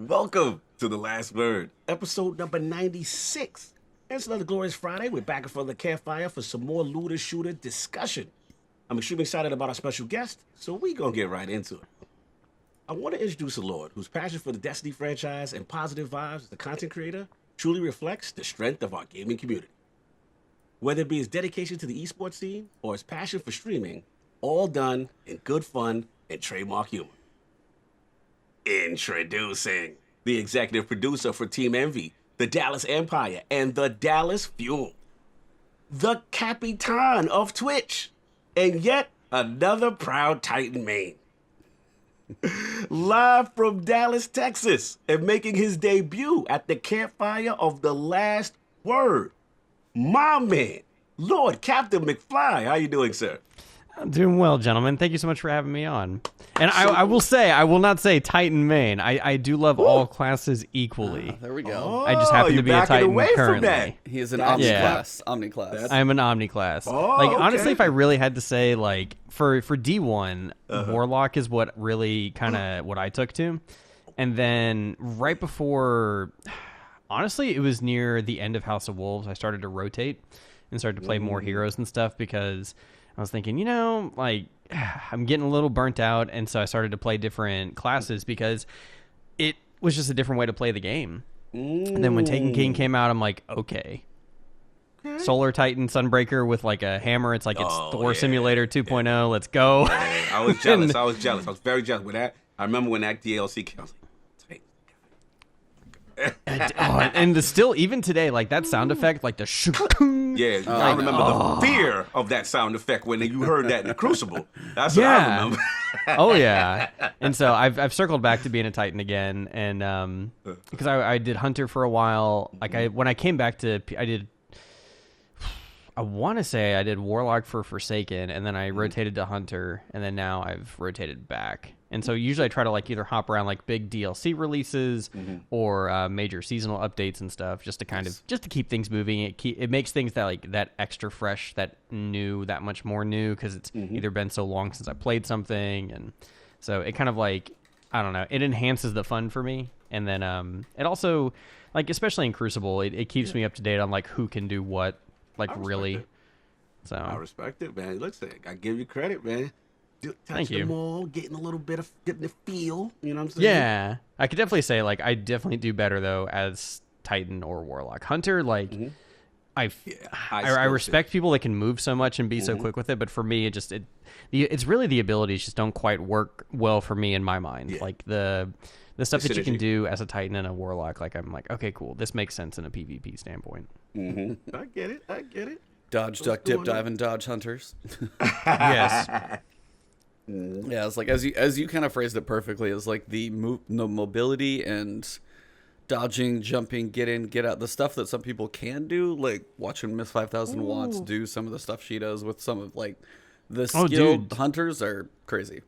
Welcome to The Last Word, episode number 96. It's another glorious Friday. We're back in front of the campfire for some more looter shooter discussion. I'm extremely excited about our special guest, so we're going to get right into it. I want to introduce a Lord whose passion for the Destiny franchise and positive vibes as a content creator truly reflects the strength of our gaming community. Whether it be his dedication to the esports scene or his passion for streaming, all done in good fun and trademark humor. Introducing the executive producer for Team Envy, the Dallas Empire, and the Dallas Fuel. The Capitan of Twitch, and yet another proud Titan main. Live from Dallas, Texas, and making his debut at the campfire of The Last Word, my man, Lord Captain McFly. How you doing, sir? I'm doing well, gentlemen. Thank you so much for having me on. And I will not say Titan main. I do love all classes equally. There we go. Oh, I just happen to be a Titan currently. He is an omniclass. Omniclass. I'm an omniclass. Honestly, if I really had to say, like, for D1, Warlock is what really kind of what I took to. And then right before, honestly, it was near the end of House of Wolves, I started to rotate and started to play more heroes and stuff because I was thinking, I'm getting a little burnt out, and so I started to play different classes because it was just a different way to play the game. And then when Taken King came out, I'm like, okay. Solar Titan Sunbreaker with like a hammer. It's like it's Thor Simulator 2.0. Let's go. I was jealous. I was very jealous with that. I remember when that DLC came, I was like, and still, even today, like that sound effect, like the yeah, I remember the fear of that sound effect when you heard that in the Crucible. That's what I remember. Oh yeah, and so I've circled back to being a Titan again, and because I did Hunter for a while. Like when I came back to, I want to say I did Warlock for Forsaken, and then I rotated to Hunter, and then now I've rotated back. And so usually I try to like either hop around like big DLC releases or major seasonal updates and stuff, just to keep things moving. It makes things that extra fresh, that much more new, because it's either been so long since I played something, and so it kind of like, I don't know, it enhances the fun for me. And then it also, like, especially in Crucible, it keeps me up to date on like who can do what, like really. So I respect it, man. Looks like I give you credit, man. Thank you. Them all, getting a little bit of getting the feel. You know what I'm saying? Yeah, I could definitely say like I definitely do better though as Titan or Warlock. Hunter, like I respect people that can move so much and be so quick with it, but for me, it's really the abilities just don't quite work well for me in my mind. Yeah. Like the stuff that you can do as a Titan and a Warlock, like I'm like, okay, cool, this makes sense in a PvP standpoint. I get it. Dodge, duck, dip, dive, and dodge hunters. Yes. Yeah, it's like as you kind of phrased it perfectly. It's like the mobility and dodging, jumping, get in, get out. The stuff that some people can do, like watching Miss 5000 Watts do some of the stuff she does with some of like the skilled hunters are crazy.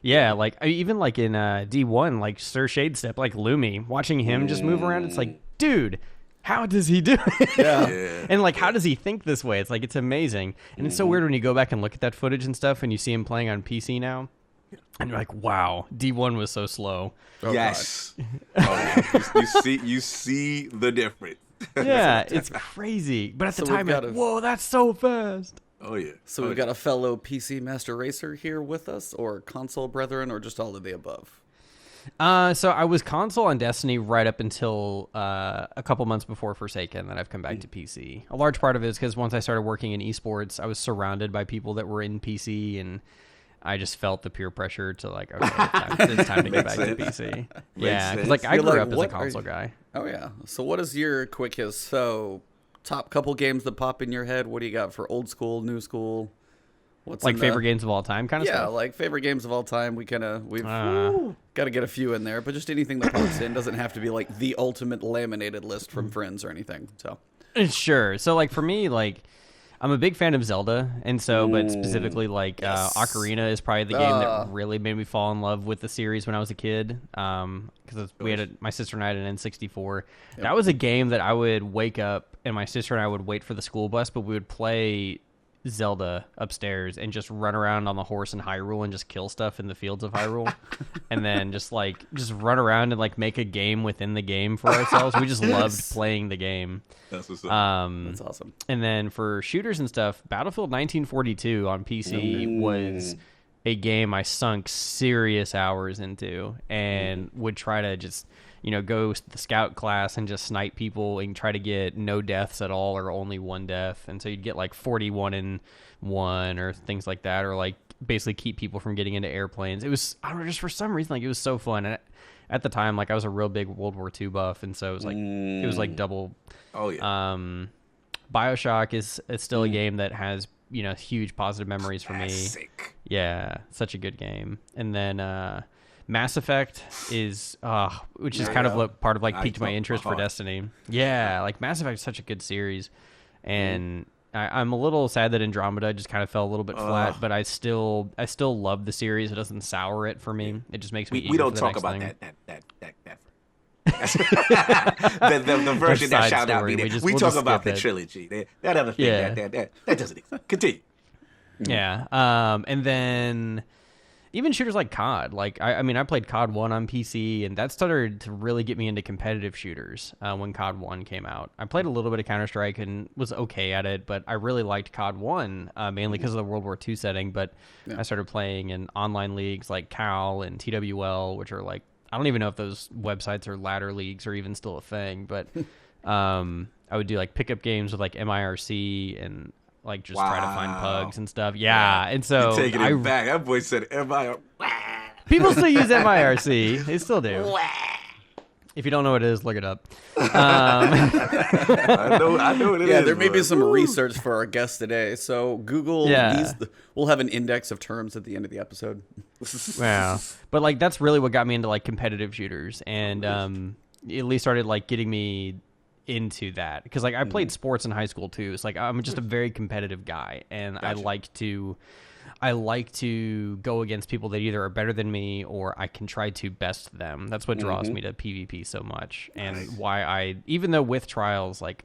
Yeah, like even like in D1, like Sir Shadestep, like Lumi, watching him just move around, it's like, dude, how does he do it? Yeah. And like, how does he think this way? It's like, it's amazing. And it's so weird when you go back and look at that footage and stuff and you see him playing on PC now. And you're like, wow, D1 was so slow. Oh, yes. You see the difference. Yeah, it's crazy. But at the time, like, whoa, that's so fast. Oh, yeah. So we've got a fellow PC Master Racer here with us, or console brethren, or just all of the above? So I was console on Destiny right up until a couple months before Forsaken, then I've come back to PC. A large part of it is because once I started working in esports, I was surrounded by people that were in PC, and I just felt the peer pressure to like, okay, it's time to get back to PC. Yeah, because like I grew up as a console guy. Oh yeah. So what is your quick hit? So top couple games that pop in your head. What do you got for old school, new school? What's like favorite games of all time kind of stuff? Yeah, like favorite games of all time. We've got to get a few in there, but just anything that pops in doesn't have to be like the ultimate laminated list from friends or anything. So sure. So like for me, like I'm a big fan of Zelda, and so but specifically like Ocarina is probably the game that really made me fall in love with the series when I was a kid. Because my sister and I had an N64. Yep. That was a game that I would wake up and my sister and I would wait for the school bus, but we would play Zelda upstairs and just run around on the horse in Hyrule and just kill stuff in the fields of Hyrule, and then just run around and like make a game within the game for ourselves. We just loved playing the game. That's what's up. That's awesome. And then for shooters and stuff, Battlefield 1942 on PC was a game I sunk serious hours into, and would try to just go the scout class and just snipe people and try to get no deaths at all or only one death. And so you'd get like 41 in 1 or things like that, or like basically keep people from getting into airplanes. It was, I don't know, just for some reason, like it was so fun. And at the time, like I was a real big World War II buff. And so it was like double. Oh yeah. BioShock is still a game that has, huge positive memories for me. Yeah. Such a good game. And then, Mass Effect is, which is kind of what part of like piqued my interest for Destiny. Yeah, like Mass Effect is such a good series, and I'm a little sad that Andromeda just kind of fell a little bit flat. But I still love the series. It doesn't sour it for me. It just makes me. We don't talk about that. the version that shall not be there. We talk about the trilogy. That other thing. That doesn't exist. Continue. Yeah. And then. Even shooters like COD, like I mean, I played COD 1 on PC, and that started to really get me into competitive shooters when COD 1 came out. I played a little bit of Counter-Strike and was okay at it, but I really liked COD 1, mainly because of the World War II setting, but I started playing in online leagues like CAL and TWL, which are like, I don't even know if those websites or ladder leagues are even still a thing, but I would do like pickup games with like MIRC and like just try to find pugs and stuff. Yeah. And so you're taking it back. That boy said MIRC. People still use MIRC. They still do. If you don't know what it is, look it up. I know what it is. Yeah, there may be some research for our guest today. So Google these. We'll have an index of terms at the end of the episode. Wow. But like that's really what got me into like competitive shooters, and it at least started like getting me into that, because like I played sports in high school too. It's like I'm just a very competitive guy, and I like to go against people that either are better than me or I can try to best them. That's what draws me to PvP so much, and why I, even though with trials, like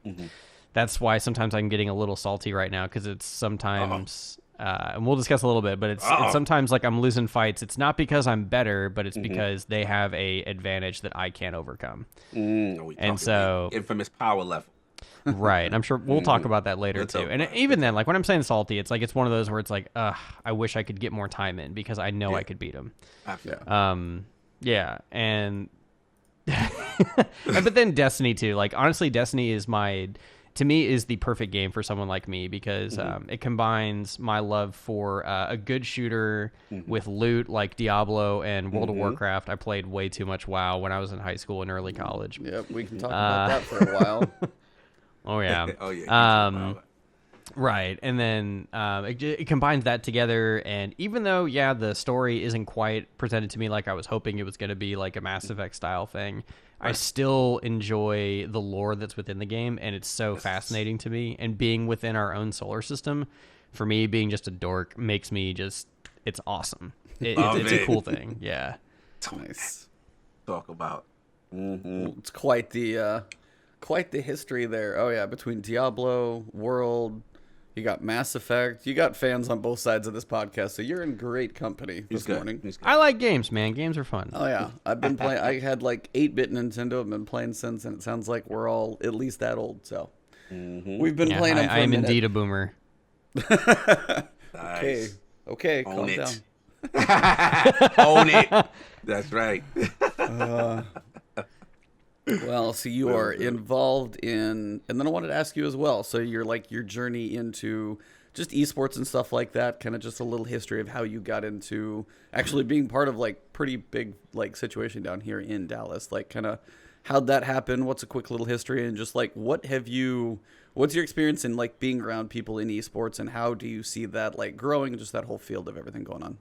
that's why sometimes I'm getting a little salty right now, because it's sometimes and we'll discuss a little bit, but it's sometimes like I'm losing fights. It's not because I'm better, but it's because they have a advantage that I can't overcome. And so infamous power level. Right. I'm sure we'll talk about that later too. And even then, like when I'm saying salty, it's like it's one of those where it's like, I wish I could get more time in because I know I could beat him. Yeah. And but then Destiny too. Like honestly, Destiny is to me is the perfect game for someone like me, because it combines my love for a good shooter with loot like Diablo and World of Warcraft. I played way too much WoW when I was in high school and early college. Yep, we can talk about that for a while. Oh yeah. Right. And then it combines that together, and even though the story isn't quite presented to me like I was hoping it was going to be, like a Mass Effect style thing, I still enjoy the lore that's within the game, and it's so fascinating to me. And being within our own solar system, for me, being just a dork makes me it's awesome. It's a cool thing. Yeah. Nice. Talk about. It's quite the history there. Oh yeah, between Diablo, World, you got Mass Effect, you got fans on both sides of this podcast, so you're in great company this morning. I like games, man. Games are fun. Oh yeah, I've been playing. I had like 8-bit Nintendo. I've been playing since, and it sounds like we're all at least that old. So we've been playing them for I am indeed a boomer. Nice. Okay, Own calm it. down. Own it. That's right. Well, so you are involved in, and then I wanted to ask you as well. So you're like your journey into just esports and stuff like that, kind of just a little history of how you got into actually being part of like pretty big like situation down here in Dallas. Like kind of how'd that happen? What's a quick little history, and just like what's your experience in like being around people in esports, and how do you see that like growing, just that whole field of everything going on?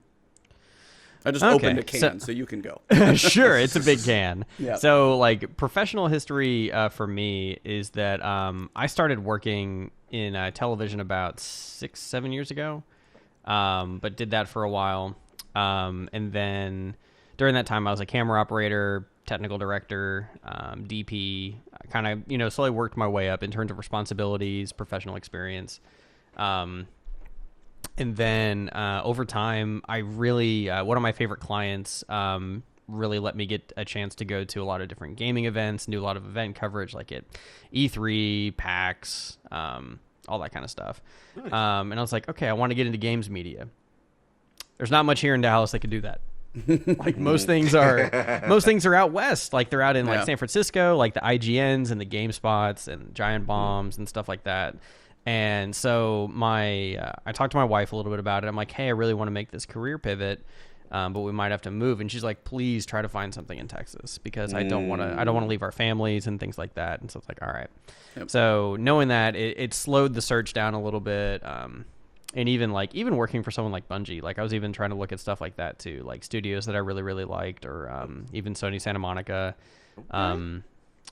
I just opened a can, so you can go. Sure, it's a big can. Yeah. So, like, professional history for me is that I started working in television about 6-7 years ago, but did that for a while. And then during that time, I was a camera operator, technical director, DP, kind of, slowly worked my way up in terms of responsibilities, professional experience. And then over time, I really one of my favorite clients really let me get a chance to go to a lot of different gaming events and do a lot of event coverage, like at E3, PAX, all that kind of stuff. Nice. And I was like, okay, I want to get into games media. There's not much here in Dallas that could do that. Like most things are out west. Like they're out in like San Francisco, like the IGNs and the GameSpots and Giant Bombs and stuff like that. And so I talked to my wife a little bit about it. I'm like, hey, I really want to make this career pivot, but we might have to move. And she's like, please try to find something in Texas because I don't want to leave our families and things like that. And so it's like, all right. Yep. So knowing that, it slowed the search down a little bit. And even working for someone like Bungie, like I was even trying to look at stuff like that too, like studios that I really, really liked, or even Sony Santa Monica,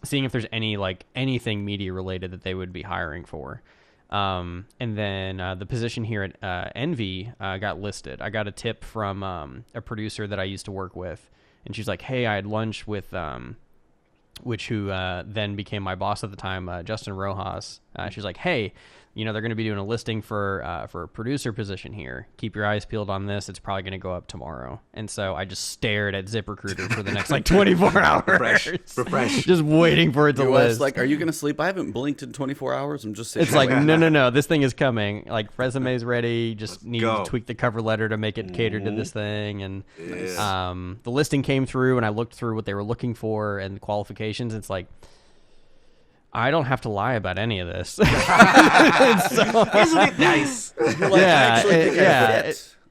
seeing if there's anything media related that they would be hiring for. And then the position here at Envy got listed. I got a tip from a producer that I used to work with, and she's like, hey, I had lunch with who then became my boss at the time, Justin Rojas. She's like, hey, they're going to be doing a listing for a producer position here. Keep your eyes peeled on this. It's probably going to go up tomorrow. And so I just stared at ZipRecruiter for the next 24 hours. Refresh. Just waiting for it to list. Like, are you going to sleep? I haven't blinked in 24 hours. I'm just sitting It's like, no. This thing is coming. Like, resume's ready. Just need to tweak the cover letter to make it cater to this thing. And the listing came through, and I looked through what they were looking for and the qualifications. It's like, I don't have to lie about any of this. Isn't it nice?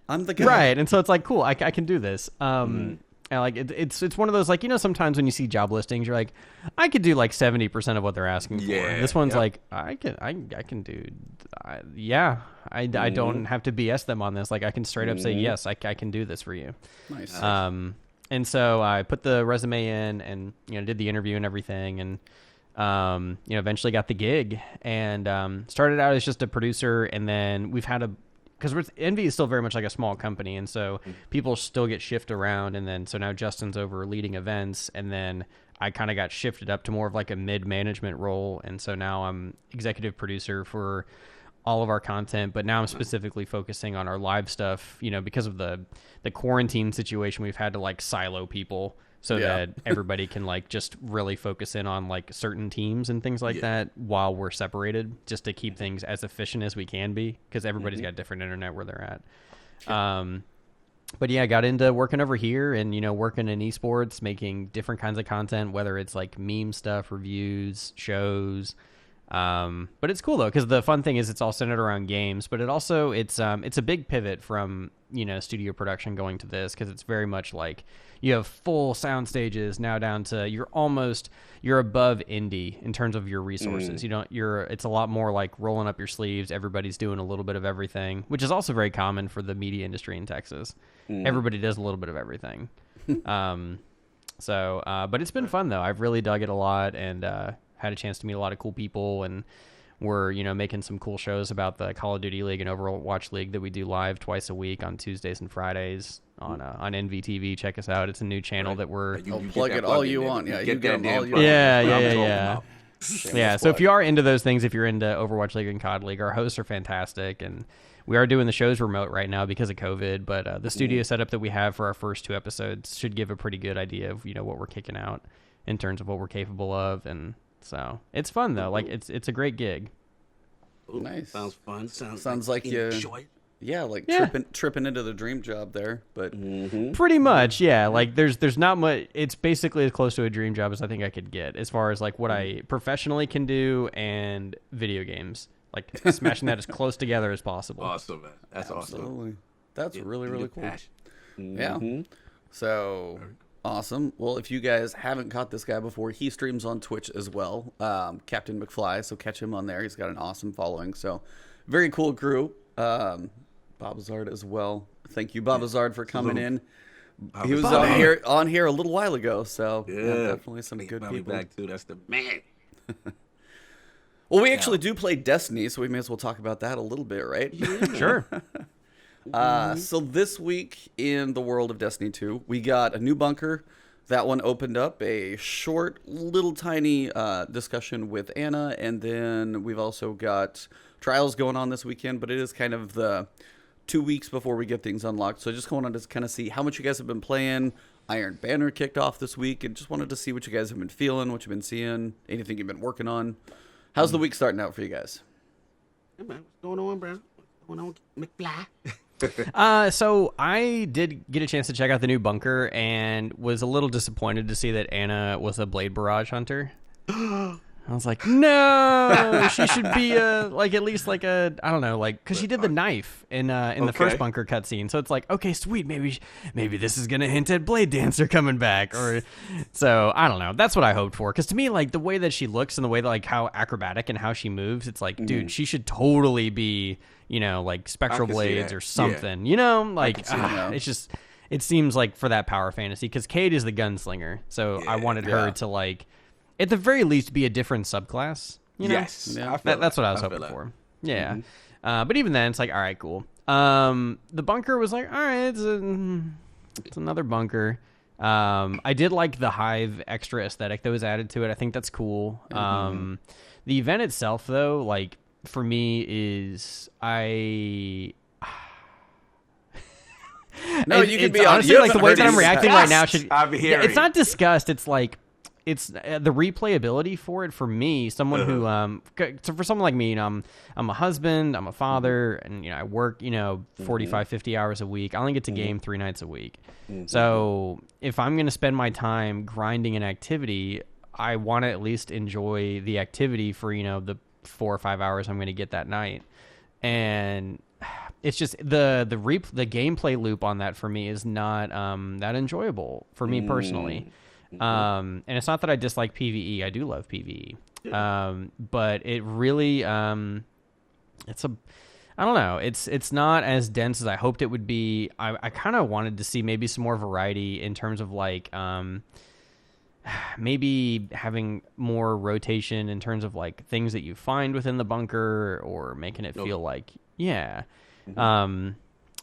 I'm the guy. Right, and so it's like, cool, I can do this. And like it's one of those, like, sometimes when you see job listings, you're like, I could do like 70% of what they're asking for. This one's like, I can do. I don't have to BS them on this. Like, I can straight up say, yes, I can do this for you. Nice. And so I put the resume in and did the interview and everything, and eventually got the gig, and started out as just a producer, and then we've had because Envy is still very much like a small company, and so people still get shifted around, and then so now Justin's over leading events, and then I kind of got shifted up to more of like a mid-management role, and so now I'm executive producer for all of our content, but now I'm specifically focusing on our live stuff, because of the quarantine situation. We've had to like silo people so that everybody can like just really focus in on like certain teams and things like that while we're separated, just to keep things as efficient as we can be, because everybody's got different internet where they're at. But I got into working over here and, working in esports, making different kinds of content, whether it's like meme stuff, reviews, shows. But it's cool though, because the fun thing is it's all centered around games, but it's a big pivot from, studio production going to this, because it's very much like you have full sound stages now down to you're above indie in terms of your resources. It's a lot more like rolling up your sleeves. Everybody's doing a little bit of everything, which is also very common for the media industry in Texas. Everybody does a little bit of everything. But it's been fun though. I've really dug it a lot, and had a chance to meet a lot of cool people, and we're making some cool shows about the Call of Duty League and Overwatch League that we do live twice a week on Tuesdays and Fridays on NVTV. Check us out. It's a new channel that we're plug it all you want. Yeah, you get them all you want. Yeah. So if you are into those things, if you're into Overwatch League and COD League, our hosts are fantastic, and we are doing the shows remote right now because of COVID, but the studio setup that we have for our first 2 episodes should give a pretty good idea of what we're kicking out in terms of what we're capable of. And so it's fun though. Like it's a great gig. Ooh, nice. Sounds fun. Sounds like you enjoy. Tripping into the dream job there, but pretty much, yeah. Like there's not much. It's basically as close to a dream job as I think I could get, as far as like what I professionally can do and video games. Like smashing that as close together as possible. Awesome, man. That's awesome. That's really cool. Yeah. So. Awesome. Well, if you guys haven't caught this guy before, he streams on Twitch as well, CaptainMcFly, so catch him on there. He's got an awesome following, so very cool crew. Babazard as well. Thank you, Babazard, for coming in. He was on here a little while ago, so definitely some good people. Back too. That's the man. Well, we actually do play Destiny, so we may as well talk about that a little bit, right? Sure. So this week in the world of Destiny 2, we got a new bunker. That one opened up a short, little tiny discussion with Anna, and then we've also got trials going on this weekend, but it is kind of the 2 weeks before we get things unlocked. So I just wanted to kind of see how much you guys have been playing. Iron Banner kicked off this week, and just wanted to see what you guys have been feeling, what you've been seeing, anything you've been working on. How's the week starting out for you guys? Hey, man, what's going on, bro? What's going on, McFly? So I did get a chance to check out the new bunker and was a little disappointed to see that Anna was a Blade Barrage hunter. I was like, no, she should be at least like a, I don't know, like, because she did the knife in the first bunker cutscene. So it's like, okay, sweet, maybe this is gonna hint at Blade Dancer coming back, or so I don't know. That's what I hoped for. Because to me, like the way that she looks and the way that like how acrobatic and how she moves, it's like, dude, she should totally be, like Spectral Blades or something. Like it's just, it seems like for that power fantasy, because Cade is the gunslinger, so I wanted her to like, at the very least, be a different subclass. Yes. Yeah, that's what I was hoping for. Yeah. But even then, it's like, all right, cool. The bunker was like, all right, it's another bunker. I did like the Hive extra aesthetic that was added to it. I think that's cool. The event itself, though, like, for me is No, you can be honestly like the way that I'm reacting right now. It's not disgust. It's like, it's the replayability for it. For me, someone who so for someone like me, I'm a husband, I'm a father, and I work 45 50 hours a week. I only get to game 3 nights a week. So if I'm going to spend my time grinding an activity, I want to at least enjoy the activity for the 4 or 5 hours I'm going to get that night. And it's just the gameplay loop on that for me is not that enjoyable for me personally. And it's not that I dislike PvE. I do love PvE. But it really I don't know. It's not as dense as I hoped it would be. I kind of wanted to see maybe some more variety in terms of like maybe having more rotation in terms of like things that you find within the bunker, or making it feel like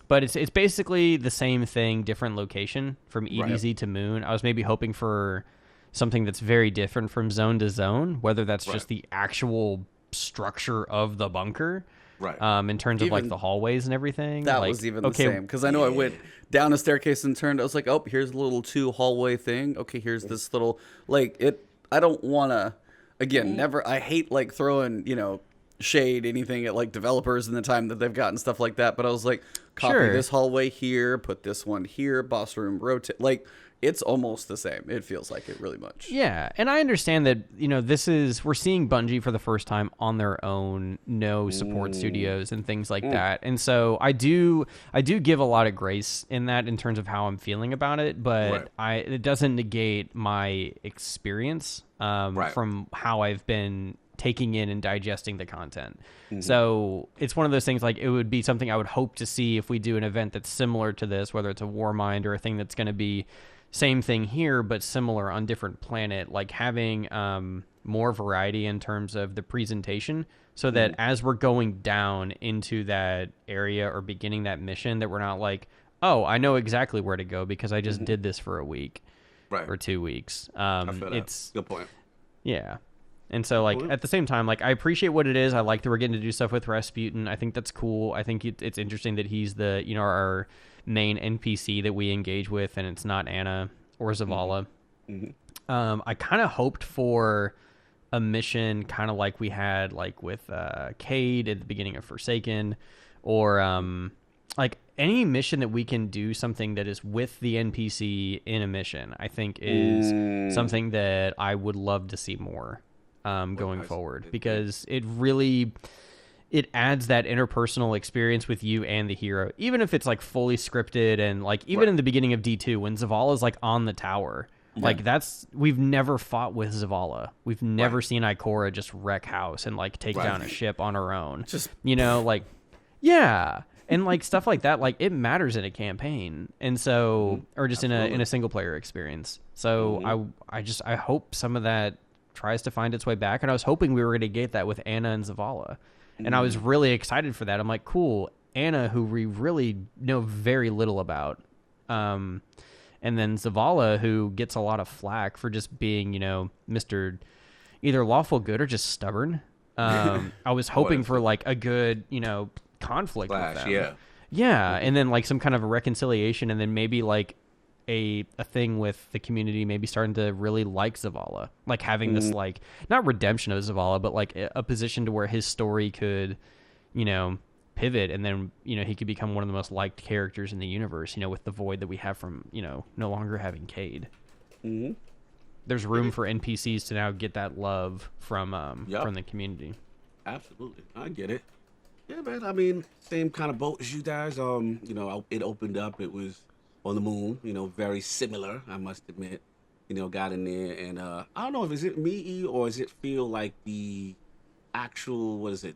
but it's basically the same thing, different location from EDZ to Moon. I was maybe hoping for something that's very different from zone to zone, whether that's just the actual structure of the bunker, in terms of like the hallways and everything. That like, was even the same, because I know I went down a staircase and turned. I was like, oh, here's a little 2 hallway thing. Okay, here's this little like it. I don't want to. Again, never. I hate like throwing shade anything at like developers in the time that they've gotten stuff like that, but I was like, copy this hallway here, put this one here, boss room rotate, like it's almost the same. It feels like it really much. Yeah, and I understand that we're seeing Bungie for the first time on their own, no support studios and things like that, and so I do give a lot of grace in that in terms of how I'm feeling about it, but it doesn't negate my experience from how I've been taking in and digesting the content. So it's one of those things, like it would be something I would hope to see if we do an event that's similar to this, whether it's a Warmind or a thing that's going to be same thing here but similar on different planet, like having more variety in terms of the presentation, so that as we're going down into that area or beginning that mission, that we're not like, oh, I know exactly where to go because I just did this for a week or 2 weeks. I feel that. It's good point. Yeah. And so, like, at the same time, like, I appreciate what it is. I like that we're getting to do stuff with Rasputin. I think that's cool. I think it's interesting that he's the, our main NPC that we engage with, and it's not Anna or Zavala. I kind of hoped for a mission kind of like we had, like, with Cade at the beginning of Forsaken, or, like, any mission that we can do something that is with the NPC in a mission, I think is something that I would love to see more. Going forward, because it adds that interpersonal experience with you and the hero, even if it's like fully scripted, and like even in the beginning of D2 when Zavala is like on the tower, like we've never fought with Zavala, we've never seen Ikora just wreck house and like take down a ship on her own, just like and like stuff like that, like it matters in a campaign, and so or just in a single player experience. So I hope some of that tries to find its way back, and I was hoping we were going to get that with Anna and Zavala, and I was really excited for that. I'm like, cool, Anna, who we really know very little about, and then Zavala, who gets a lot of flack for just being Mr. either lawful good or just stubborn. I was hoping for like a good conflict with them. Yeah, and then like some kind of a reconciliation, and then maybe like a thing with the community maybe starting to really like Zavala, like having this like not redemption of Zavala, but like a position to where his story could, pivot, and then he could become one of the most liked characters in the universe. With the void that we have from no longer having Cade. Mm-hmm. There's room for NPCs to now get that love from the community. Absolutely, I get it. Yeah, man. I mean, same kind of boat as you guys. It opened up. It was on the moon. Very similar. I must admit. Got in there, and I don't know if is it me or does it feel like the actual what is it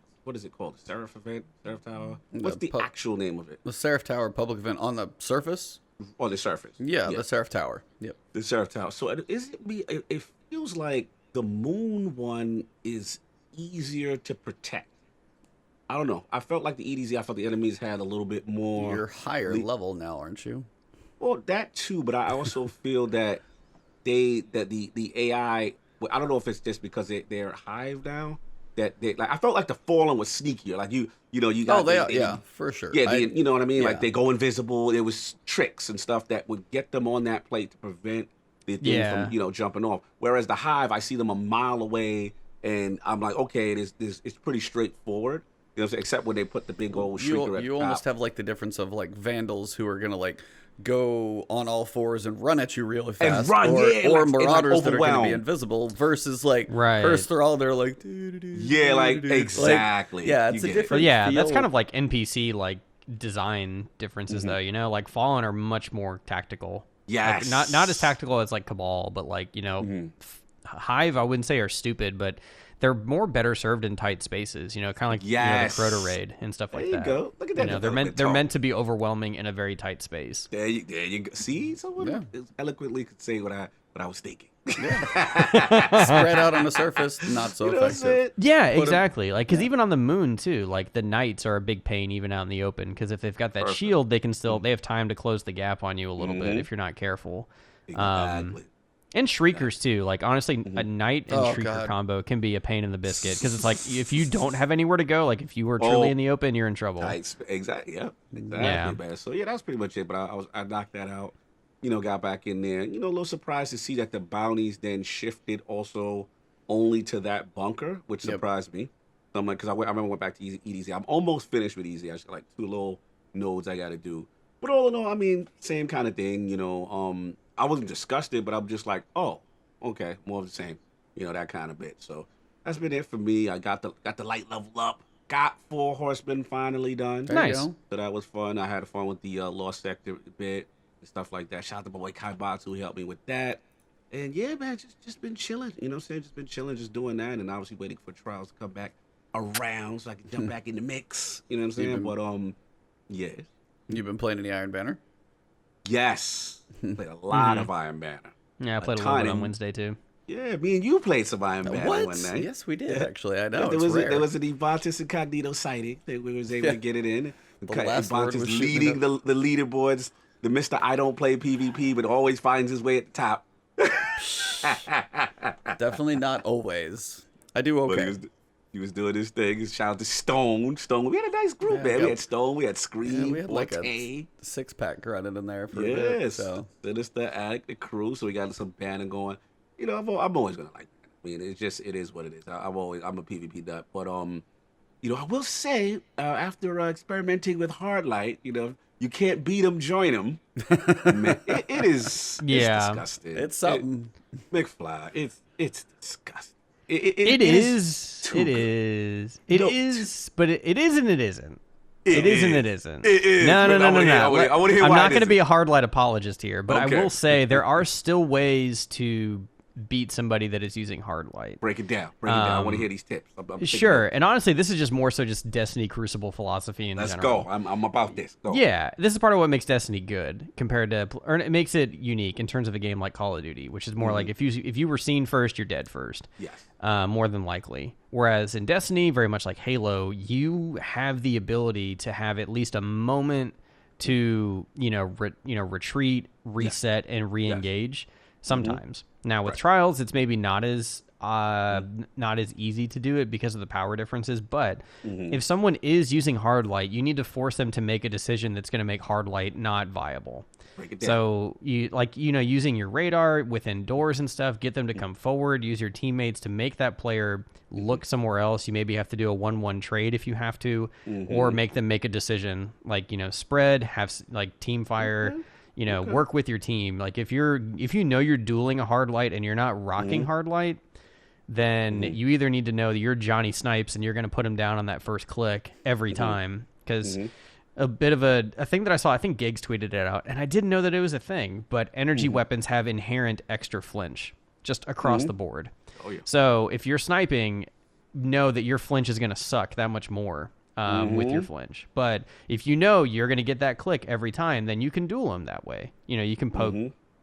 called? The Seraph event, Seraph Tower. What's the actual name of it? The Seraph Tower public event on the surface. On the surface. Yeah, the Seraph Tower. Yep. The Seraph Tower. So is it me? It feels like the moon one is easier to protect. I don't know. I felt like the EDZ. I felt the enemies had a little bit more. You're higher level now, aren't you? Well, that too, but I also feel that the AI. I don't know if it's just because they're Hive now. That they I felt like the Fallen was sneakier. Like you got. Oh, they for sure. Yeah, you know what I mean. Yeah. Like they go invisible. There was tricks and stuff that would get them on that plate to prevent the thing from jumping off. Whereas the Hive, I see them a mile away, and I'm like, okay, it's pretty straightforward. Except when they put the big old shrieker at the you top. almost have like the difference of like Vandals who are gonna like go on all fours and run at you really fast, or Marauders that are gonna be invisible versus like first they're all there like exactly. It's a different. But yeah, feel. that's kind of like NPC like design differences though. Like Fallen are much more tactical. Yes, like, not as tactical as like Cabal, but like Hive I wouldn't say are stupid, but they're better served in tight spaces, kind of like the Crota raid and stuff like that. There you go. Look at that. They're meant to be overwhelming in a very tight space. There you go. See, someone eloquently could say what I was thinking. Spread out on the surface, not so effective. Yeah, exactly. Because even on the moon too, like the Knights are a big pain even out in the open. Because if they've got that shield, they can they have time to close the gap on you a little bit if you're not careful. Exactly. And Shriekers too. Like honestly, a Knight and Shrieker combo can be a pain in the biscuit because it's like if you don't have anywhere to go, like if you were truly in the open, you're in trouble. Exactly. Yeah. Exactly. Man. So yeah, that was pretty much it. But I knocked that out. Got back in there. A little surprised to see that the bounties then shifted also only to that bunker, which surprised me. So I'm like, because I remember I went back to EDZ. I'm almost finished with EDZ. I just got like 2 little nodes I got to do. But all in all, I mean, same kind of thing. I wasn't disgusted, but I'm just like, oh, okay, more of the same, that kind of bit. So that's been it for me. I got the light level up. Got 4 horsemen finally done. Nice. So that was fun. I had fun with the Lost Sector bit and stuff like that. Shout out to my boy Kai Box who helped me with that. And yeah, man, just been chilling. Just been chilling, just doing that, and obviously waiting for trials to come back around so I can jump back in the mix. You know what I'm saying? But yeah. You've been playing any Iron Banner? Yes. Played a lot of Iron Banner. Yeah, I played a little bit on Wednesday too. Yeah, me and you played some Iron Banner one night. Yes, we did, actually. I know, there was an Evantis Incognito sighting that we was able to get it in. Evantis leading the leaderboards. The Mr. I don't play PvP, but always finds his way at the top. Definitely not always. I do okay. He was doing his thing. Shout out to Stone. We had a nice group, man. We had Stone, we had Scream, we had like a 6-pack running in there for a bit. So. Sinister, Addict, the crew. So we got some banner going. I'm always gonna like that. I mean, it is what it is. I'm a PvP nut. But I will say, after experimenting with Hardlight, you can't beat them, join them. Man, it is. It's disgusting. It's something. McFly. It's disgusting. It is, but it is and it isn't. It is and it isn't. It is. No. I want to hear I'm why not going to be a Hardlight apologist here, but okay. I will say there are still ways to beat somebody that is using Hardlight. Break it down. I want to hear these tips. Sure. And honestly, this is just more so just Destiny Crucible philosophy in general. Let's go. I'm about this. Go. Yeah, this is part of what makes Destiny good compared to, or it makes it unique in terms of a game like Call of Duty, which is more like if you were seen first, you're dead first. Yes. More than likely. Whereas in Destiny, very much like Halo, you have the ability to have at least a moment to retreat, reset, and re-engage. Sometimes. Now with Trials, it's maybe not as not as easy to do it because of the power differences. But if someone is using Hardlight, you need to force them to make a decision that's going to make Hardlight not viable. So using your radar within doors and stuff, get them to come forward, use your teammates to make that player look somewhere else. You maybe have to do a 1-1 trade if you have to, or make them make a decision, like, spread, have like team fire, work with your team. Like if you know you're dueling a Hardlight and you're not rocking Hardlight, then you either need to know that you're Johnny Snipes and you're going to put him down on that first click every time, because a bit of a thing that I saw, I think Gigs tweeted it out, and I didn't know that it was a thing, but energy weapons have inherent extra flinch just across the board. Oh, yeah. So if you're sniping, know that your flinch is going to suck that much more with your flinch. But if you know you're going to get that click every time, then you can duel them that way. You can put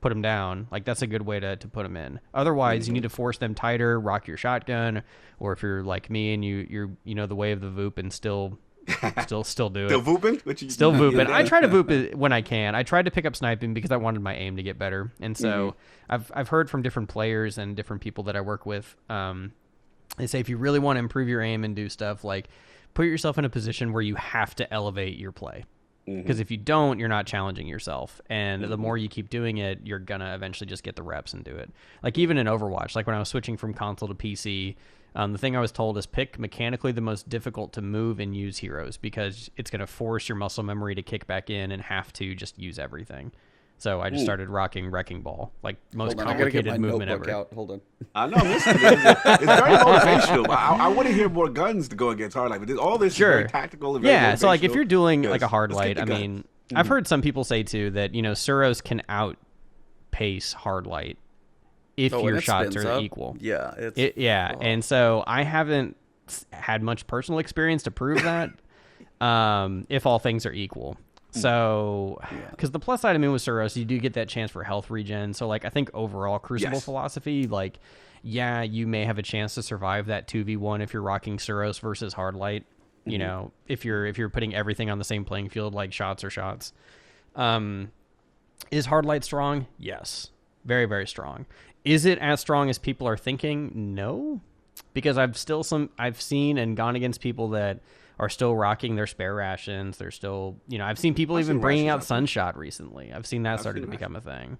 them down. Like, that's a good way to put them in. Otherwise, you need to force them tighter, rock your shotgun, or if you're like me and you're the way of the Voop and still do it. Still vooping? Still vooping. I try to voop it when I can. I tried to pick up sniping because I wanted my aim to get better. And so I've heard from different players and different people that I work with. They say if you really want to improve your aim and do stuff, like, put yourself in a position where you have to elevate your play. Because if you don't, you're not challenging yourself. And the more you keep doing it, you're going to eventually just get the reps and do it. Like, even in Overwatch, like when I was switching from console to PC, the thing I was told is pick mechanically the most difficult to move and use heroes, because it's going to force your muscle memory to kick back in and have to just use everything. So I just started rocking Wrecking Ball, like most complicated movement ever. Out. Hold on. I know, it's very motivational. I want to hear more guns to go against Hardlight, but all this is very tactical and very motivational. So like if you're doing like a Hardlight, I mean, I've heard some people say too that Suros can outpace Hardlight if your shots are equal. Yeah. And so I haven't had much personal experience to prove that if all things are equal. So, because the plus side, I mean, with Suros, you do get that chance for health regen. So, like, I think overall Crucible philosophy, like, you may have a chance to survive that 2v1 if you're rocking Suros versus Hardlight. If you're putting everything on the same playing field, like shots are shots. Is Hardlight strong? Yes, very, very strong. Is it as strong as people are thinking? No, because I've seen and gone against people that are still rocking their spare rations. They're still, I've seen people even bringing out Sunshot recently. I've seen that started to become a thing.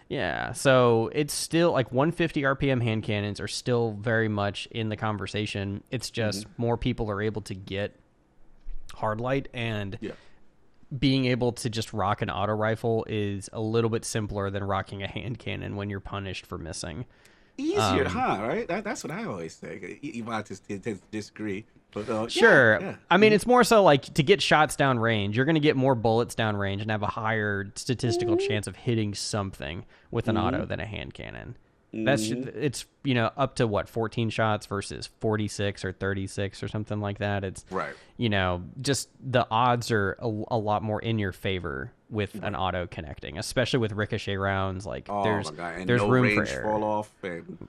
Yeah, so it's still like 150 RPM hand cannons are still very much in the conversation. It's just more people are able to get Hardlight, and being able to just rock an auto rifle is a little bit simpler than rocking a hand cannon when you're punished for missing. Easier, right? That's what I always say. Even I just disagree. But, sure. I mean, it's more so like to get shots down range, you're going to get more bullets down range and have a higher statistical chance of hitting something with an auto than a hand cannon. It's up to 14 shots versus 46 or 36 or something like that. It's just the odds are a lot more in your favor with an auto connecting, especially with ricochet rounds. Like there's no room range for error. Fall off and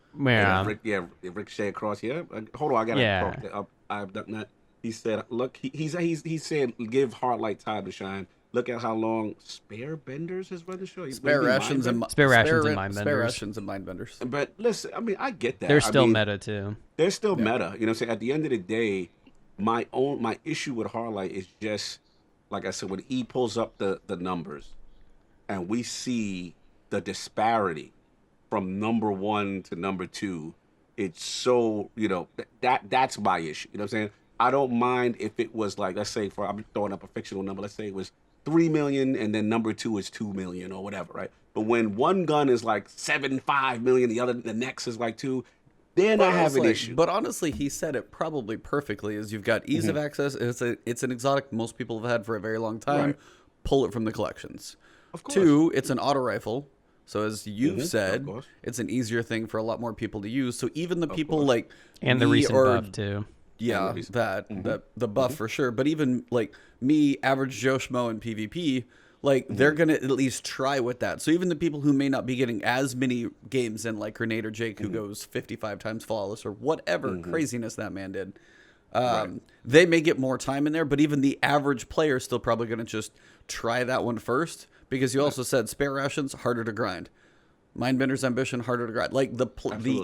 ricochet across here. Hold on, I gotta talk. I've done that. He said, look, he said give Hardlight time to shine. Look at how long Spare Benders has run the show. Spare rations and Spare Mind Benders. But listen, I mean, I get that. They're still meta too. They're still meta. You know what I'm saying? At the end of the day, my issue with Hardlight is just, like I said, when he pulls up the numbers and we see the disparity from number 1 to number 2, it's so, that's my issue. You know what I'm saying? I don't mind if it was like, let's say, I'm throwing up a fictional number, let's say it was 3 million and then number 2 is 2 million or whatever, right? But when one gun is like 7.5 million, the next is like 2, then I have an issue. But honestly, he said it probably perfectly. Is you've got ease of access. It's an exotic most people have had for a very long time. Right. Pull it from the collections. Of course. 2, it's an auto rifle. So as you've said, it's an easier thing for a lot more people to use. So even the people like and the recent buff too. Yeah, the buff for sure. But even like me, average Joe Schmo in PvP, like they're gonna at least try with that. So even the people who may not be getting as many games in, like Grenade or Jake, who goes 55 times flawless or whatever craziness that man did, they may get more time in there. But even the average player is still probably gonna just try that one first, because you also said spare rations harder to grind. Mindbender's Ambition, Harder to Grind. Like the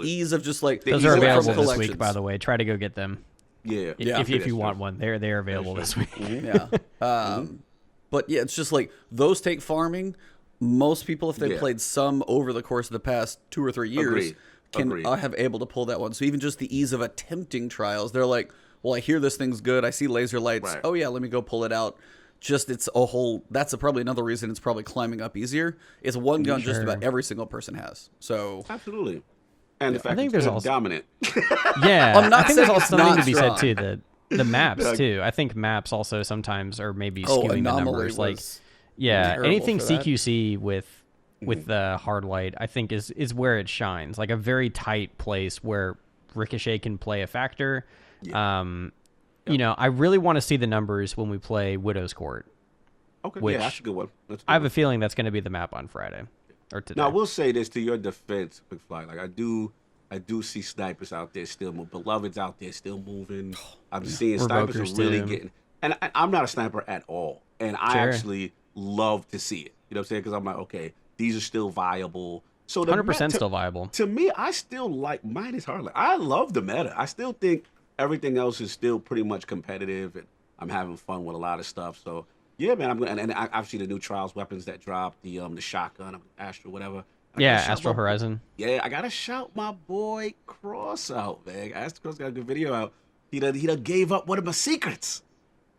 ease of just like those are available this week, by the way. Try to go get them. Yeah, if you want one, they're available this week. Yeah. But yeah, it's just like those take farming. Most people, if they played some over the course of the past 2 or 3 years, can have able to pull that one. So even just the ease of attempting trials, they're like, well, I hear this thing's good. I see laser lights. Right. Oh yeah, let me go pull it out. Just it's a whole. That's probably another reason it's probably climbing up easier. It's one gun just about every single person has. So absolutely. And the fact I think there's also dominant. Yeah, I think there's also something to be strong. said too. The maps too. I think maps also sometimes are maybe skewing the numbers. Like, anything CQC with the Hardlight, I think is where it shines. Like a very tight place where Ricochet can play a factor. Yeah. You know, I really want to see the numbers when we play Widow's Court. Okay, yeah, that's a good one. I have a feeling that's going to be the map on Friday or today. Now, I will say this to your defense, McFly. Like I do see snipers out there still moving. Beloved's out there still moving. I'm seeing snipers are really getting. And I'm not a sniper at all, and I actually love to see it. You know what I'm saying? Because I'm like, okay, these are still viable. So 100% still viable. To me, I still like mine is Hardlight. I love the meta. I still think everything else is still pretty much competitive, and I'm having fun with a lot of stuff. So yeah, man, I'm gonna and I've seen the new trials weapons that dropped, the shotgun, Astro, whatever. Astro Horizon. Yeah, I gotta shout my boy Cross out, man. Astro Cross got a good video out. He done gave up one of my secrets.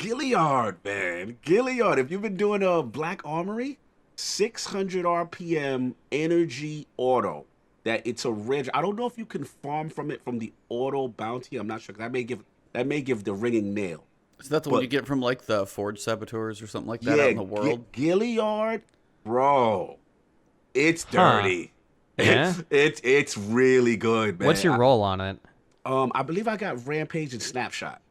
Gilliard, man, Gilliard. If you've been doing a Black Armory, 600 RPM energy auto. That it's a reg. I don't know if you can farm from it from the auto bounty. I'm not sure. That may give the ringing nail. Is that the one you get from like the Forge Saboteurs or something like that out in the world? Gilliard, bro, it's dirty. Yeah, it's really good, man. What's your roll on it? I believe I got Rampage and Snapshot.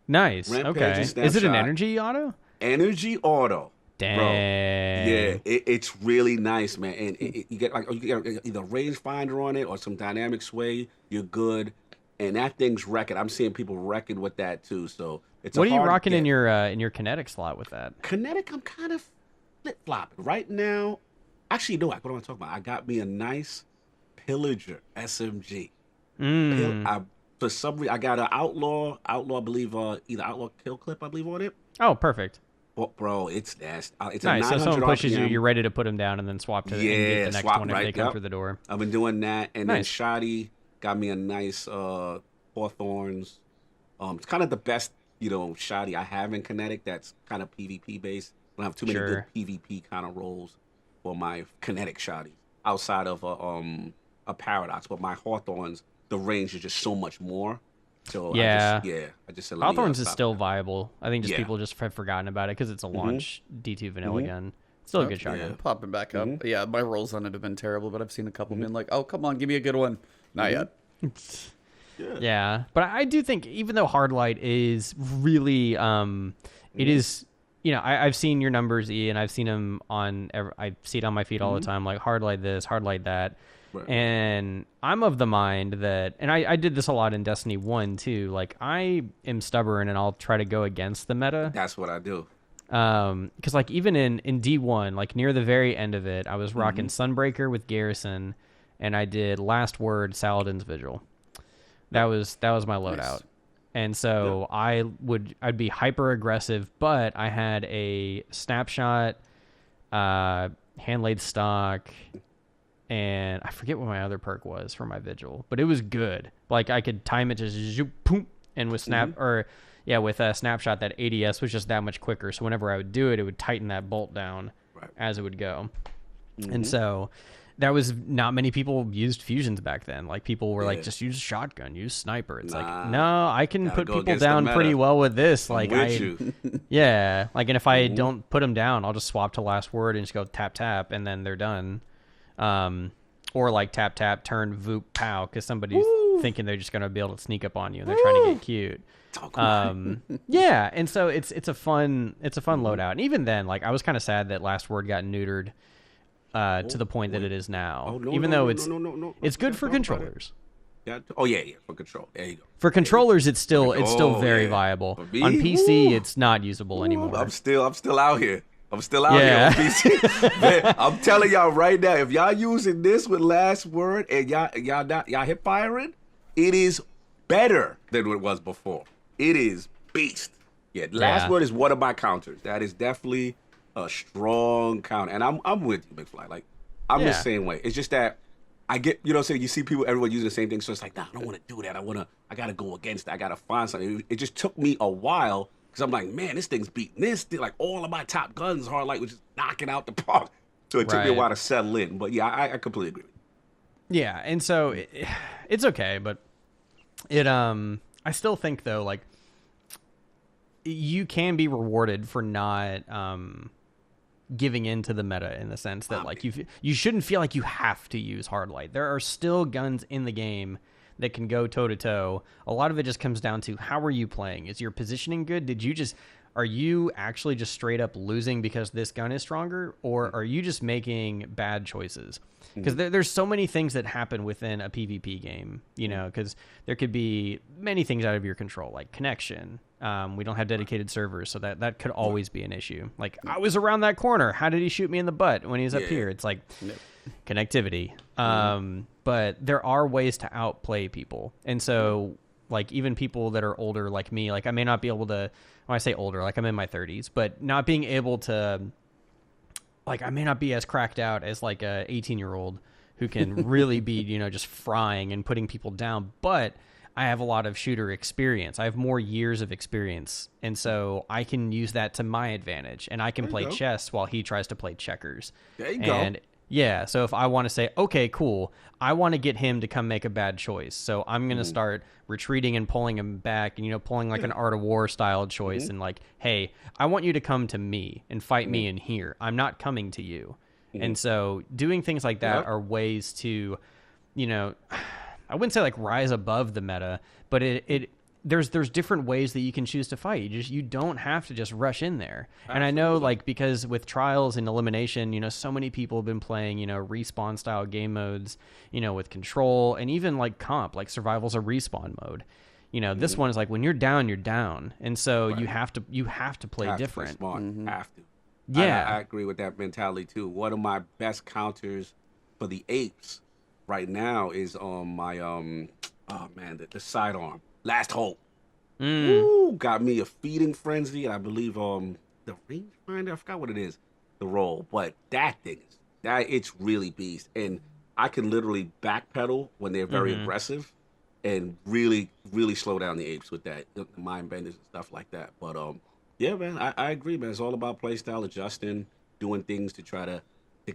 Nice. Rampage okay. And Snapshot. Is it an energy auto? Energy auto. Dang. Bro. Yeah, it's really nice, man. And you get either rangefinder on it or some dynamic sway. You're good, and that thing's wrecking. I'm seeing people wrecking with that too. So it's what are you rocking in your kinetic slot with that? Kinetic, I'm kind of flip flopping right now. Actually, no, what am I talking about? I got me a nice Pillager SMG. For some reason, I got an Outlaw. I believe either Outlaw Kill Clip, I believe on it. Oh, perfect. Well, bro, it's nasty. It's nice. A 900 so someone pushes RPM. you're ready to put them down and then swap to and get the next one if they come through the door. I've been doing that, and then Shoddy got me a nice Hawthorns. It's kind of the best, Shoddy I have in kinetic. That's kind of PvP based. I don't have too many good PvP kind of roles for my kinetic Shoddy outside of a Paradox. But my Hawthorns, the range is just so much more. So I just said Hawthorns is still viable. I think people just have forgotten about it because it's a launch D2 vanilla gun. Still a good shotgun. Popping back up. Yeah, my rolls on it have been terrible, but I've seen a couple been like, oh, come on, give me a good one. Not yet. Yeah, but I do think even though Hardlight is really, it is, I've seen your numbers, E, and I've seen them I see it on my feed all the time, like Hardlight this, Hardlight that. Right. And I'm of the mind that, and I did this a lot in Destiny 1 too, like I am stubborn and I'll try to go against the meta. That's what I do. Because like even in D1, like near the very end of it, I was rocking Sunbreaker with Garrison, and I did Last Word Saladin's Vigil. That was my loadout. Nice. And so I'd be hyper aggressive, but I had a Snapshot, hand-laid stock, and I forget what my other perk was for my Vigil, but it was good. Like I could time it just zoop, boom, and with with a Snapshot, that ADS was just that much quicker. So whenever I would do it, it would tighten that bolt down as it would go. And so that was not many people used fusions back then. Like people were like, just use shotgun, use sniper. It's like, no, I can put people down pretty well with this. Like and if I don't put them down, I'll just swap to Last Word and just go tap tap, and then they're done. Or like tap tap turn voop pow, because somebody's thinking they're just gonna be able to sneak up on you and they're trying to get cute. And so it's a fun loadout. And even then, like I was kind of sad that Last Word got neutered to the point that it is now. It's good for controllers. For control. There you go. For controllers, it's still very viable. On PC, it's not usable anymore. I'm still out here. I'm still out here on PC. Man, I'm telling y'all right now, if y'all using this with last word and y'all hip firing, it is better than what it was before. It is beast. Yeah, last word is one of my counters. That is definitely a strong counter. And I'm with you, McFly. Like, I'm the same way. It's just that I get, you know what I'm saying? You see people, everyone using the same thing. So it's like, nah, I don't want to do that. I got to go against that. I got to find something. It just took me a while because I'm like, man, this thing's beating this. Like, all of my top guns, Hardlight was just knocking out the park. So it took me a while to settle in. But yeah, I completely agree with you. Yeah. And so it's okay. But I still think, though, like, you can be rewarded for not giving into the meta in the sense that like you shouldn't feel like you have to use Hardlight. There are still guns in the game that can go toe to toe. A lot of it just comes down to how are you playing? Is your positioning good? Are you actually just straight up losing because this gun is stronger, or are you just making bad choices? Because there's so many things that happen within a PvP game, you know, because there could be many things out of your control, like connection. We don't have dedicated servers, so that could always be an issue. Like, I was around that corner. How did he shoot me in the butt when he was up here? It's like connectivity. But there are ways to outplay people. And so, like, even people that are older like me, like, I may not be able to, when I say older, like, I'm in my 30s, but not being able to, like, I may not be as cracked out as, like, a 18-year-old who can really be, you know, just frying and putting people down. But I have a lot of shooter experience. I have more years of experience. And so I can use that to my advantage. And I can play chess while he tries to play checkers. There you go. Yeah, so if I want to say, okay, cool, I want to get him to come make a bad choice. So I'm going to start retreating and pulling him back and, you know, pulling like an Art of War style choice and like, hey, I want you to come to me and fight me in here. I'm not coming to you. And so doing things like that are ways to, you know, I wouldn't say like rise above the meta, but there's different ways that you can choose to fight. You don't have to just rush in there. Absolutely. And I know, like, because with trials and elimination, you know, so many people have been playing, you know, respawn style game modes, you know, with control, and even like comp, like survival's a respawn mode. You know, this one is like when you're down, you're down, and so you have to play different. To play smart. Have to. Yeah, I agree with that mentality too. One of my best counters for the apes right now is my the sidearm. Last Hope. Ooh, got me a feeding frenzy. I believe the rangefinder, I forgot what it is, the roll. But that thing it's really beast. And I can literally backpedal when they're very aggressive and really, really slow down the apes with that. The mind benders and stuff like that. But yeah, man, I agree, man. It's all about play style, adjusting, doing things to try to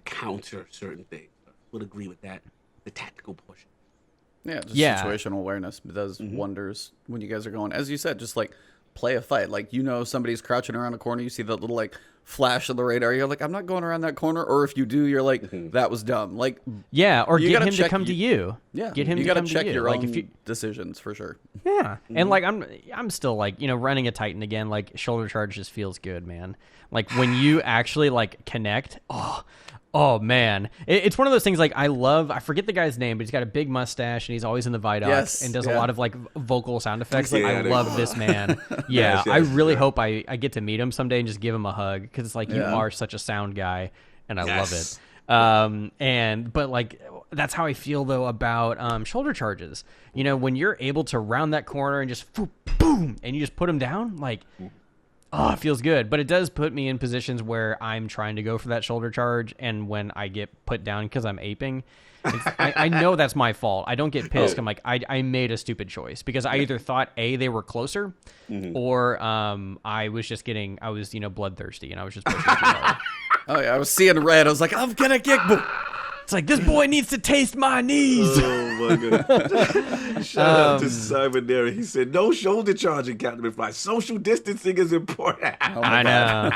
counter certain things. I would agree with that. The tactical portion. Yeah, just situational awareness does wonders when you guys are going. As you said, just like play a fight. Like, you know, somebody's crouching around a corner. You see that little like flash of the radar. You're like, I'm not going around that corner. Or if you do, you're like, that was dumb. Like, yeah, or get him to come to you. Yeah, get him. You got to check your like, own decisions for sure. Yeah, and like I'm still like, you know, running a Titan again. Like, shoulder charge just feels good, man. Like when you actually like connect. Oh man, it's one of those things. Like, I forget the guy's name, but he's got a big mustache and he's always in the Vidocs and does a lot of like vocal sound effects. Like, I love this man. Yeah, I really hope I get to meet him someday and just give him a hug, because it's like, you are such a sound guy, and I love it. But like, that's how I feel though about shoulder charges. You know, when you're able to round that corner and just boom, and you just put him down, like. Oh, it feels good, but it does put me in positions where I'm trying to go for that shoulder charge, and when I get put down because I'm aping, I know that's my fault. I don't get pissed. I'm like, I made a stupid choice, because I either thought they were closer, or I was you know, bloodthirsty, and I was just pushing too hard. Oh yeah, I was seeing red. I was like, I'm gonna get. It's like, this boy needs to taste my knees. Oh, my God. Shout out to Simon there. He said, no shoulder charging, CaptainMcFly. Social distancing is important. I know.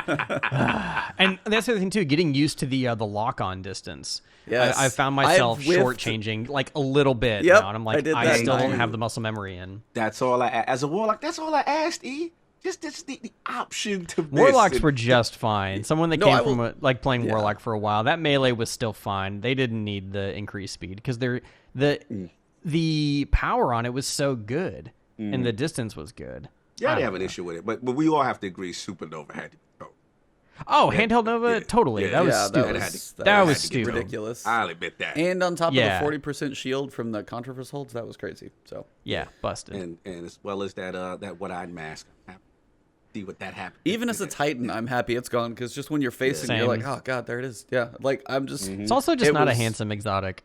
And that's the other thing, too, getting used to the lock-on distance. Yes. I found myself shortchanging like a little bit now, and I'm like, I still don't have the muscle memory in. That's all as a warlock, that's all I asked, E. Just the option to miss. Warlocks were just fine. Someone that came from like playing Warlock for a while, that melee was still fine. They didn't need the increased speed, because the power on it was so good, and the distance was good. Yeah, they have an issue with it, but we all have to agree Supernova had to be broke. Oh, handheld Nova, totally. That was stupid. That was stupid. Ridiculous. I'll admit that. And on top of the 40% shield from the Controverse holds, that was crazy. So yeah, busted. And as well as that one-eyed mask. See what that happened. Even as a Titan, I'm happy it's gone because just when you're facing, you're like, oh god, there it is. Yeah, like I'm just. It's also just not a handsome exotic.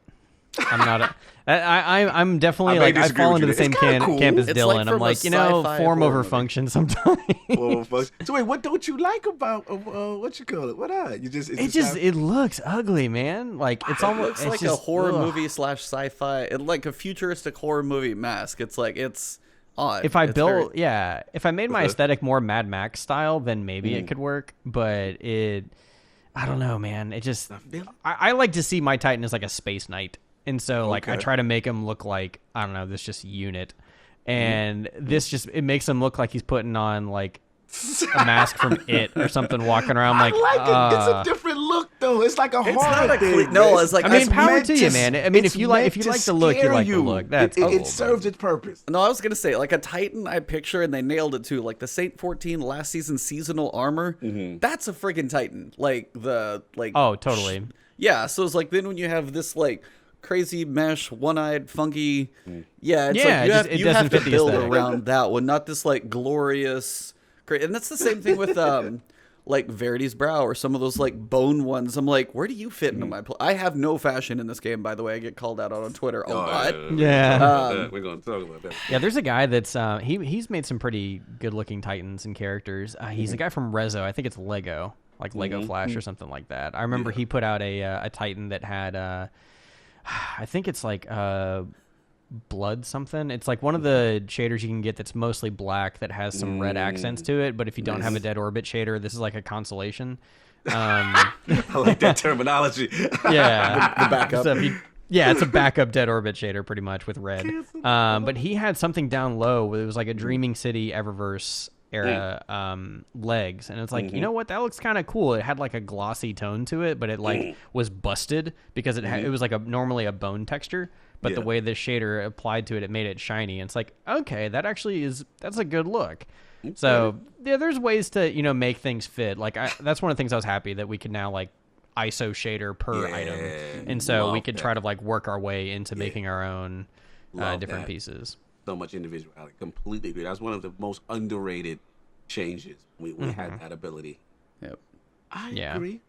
I'm not. I'm definitely like I fall into the same camp as Dylan. I'm like, form over function sometimes. So wait, what don't you like about what you call it? What you just it looks ugly, man. Like it's almost like a horror movie / sci-fi, like a futuristic horror movie mask. It's like it's odd. If I if I made my aesthetic more Mad Max style, then maybe it could work. But I don't know, man. It just I like to see my Titan as like a space knight. And so, like, I try to make him look like, I don't know, this just unit. And this just, it makes him look like he's putting on, like, a mask from It or something, walking around like it. It's a different look, though. It's like a horror thing. No, it's like, I mean, power to you, man. I mean, if you like the look, you like the look. That's cool. It serves its purpose. No, I was going to say, like, a Titan I picture, and they nailed it, too. Like, the Saint 14 last season seasonal armor, that's a friggin' Titan. Like, oh, totally. Yeah, so it's like, then when you have this, like, crazy mesh, one-eyed, funky. Yeah, it's like you have to build around that one, not this like glorious. And that's the same thing with like Verity's Brow or some of those like bone ones. I'm like, where do you fit into my play? I have no fashion in this game, by the way. I get called out on Twitter a lot. Yeah, we're going to talk about that. Yeah, there's a guy that's he's made some pretty good-looking Titans and characters. He's a guy from Rezo. I think it's Lego, like Lego Flash or something like that. I remember he put out a Titan that had. I think it's like blood something. It's like one of the shaders you can get that's mostly black that has some red accents to it. But if you don't have a dead orbit shader, this is like a consolation. I like that terminology. Yeah, the backup. So it's a backup dead orbit shader pretty much with red. But he had something down low where it was like a Dreaming City Eververse era legs, and it's like, you know what, that looks kind of cool. It had like a glossy tone to it, but it like was busted because it was like normally a bone texture, but the way the shader applied to it, it made it shiny. And it's like, okay, that's a good look. So yeah, there's ways to make things fit. Like that's one of the things I was happy that we could now like ISO shader per item, and so we could try to like work our way into making our own different pieces. So much individuality. Completely agree. That's one of the most underrated changes. We had that ability. Yep. I agree.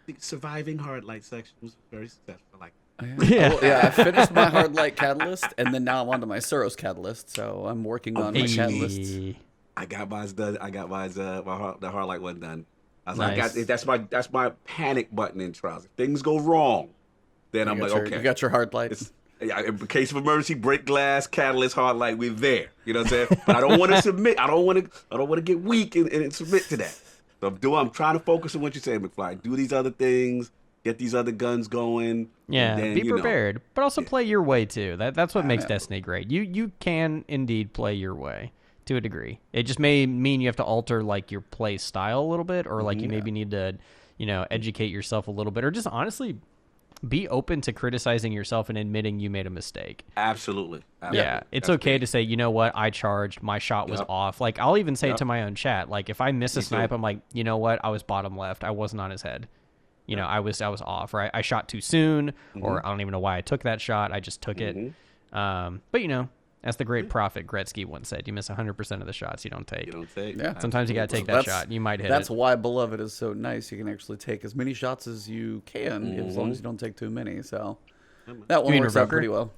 The surviving Hardlight section was very successful. Like, I finished my Hardlight catalyst, and then now I'm onto my Suros catalyst. So I'm working on my catalyst. I got mine done. the Hardlight one done. I was like, that's my panic button in Trials. If things go wrong, then I'm like, okay, you got your Hardlight. Yeah, in case of emergency, break glass, catalyst, Hardlight, we're there. You know what I'm saying? But I don't want to submit. I don't want to get weak and submit to that. So I'm trying to focus on what you're saying, McFly. Do these other things, get these other guns going. Yeah, then, be prepared, but also play your way too. That's what makes Destiny great. You can indeed play your way to a degree. It just may mean you have to alter like your play style a little bit, or like you maybe need to, educate yourself a little bit, or just honestly be open to criticizing yourself and admitting you made a mistake. Absolutely. Yeah, it's okay to say, you know what, I charged, my shot was off. Like, I'll even say it to my own chat. Like, if I miss a snipe, I'm like, you know what, I was bottom left. I wasn't on his head. I was off, right? I shot too soon, or I don't even know why I took that shot. I just took it. But, as the great prophet Gretzky once said, you miss 100% of the shots you don't take. Yeah, sometimes you got to take that shot. You might hit That's it. why Beloved is so nice. You can actually take as many shots as you can, as long as you don't take too many. So that one works out pretty well.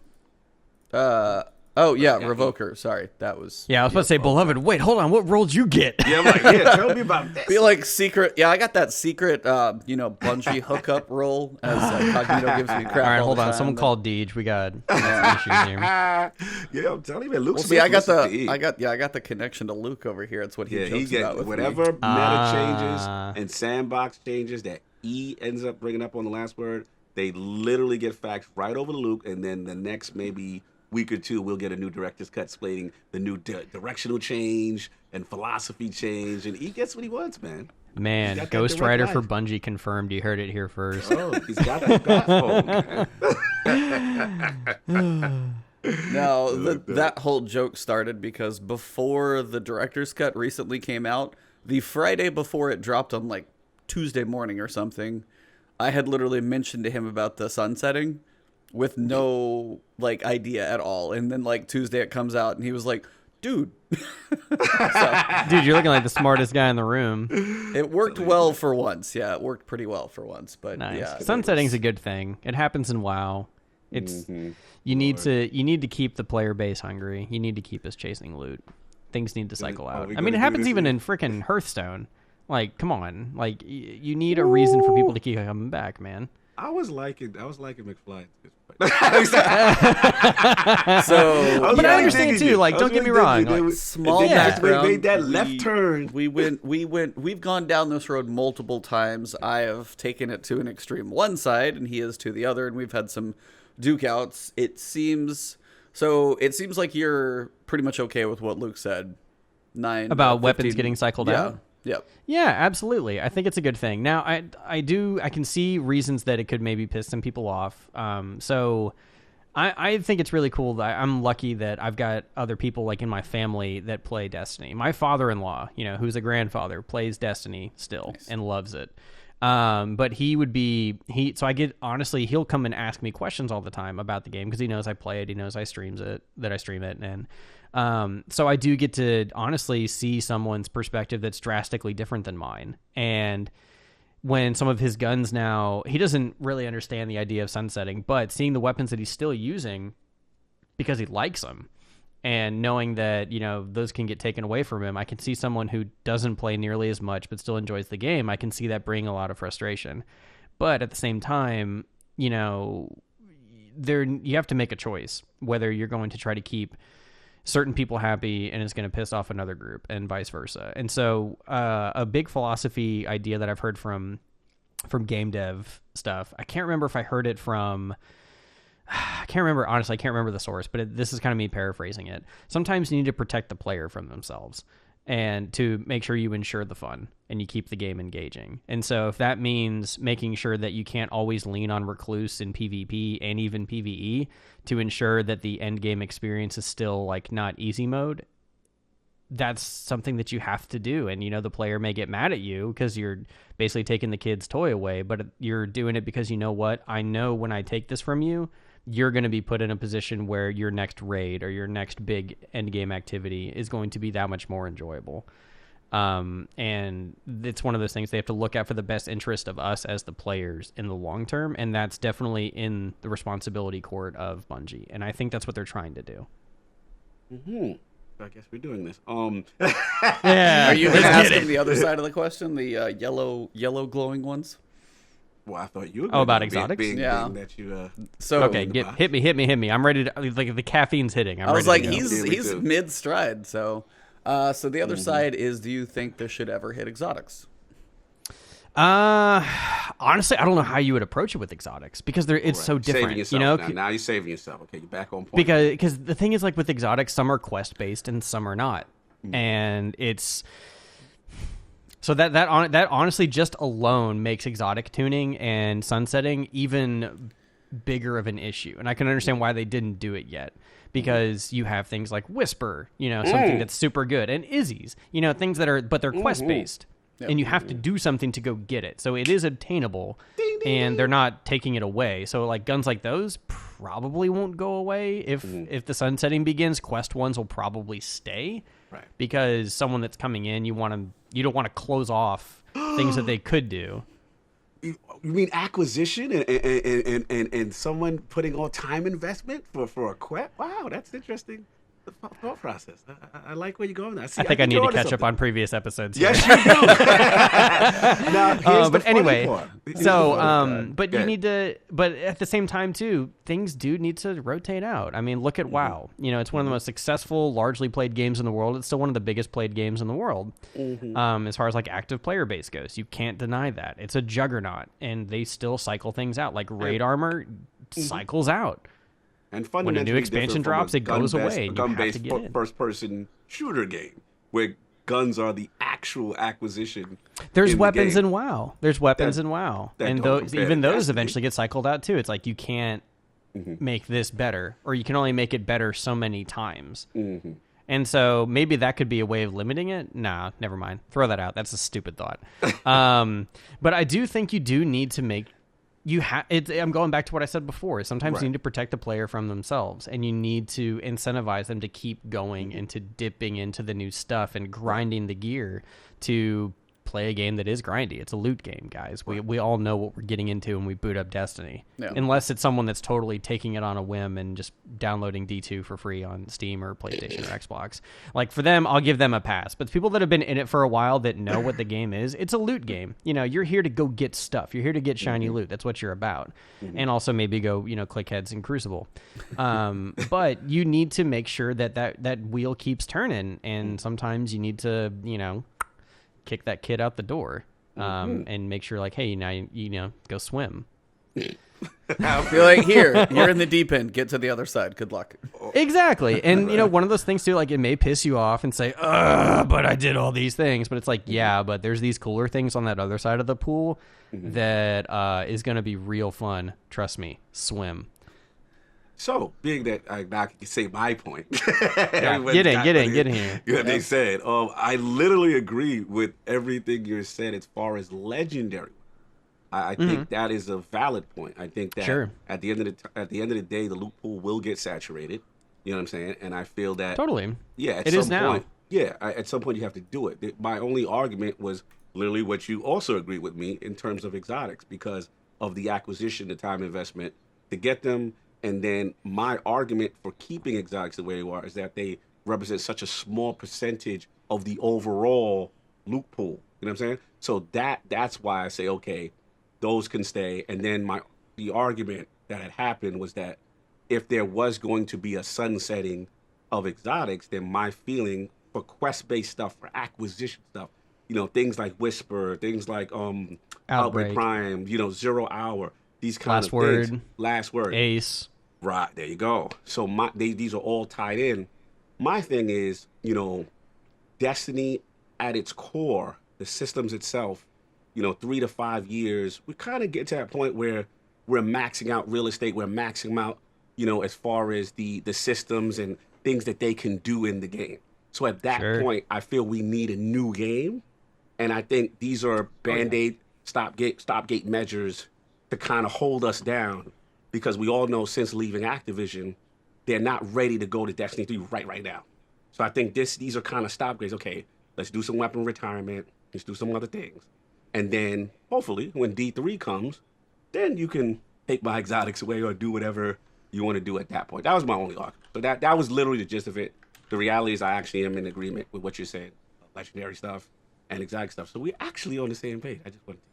Revoker. Sorry, that was. Yeah, I was about to say, Beloved. Wait, hold on. What role did you get? Yeah, I'm like, tell me about this. Be like secret. Yeah, I got that secret, bungee hookup role as Cognito gives me crap. All right, hold on. Time, Someone called Deej. We got issues here. Yeah, I'm telling you, man. Luke. Well, see, I got the connection to Luke over here. That's what he jokes about with whatever me. meta changes and sandbox changes that E ends up bringing up on the last word. They literally get faxed right over to Luke, and then the next maybe week or two, we'll get a new director's cut explaining the new directional change and philosophy change, and he gets what he wants, man. Man, Ghost Rider for Bungie confirmed. You heard it here first. Oh, he's got that platform, man. No, that whole joke started because before the director's cut recently came out, the Friday before it dropped on like Tuesday morning or something, I had literally mentioned to him about the sunsetting with no like idea at all. And then like Tuesday it comes out and he was like, dude. Dude, you're looking like the smartest guy in the room. It worked well for once. Yeah, it worked pretty well for once. But nice. yeah, Sunsetting's a good thing. It happens in WoW. It's you need to keep the player base hungry. You need to keep us chasing loot. Things need to cycle out. I mean, it happens even in freaking Hearthstone. Like, come on. Like, you need a reason for people to keep coming back, man. I was liking McFly. So, but I understand too. Like, don't get me wrong. Like, small background. Made that left turn. We've gone down this road multiple times. I have taken it to an extreme one side, and he is to the other, and we've had some duke outs. It seems like you're pretty much okay with what Luke said. About weapons getting cycled out. Yep. Yeah, absolutely. I think it's a good thing. Now, I can see reasons that it could maybe piss some people off. So I think it's really cool that I'm lucky that I've got other people like in my family that play Destiny. My father-in-law, who's a grandfather, plays Destiny still and loves it. But he'll come and ask me questions all the time about the game because he knows I play it. He knows I stream it. And so I do get to honestly see someone's perspective that's drastically different than mine. And when some of his guns now, he doesn't really understand the idea of sunsetting, but seeing the weapons that he's still using because he likes them and knowing that, those can get taken away from him, I can see someone who doesn't play nearly as much but still enjoys the game. I can see that bring a lot of frustration. But at the same time, you have to make a choice whether you're going to try to keep certain people happy and it's going to piss off another group and vice versa. And so a big philosophy idea that I've heard from game dev stuff, I can't remember if I heard it from, I can't remember the source, but this is kind of me paraphrasing it. Sometimes you need to protect the player from themselves and to make sure you ensure the fun and you keep the game engaging. And so if that means making sure that you can't always lean on Recluse in PvP and even PvE to ensure that the end game experience is still like not easy mode, that's something that you have to do. And, the player may get mad at you because you're basically taking the kid's toy away, but you're doing it because I know when I take this from you, you're going to be put in a position where your next raid or your next big end game activity is going to be that much more enjoyable. And it's one of those things they have to look at for the best interest of us as the players in the long term. And that's definitely in the responsibility court of Bungie. And I think that's what they're trying to do. Mm-hmm. I guess we're doing this. Yeah. Are you asking the other side of the question? The yellow glowing ones? Well, I thought you were about exotics? being that you, so okay, hit me. I'm ready to, like, the caffeine's hitting. I was like, he's mid stride. So the other side is, do you think there should ever hit exotics? Honestly, I don't know how you would approach it with exotics because it's so different. Now you're saving yourself. Okay, you're back on point. Because the thing is, like with exotics, some are quest based and some are not, and it's. So that honestly just alone makes exotic tuning and sunsetting even bigger of an issue. And I can understand why they didn't do it yet. Because you have things like Whisper, something that's super good. And Izzy's, things that but they're quest-based. Yep. And you have to do something to go get it. So it is obtainable, and they're not taking it away. So like guns like those probably won't go away. If the sunsetting begins, quest ones will probably stay. Right. Because someone that's coming in, you don't want to close off things that they could do. You mean acquisition and someone putting all time investment for a quest? Wow, that's interesting. The thought process. I like where you're going there. I think I need to catch up on previous episodes. Yes, you do. Now, but anyway, but you need to. But at the same time, too, things do need to rotate out. I mean, look at WoW. It's one of the most successful, largely played games in the world. It's still one of the biggest played games in the world, as far as like active player base goes. You can't deny that. It's a juggernaut, and they still cycle things out. Like raid armor cycles out. And when a new expansion drops, it goes away. A gun-based first-person shooter game where guns are the actual acquisition. There's weapons in WoW. There's weapons in WoW, and those eventually get cycled out too. It's like you can't make this better, or you can only make it better so many times. And And so maybe that could be a way of limiting it. Nah, never mind. Throw that out. That's a stupid thought. But I do think you do need to make I'm going back to what I said before. Sometimes you need to protect the player from themselves, and you need to incentivize them to keep going and to dipping into the new stuff and grinding the gear to play a game that is grindy. It's a loot game, guys. We all know what we're getting into when we boot up Destiny. Yeah. Unless it's someone that's totally taking it on a whim and just downloading D2 for free on Steam or PlayStation or Xbox. Like, for them, I'll give them a pass. But the people that have been in it for a while that know what the game is, it's a loot game. You know, you're here to go get stuff. You're here to get shiny loot. That's what you're about. And also maybe go, click heads in Crucible. But you need to make sure that wheel keeps turning. And sometimes you need to, kick that kid out the door and make sure, like, hey, now go swim. I feel like you're in the deep end. Get to the other side. Good luck. Exactly. And one of those things too, like, it may piss you off and say, but I did all these things. But it's like, yeah, but there's these cooler things on that other side of the pool that is going to be real fun. Trust me. Swim. So, being that I can say my point. Get in here. They said, I literally agree with everything you said as far as legendary. I think that is a valid point. I think that at the end of the day, the loot pool will get saturated. You know what I'm saying? And I feel that totally. Yeah, it is now. At some point you have to do it. My only argument was literally what you also agreed with me in terms of exotics, because of the acquisition, the time investment to get them. And then my argument for keeping exotics the way they are is that they represent such a small percentage of the overall loot pool. You know what I'm saying? So that's why I say, okay, those can stay. And then the argument that had happened was that if there was going to be a sunsetting of exotics, then my feeling for quest-based stuff, for acquisition stuff, things like Whisper, things like Outbreak Prime, 0 Hour, these kind of things. Last Word. Ace. Right, there you go. So these are all tied in. My thing is, Destiny at its core, the systems itself, 3 to 5 years, we kind of get to that point where we're maxing out real estate, we're maxing out, as far as the systems and things that they can do in the game. So at that point, I feel we need a new game. And I think these are Band-Aid stopgate measures to kind of hold us down. Because we all know since leaving Activision, they're not ready to go to Destiny 3 right now. So I think these are kind of stopgates. Okay, let's do some weapon retirement. Let's do some other things. And then, hopefully, when D3 comes, then you can take my exotics away or do whatever you want to do at that point. That was my only argument. So that was literally the gist of it. The reality is I actually am in agreement with what you're saying. Legendary stuff and exotic stuff. So we're actually on the same page. I just wanted to...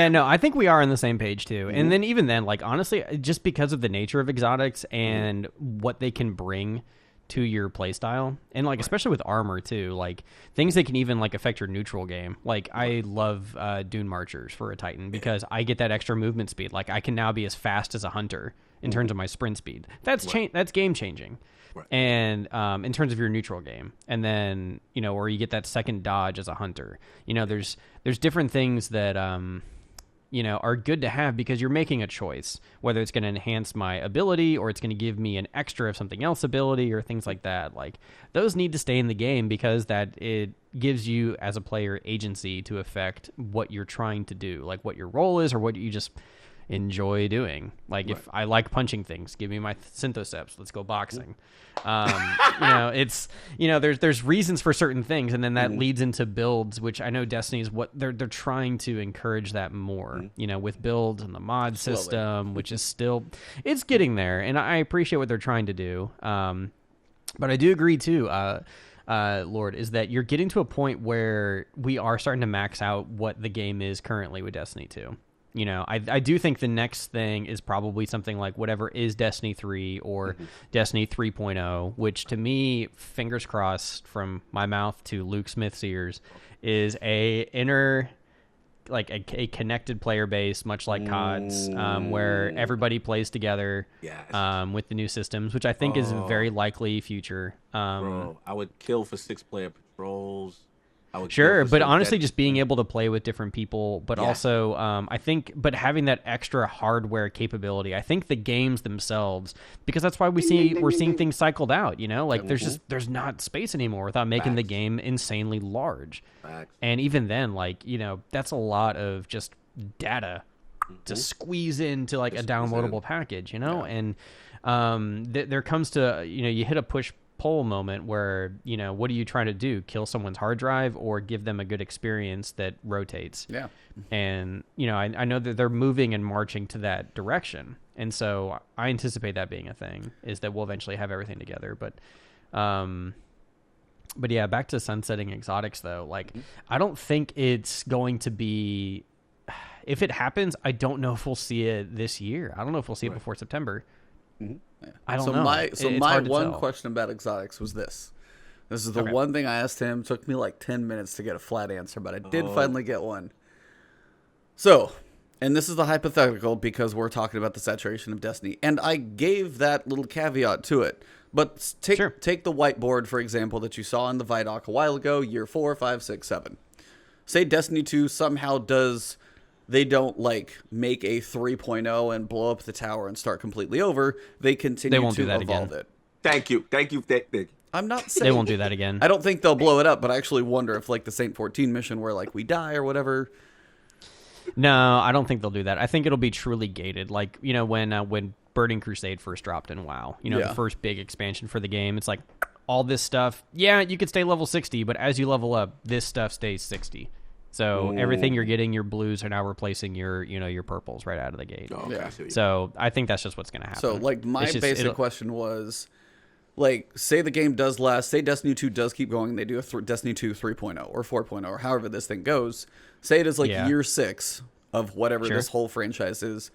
No, I think we are on the same page too. And then even then, like, honestly, just because of the nature of exotics and what they can bring to your playstyle, and like especially with armor too, like things that can even like affect your neutral game. Like I love Dune Marchers for a Titan because I get that extra movement speed. Like I can now be as fast as a hunter in terms of my sprint speed. That's that's game changing. Right. And in terms of your neutral game, and then or you get that second dodge as a hunter. There's different things that are good to have because you're making a choice whether it's going to enhance my ability or it's going to give me an extra of something else ability or things like that. Like those need to stay in the game because that it gives you as a player agency to affect what you're trying to do, like what your role is or what you just enjoy doing. Like if I like punching things, give me my Synthoceps, let's go boxing. It's there's reasons for certain things, and then that leads into builds, which I know Destiny is what they're trying to encourage that more, with builds and the mod system, which is still it's getting there, and I appreciate what they're trying to do. But I do agree too, Lord, is that you're getting to a point where we are starting to max out what the game is currently with Destiny 2. I do think the next thing is probably something like whatever is Destiny 3 or Destiny 3.0, which to me, fingers crossed from my mouth to Luke Smith's ears, is a connected player base, much like CODs, where everybody plays together with the new systems, which I think is a very likely future. Bro, I would kill for 6-player patrols. Sure, but honestly, just being able to play with different people, but also, I think, but having that extra hardware capability, I think the games themselves, because that's why we're seeing things cycled out. Like there's not space anymore without making the game insanely large. And even then, like that's a lot of just data to squeeze into like a downloadable package. And there comes to you hit a push-pull moment where what are you trying to do? Kill someone's hard drive or give them a good experience that rotates? And I know that they're moving and marching to that direction, and so I anticipate that being a thing, is that we'll eventually have everything together. But yeah, back to sunsetting exotics though. Like I don't think it's going to be. If it happens, I don't know if we'll see it this year. I don't know if we'll see it before September. I don't know. My one question about exotics was this. This is the one thing I asked him. It took me like 10 minutes to get a flat answer, but I did finally get one. So, and this is the hypothetical because we're talking about the saturation of Destiny, and I gave that little caveat to it. But take the whiteboard, for example, that you saw in the Vidoc a while ago, year 4, 5, 6, 7. Say Destiny 2 somehow does... They don't make a 3.0 and blow up the tower and start completely over. They continue to evolve it. Thank you. I'm not saying they won't do that again. I don't think they'll blow it up, but I actually wonder if the Saint 14 mission where we die or whatever. No, I don't think they'll do that. I think it'll be truly gated. Like when Burning Crusade first dropped in WoW, the first big expansion for the game. It's like all this stuff. Yeah, you could stay level 60, but as you level up, this stuff stays 60. So everything you're getting, your blues are now replacing your purples right out of the gate. Oh, okay. So I think that's just what's going to happen. So my basic question was, say the game does last, say Destiny 2 does keep going, and they do a Destiny 2 3.0 or 4.0 or however this thing goes. Say it is year 6 of whatever this whole franchise is.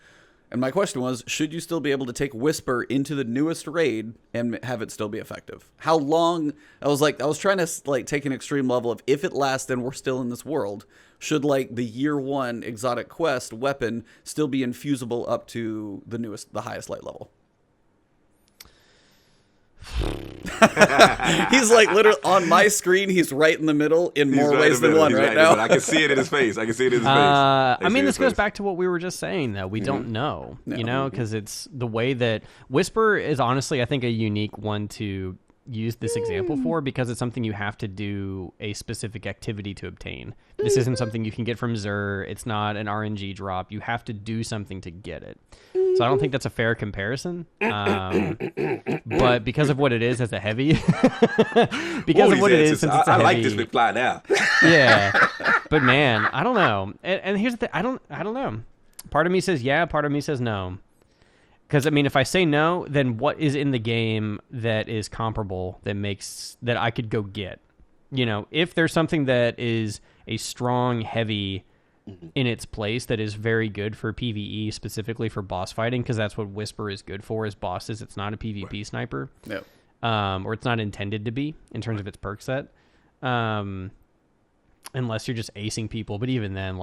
And my question was, should you still be able to take Whisper into the newest raid and have it still be effective? How long? I was trying to take an extreme level of if it lasts and we're still in this world, should the year 1 exotic quest weapon still be infusible up to the highest light level? He's literally on my screen. He's right in the middle in more ways than one right now. I can see it in his face. This goes back to what we were just saying, though. We don't know, because it's the way that Whisper is honestly, I think, a unique one to use this example for, because it's something you have to do a specific activity to obtain. This isn't something you can get from Xur. It's not an RNG drop. You have to do something to get it. So I don't think that's a fair comparison. But because of what it is as a heavy, since it's a heavy, I like this McFly now. Yeah, but man, I don't know. And here's the thing: I don't know. Part of me says yeah. Part of me says no. Because if I say no, then what is in the game that is comparable that I could go get? If there's something that is a strong heavy in its place that is very good for PvE, specifically for boss fighting, because that's what Whisper is good for, is bosses. It's not a PvP sniper, or it's not intended to be in terms of its perk set, unless you're just acing people. But even then,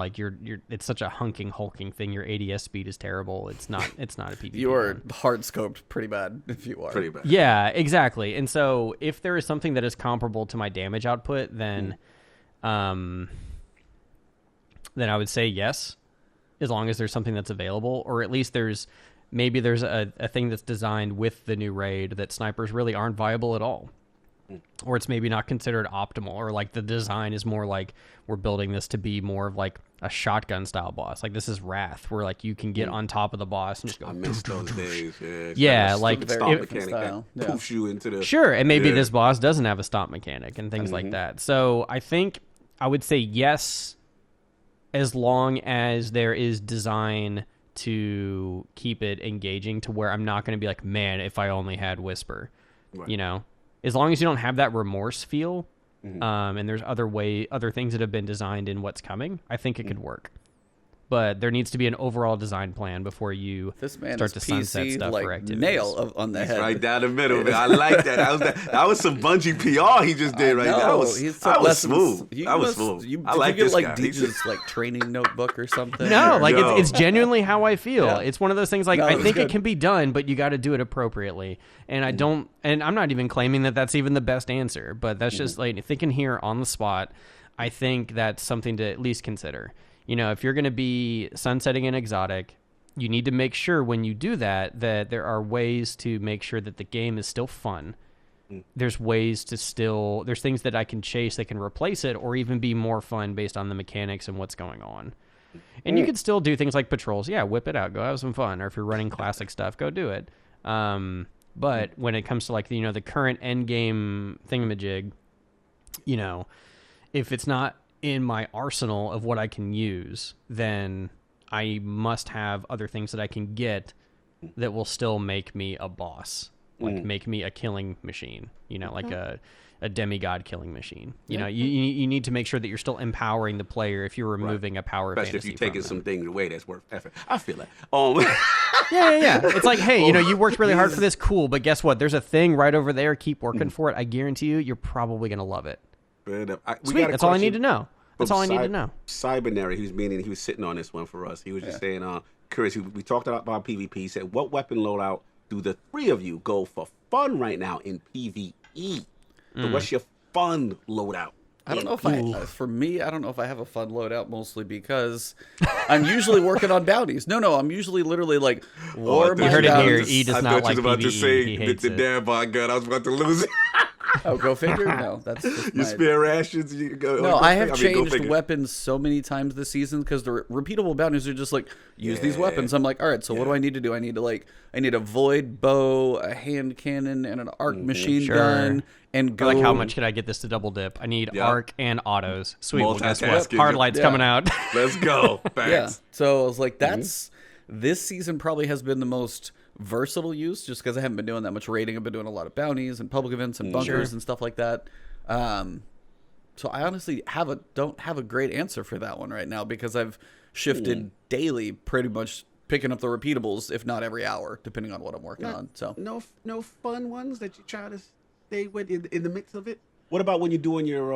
it's such a hulking thing. Your ADS speed is terrible. It's not a PvP. You are hard scoped pretty bad if you are. Pretty bad. Yeah, exactly. And so if there is something that is comparable to my damage output, then I would say yes, as long as there's something that's available, or at least there's a thing that's designed with the new raid that snipers really aren't viable at all. Or it's maybe not considered optimal, or the design is more we're building this to be more of a shotgun style boss. This is Wrath, where you can get on top of the boss and just go. I miss those days. Yeah, stomp mechanic that poofs you into the. Sure, and maybe this boss doesn't have a stomp mechanic and things like that. So I think I would say yes, as long as there is design to keep it engaging to where I'm not going to be like, man, if I only had Whisper, as long as you don't have that remorse feel, and there's other things that have been designed in what's coming, I think it could work. But there needs to be an overall design plan before you start to sunset stuff for activities. Nail on the head. Right down the middle, man. I like that. That was some bungee PR he just did right there. That was smooth. I like this guy. Did you get training notebook or something? No, it's genuinely how I feel. Yeah. It's one of those things I think it can be done, but you got to do it appropriately. And I don't, and I'm not even claiming that that's even the best answer, but that's just thinking here on the spot. I think that's something to at least consider. You know, if you're going to be sunsetting an exotic, you need to make sure when you do that there are ways to make sure that the game is still fun. There's ways to there's things that I can chase that can replace it or even be more fun based on the mechanics and what's going on. And you can still do things like patrols. Yeah, whip it out. Go have some fun. Or if you're running classic stuff, go do it. But when it comes to like, you know, the current end game thingamajig, you know, if it's not in my arsenal of what I can use, then I must have other things that I can get that will still make me a boss, like make me a killing machine, you know, like a demigod killing machine. You know, you need to make sure that you're still empowering the player if you're removing a power Especially fantasy if you're taking from some things away that's worth effort. I feel that. Yeah. It's like, hey, you know, you worked really hard for this, cool, but guess what? There's a thing right over there. Keep working for it. I guarantee you're probably going to love it. Sweet. That's all I need to know. That's all I need to know. Cybernary, he was sitting on this one for us. He was just saying, curious. We talked about PvP. He said, what weapon loadout do the three of you go for fun right now in PvE? So what's your fun loadout? I don't know if for me, I don't know if I have a fun loadout, mostly because I'm usually working on bounties. No, I'm usually literally like war. You heard it here. E does not like I thought you was about PvE. to say the damn bot gun. I was about to lose it. Oh, go figure. No, that's just You spare rations. You go. No, I have changed weapons so many times this season because the repeatable bounties are just like use these weapons. I'm like, all right, so what do I need to do? I need a void bow, a hand cannon, and an arc machine gun. And go. Like, how much can I get this to double dip? I need arc and autos. Sweet. Well, guess what? Hardlight's coming out. Let's go. Yeah. So I was like, this season probably has been the most versatile use, just because I haven't been doing that much raiding. I've been doing a lot of bounties and public events and bunkers and stuff like that. So I honestly don't have a great answer for that one right now because I've shifted daily, pretty much picking up the repeatables, if not every hour, depending on what I'm working on. So no fun ones that you try to stay with in the mix of it. What about when you're doing your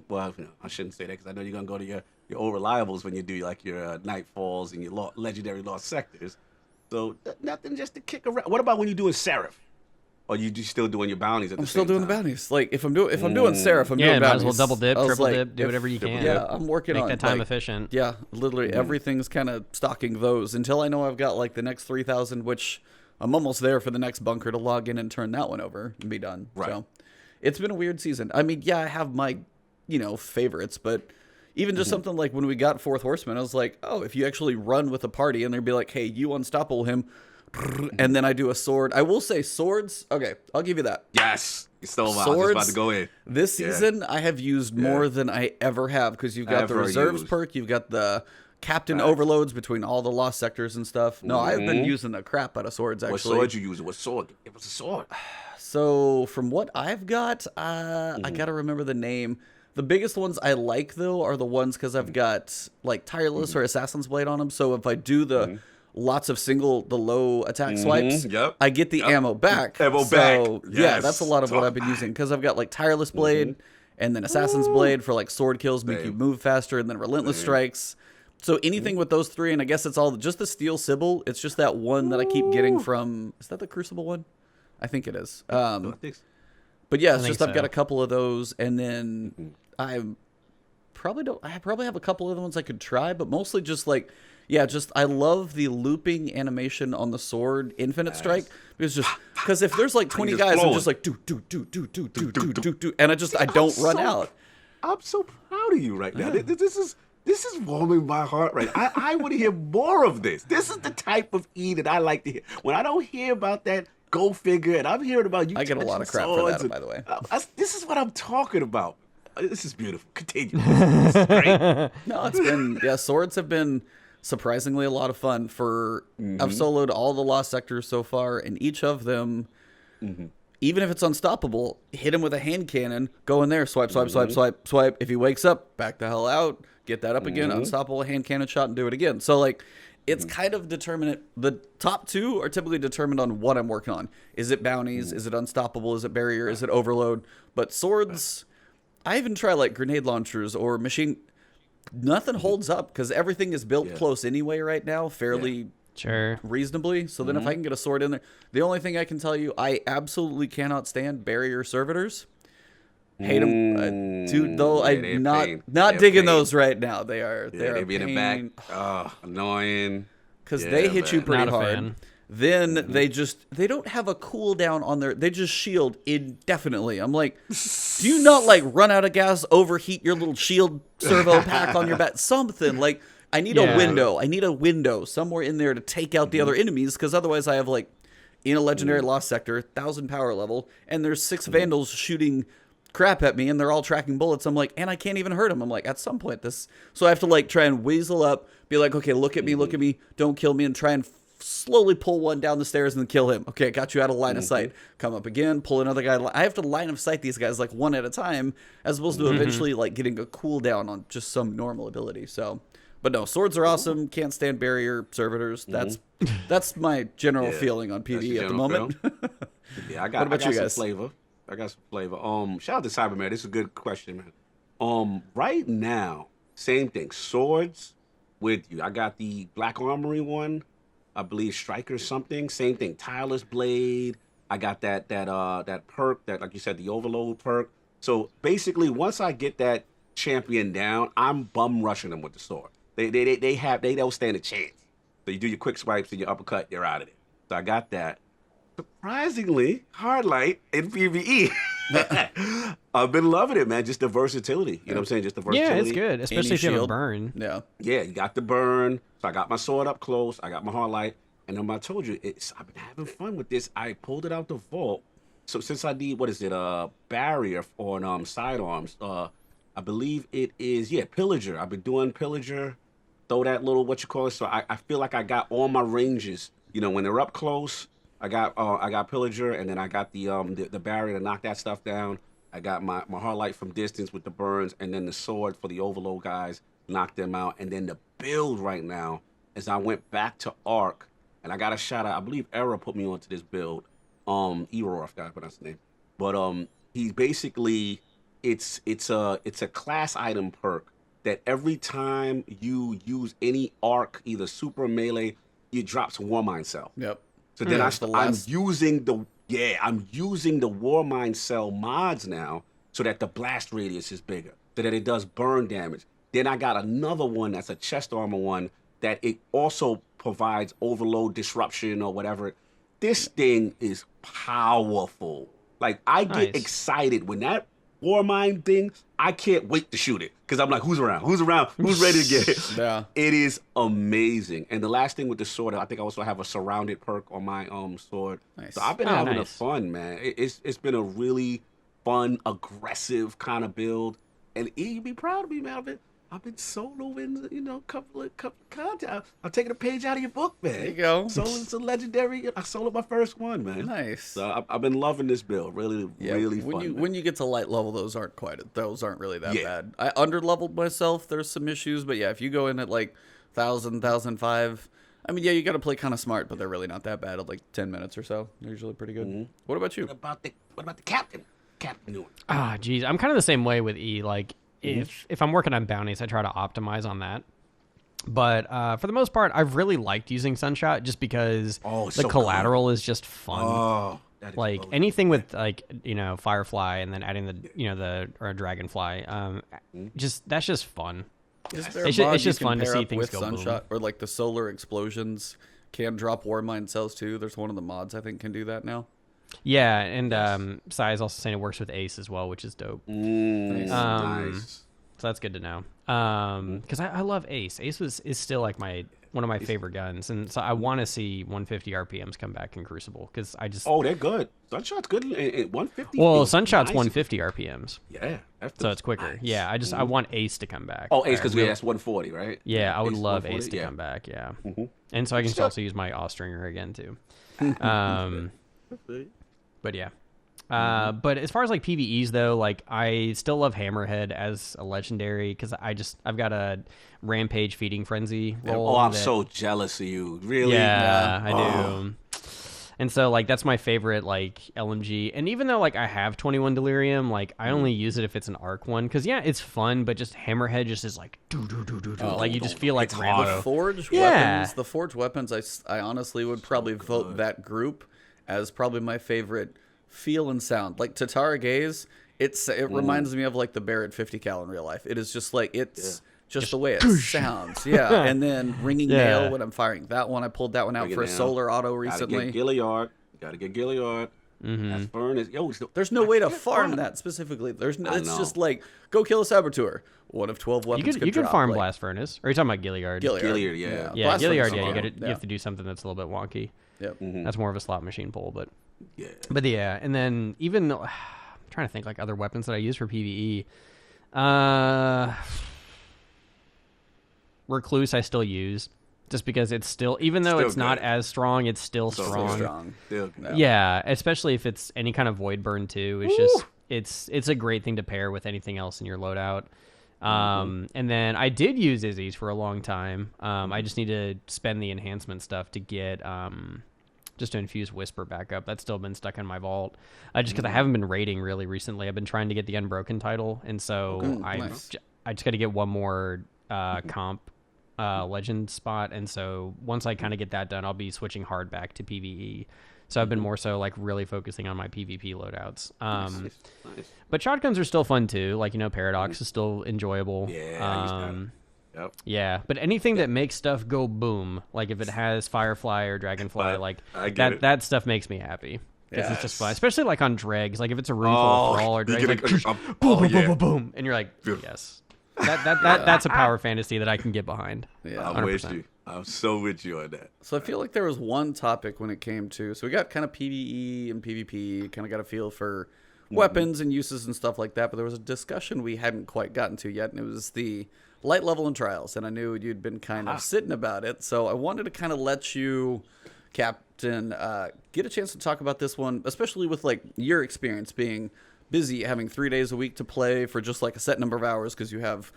well, I shouldn't say that because I know you're gonna go to your old reliables when you do like your nightfalls and your legendary lost sectors. So nothing just to kick around. What about when you're doing Seraph? Or you still doing your bounties at the same time? I'm still doing the bounties. Like if I'm doing Seraph, I'm doing bounties. Might as well double dip, triple dip, do whatever you can. Yeah, I'm working on make that time efficient. Yeah, literally everything's kind of stocking those until I know I've got like the next 3,000, which I'm almost there for the next bunker to log in and turn that one over and be done. Right. So it's been a weird season. I mean, yeah, I have my, favorites, but even just something like when we got Fourth Horseman, I was like, oh, if you actually run with a party and they'd be like, hey, you unstoppable him, and then I do a sword. I will say swords. Okay, I'll give you that. Yes. You stole my. I was Swords, about to go in. This season, I have used more than I ever have because you've got the reserves perk, you've got the captain overloads between all the lost sectors and stuff. No, I've been using the crap out of swords, actually. What sword you using? What sword? It was a sword. So from what I've got, I got to remember the name. The biggest ones I like, though, are the ones because I've got like Tireless or Assassin's Blade on them. So if I do the lots of the low attack swipes, I get the ammo back. Ammo back. Yeah, that's a lot of what I've been using because I've got like Tireless Blade and then Assassin's Blade for like sword kills, make you move faster, and then Relentless Strikes. So anything with those three, and I guess it's all just the Steel Sybil. It's just that one that I keep getting from. Is that the Crucible one? I think it is. But yeah, it's just I've got a couple of those, and then I probably have a couple other ones I could try, but mostly just like, I love the looping animation on the sword Infinite Strike because if there's like 20 guys, I'm just like do, and I don't run out. I'm so proud of you right now. This is warming my heart right now. I want to hear more of this. This is the type of E that I like to hear. When I don't hear about that, go figure, and I'm hearing about you. I get a lot of crap for that, by the way. This is what I'm talking about. This is beautiful. Continue. This is great. No, it's been, swords have been surprisingly a lot of fun. I've soloed all the lost sectors so far, and each of them, even if it's unstoppable, hit him with a hand cannon, go in there, swipe. If he wakes up, back the hell out, get that up again, unstoppable hand cannon shot, and do it again. So, like, it's kind of determinate. The top two are typically determined on what I'm working on. Is it bounties? Is it unstoppable? Is it barrier? Is it overload? But swords, I even try like grenade launchers or machine. Nothing holds up because everything is built close anyway right now, fairly reasonably. So then if I can get a sword in there, the only thing I can tell you, I absolutely cannot stand barrier servitors. Hate them, dude. Though I'm not They're digging pain. those right now. They are. Yeah, they be in the back. pain. Oh, annoying. Because Yeah, they hit you man. pretty Not a hard. fan. Then they don't have a cooldown on their. They just shield indefinitely. I'm like, do you not like run out of gas, overheat your little shield servo pack on your back? Something like I need a window. I need a window somewhere in there to take out the other enemies, because otherwise I have like in a legendary lost sector, 1,000 power level, and there's 6 vandals shooting crap at me, and they're all tracking bullets. I'm like, and I can't even hurt them. I'm like, at some point so I have to like try and weasel up, be like, okay, look at me, don't kill me, and try and slowly pull one down the stairs and then kill him. Okay, I got you out of line of sight. Come up again, pull another guy. I have to line of sight these guys like one at a time, as opposed to eventually like getting a cooldown on just some normal ability. So, but no, swords are awesome. Can't stand barrier servitors. That's my general feeling on PvE at the moment. Yeah, I got you some guys? flavor. I got some flavor. Shout out to Cyberman. This is a good question, man. Right now, same thing. Swords with you. I got the Black Armory one. I believe Striker something. Same thing. Tireless Blade. I got that perk, that, like you said, the Overload perk. So basically, once I get that champion down, I'm bum rushing them with the sword. They don't stand a chance. So you do your quick swipes and your uppercut, you're out of there. So I got that. Surprisingly, Hardlight in PvE. I've been loving it, man. Just the versatility. You know what I'm saying? Just the versatility. Yeah, it's good, especially if you have a shield. burn. Yeah. Yeah, you got the burn. So I got my sword up close. I got my Hardlight. And then I told you, I've been having fun with this. I pulled it out the vault. So since I need, barrier on sidearms, I believe it is, Pillager. I've been doing Pillager. Throw that little, so I feel like I got all my ranges. You know, when they're up close, I got Pillager, and then I got the barrier to knock that stuff down. I got my Hardlight from distance with the burns, and then the sword for the Overload guys, knock them out. And then the build right now is I went back to Arc, and I got a shout out. I believe Era put me onto this build. Eror, I forgot to pronounce his name. But he's basically it's a class item perk that every time you use any arc, either super or melee, it drops Warmind Cell. Yep. So then I'm using the Warmind Cell mods now, so that the blast radius is bigger, so that it does burn damage. Then I got another one that's a chest armor one that it also provides overload disruption or whatever. This thing is powerful. Like, I get excited when that Warmind thing, I can't wait to shoot it, because I'm like, who's around? Who's ready to get it? Yeah. It is amazing. And the last thing with the sword, I think I also have a surrounded perk on my sword. Nice. So I've been having a fun, man. It's been a really fun, aggressive kind of build. And you'd be proud of me, man. I've been soloing, a couple of content. I'm taking a page out of your book, man. There you go. Soloing some legendary. I soloed my first one, man. Nice. So I've been loving this build. Really fun. When you get to light level, those aren't really that bad. I under leveled myself. There's some issues, but yeah, if you go in at like 1,000, 1,005, I mean, yeah, you got to play kind of smart, but they're really not that bad at like 10 minutes or so. They're usually pretty good. Mm-hmm. What about you? What about the captain? Captain doing? Geez, I'm kind of the same way with E. Like, if I'm working on bounties, I try to optimize on that. But for the most part, I've really liked using Sunshot, just because the collateral is just fun. Oh, like anything with Firefly, and then adding the Dragonfly. That's just fun. It's just fun to see things go Sunshot, or like the solar explosions can drop Warmind cells too. There's one of the mods I think can do that now. Yeah, and Sai is also saying it works with Ace as well, which is dope. Nice. So that's good to know. Because I love Ace. Ace is still like one of my favorite guns, and so I want to see 150 RPMs come back in Crucible, because I just they're good. Sunshot's good at 150. Well, Sunshot's 150 RPMs. Yeah, so it's quicker. Nice. Yeah, I want Ace to come back. Oh, Ace, because that's 140, right? Yeah, I would love Ace to come back. Yeah, and so I can also use my Austringer again too. But yeah. But as far as like PvEs though, like I still love Hammerhead as a legendary, because I've got a Rampage Feeding Frenzy role. Oh, I'm so jealous of you. Really? Yeah, I do. And so like that's my favorite like LMG. And even though like I have 21 Delirium, like I only use it if it's an arc one, because it's fun, but just Hammerhead just is like like you just feel like Rambo. The forged weapons, I honestly would probably vote that group as probably my favorite feel and sound. Like Tatara Gaze It reminds me of like the Barrett 50 cal in real life. It is just like just the way it sounds. Yeah, and then ringing nail when I'm firing that one. I pulled that one out for a solar auto recently. Gotta get Gilliard. That's furnace. There's no way to farm that specifically. It's just like go kill a saboteur. One of 12 weapons. You can farm blast furnace. Or are you talking about Gilliard? Gilliard, yeah. Blast Gilliard. furnace, You have to do something that's a little bit wonky. Yep. That's more of a slot machine pull, but yeah. And then even I'm trying to think like other weapons that I use for PvE. Recluse I still use. Just because it's still, even though it's not as strong, it's still strong. Yeah, especially if it's any kind of void burn too. It's just it's a great thing to pair with anything else in your loadout. And then I did use Izzy's for a long time. I just need to spend the enhancement stuff to get just to infuse Whisper back up. That's still been stuck in my vault. Just because I haven't been raiding really recently. I've been trying to get the Unbroken title, and so I just got to get one more comp. Legend spot, and so once I kind of get that done, I'll be switching hard back to PvE. So I've been more so like really focusing on my PvP loadouts. Nice. But shotguns are still fun too. Like, Paradox is still enjoyable. Yeah. But anything that makes stuff go boom, like if it has Firefly or Dragonfly, like that stuff makes me happy. Because it's just fun, especially like on dregs. Like if it's a room full of Thrall or dregs, like boom, boom, boom, boom, boom, and you're like, yes. That's a power fantasy that I can get behind. Yeah, I'm with you. I'm so with you on that. So I feel like there was one topic when it came to, so we got kind of PvE and PvP, kind of got a feel for weapons and uses and stuff like that, but there was a discussion we hadn't quite gotten to yet, and it was the light level and trials, and I knew you'd been kind of sitting about it, so I wanted to kind of let you, Captain, get a chance to talk about this one, especially with like your experience being busy, having 3 days a week to play for just like a set number of hours because you have,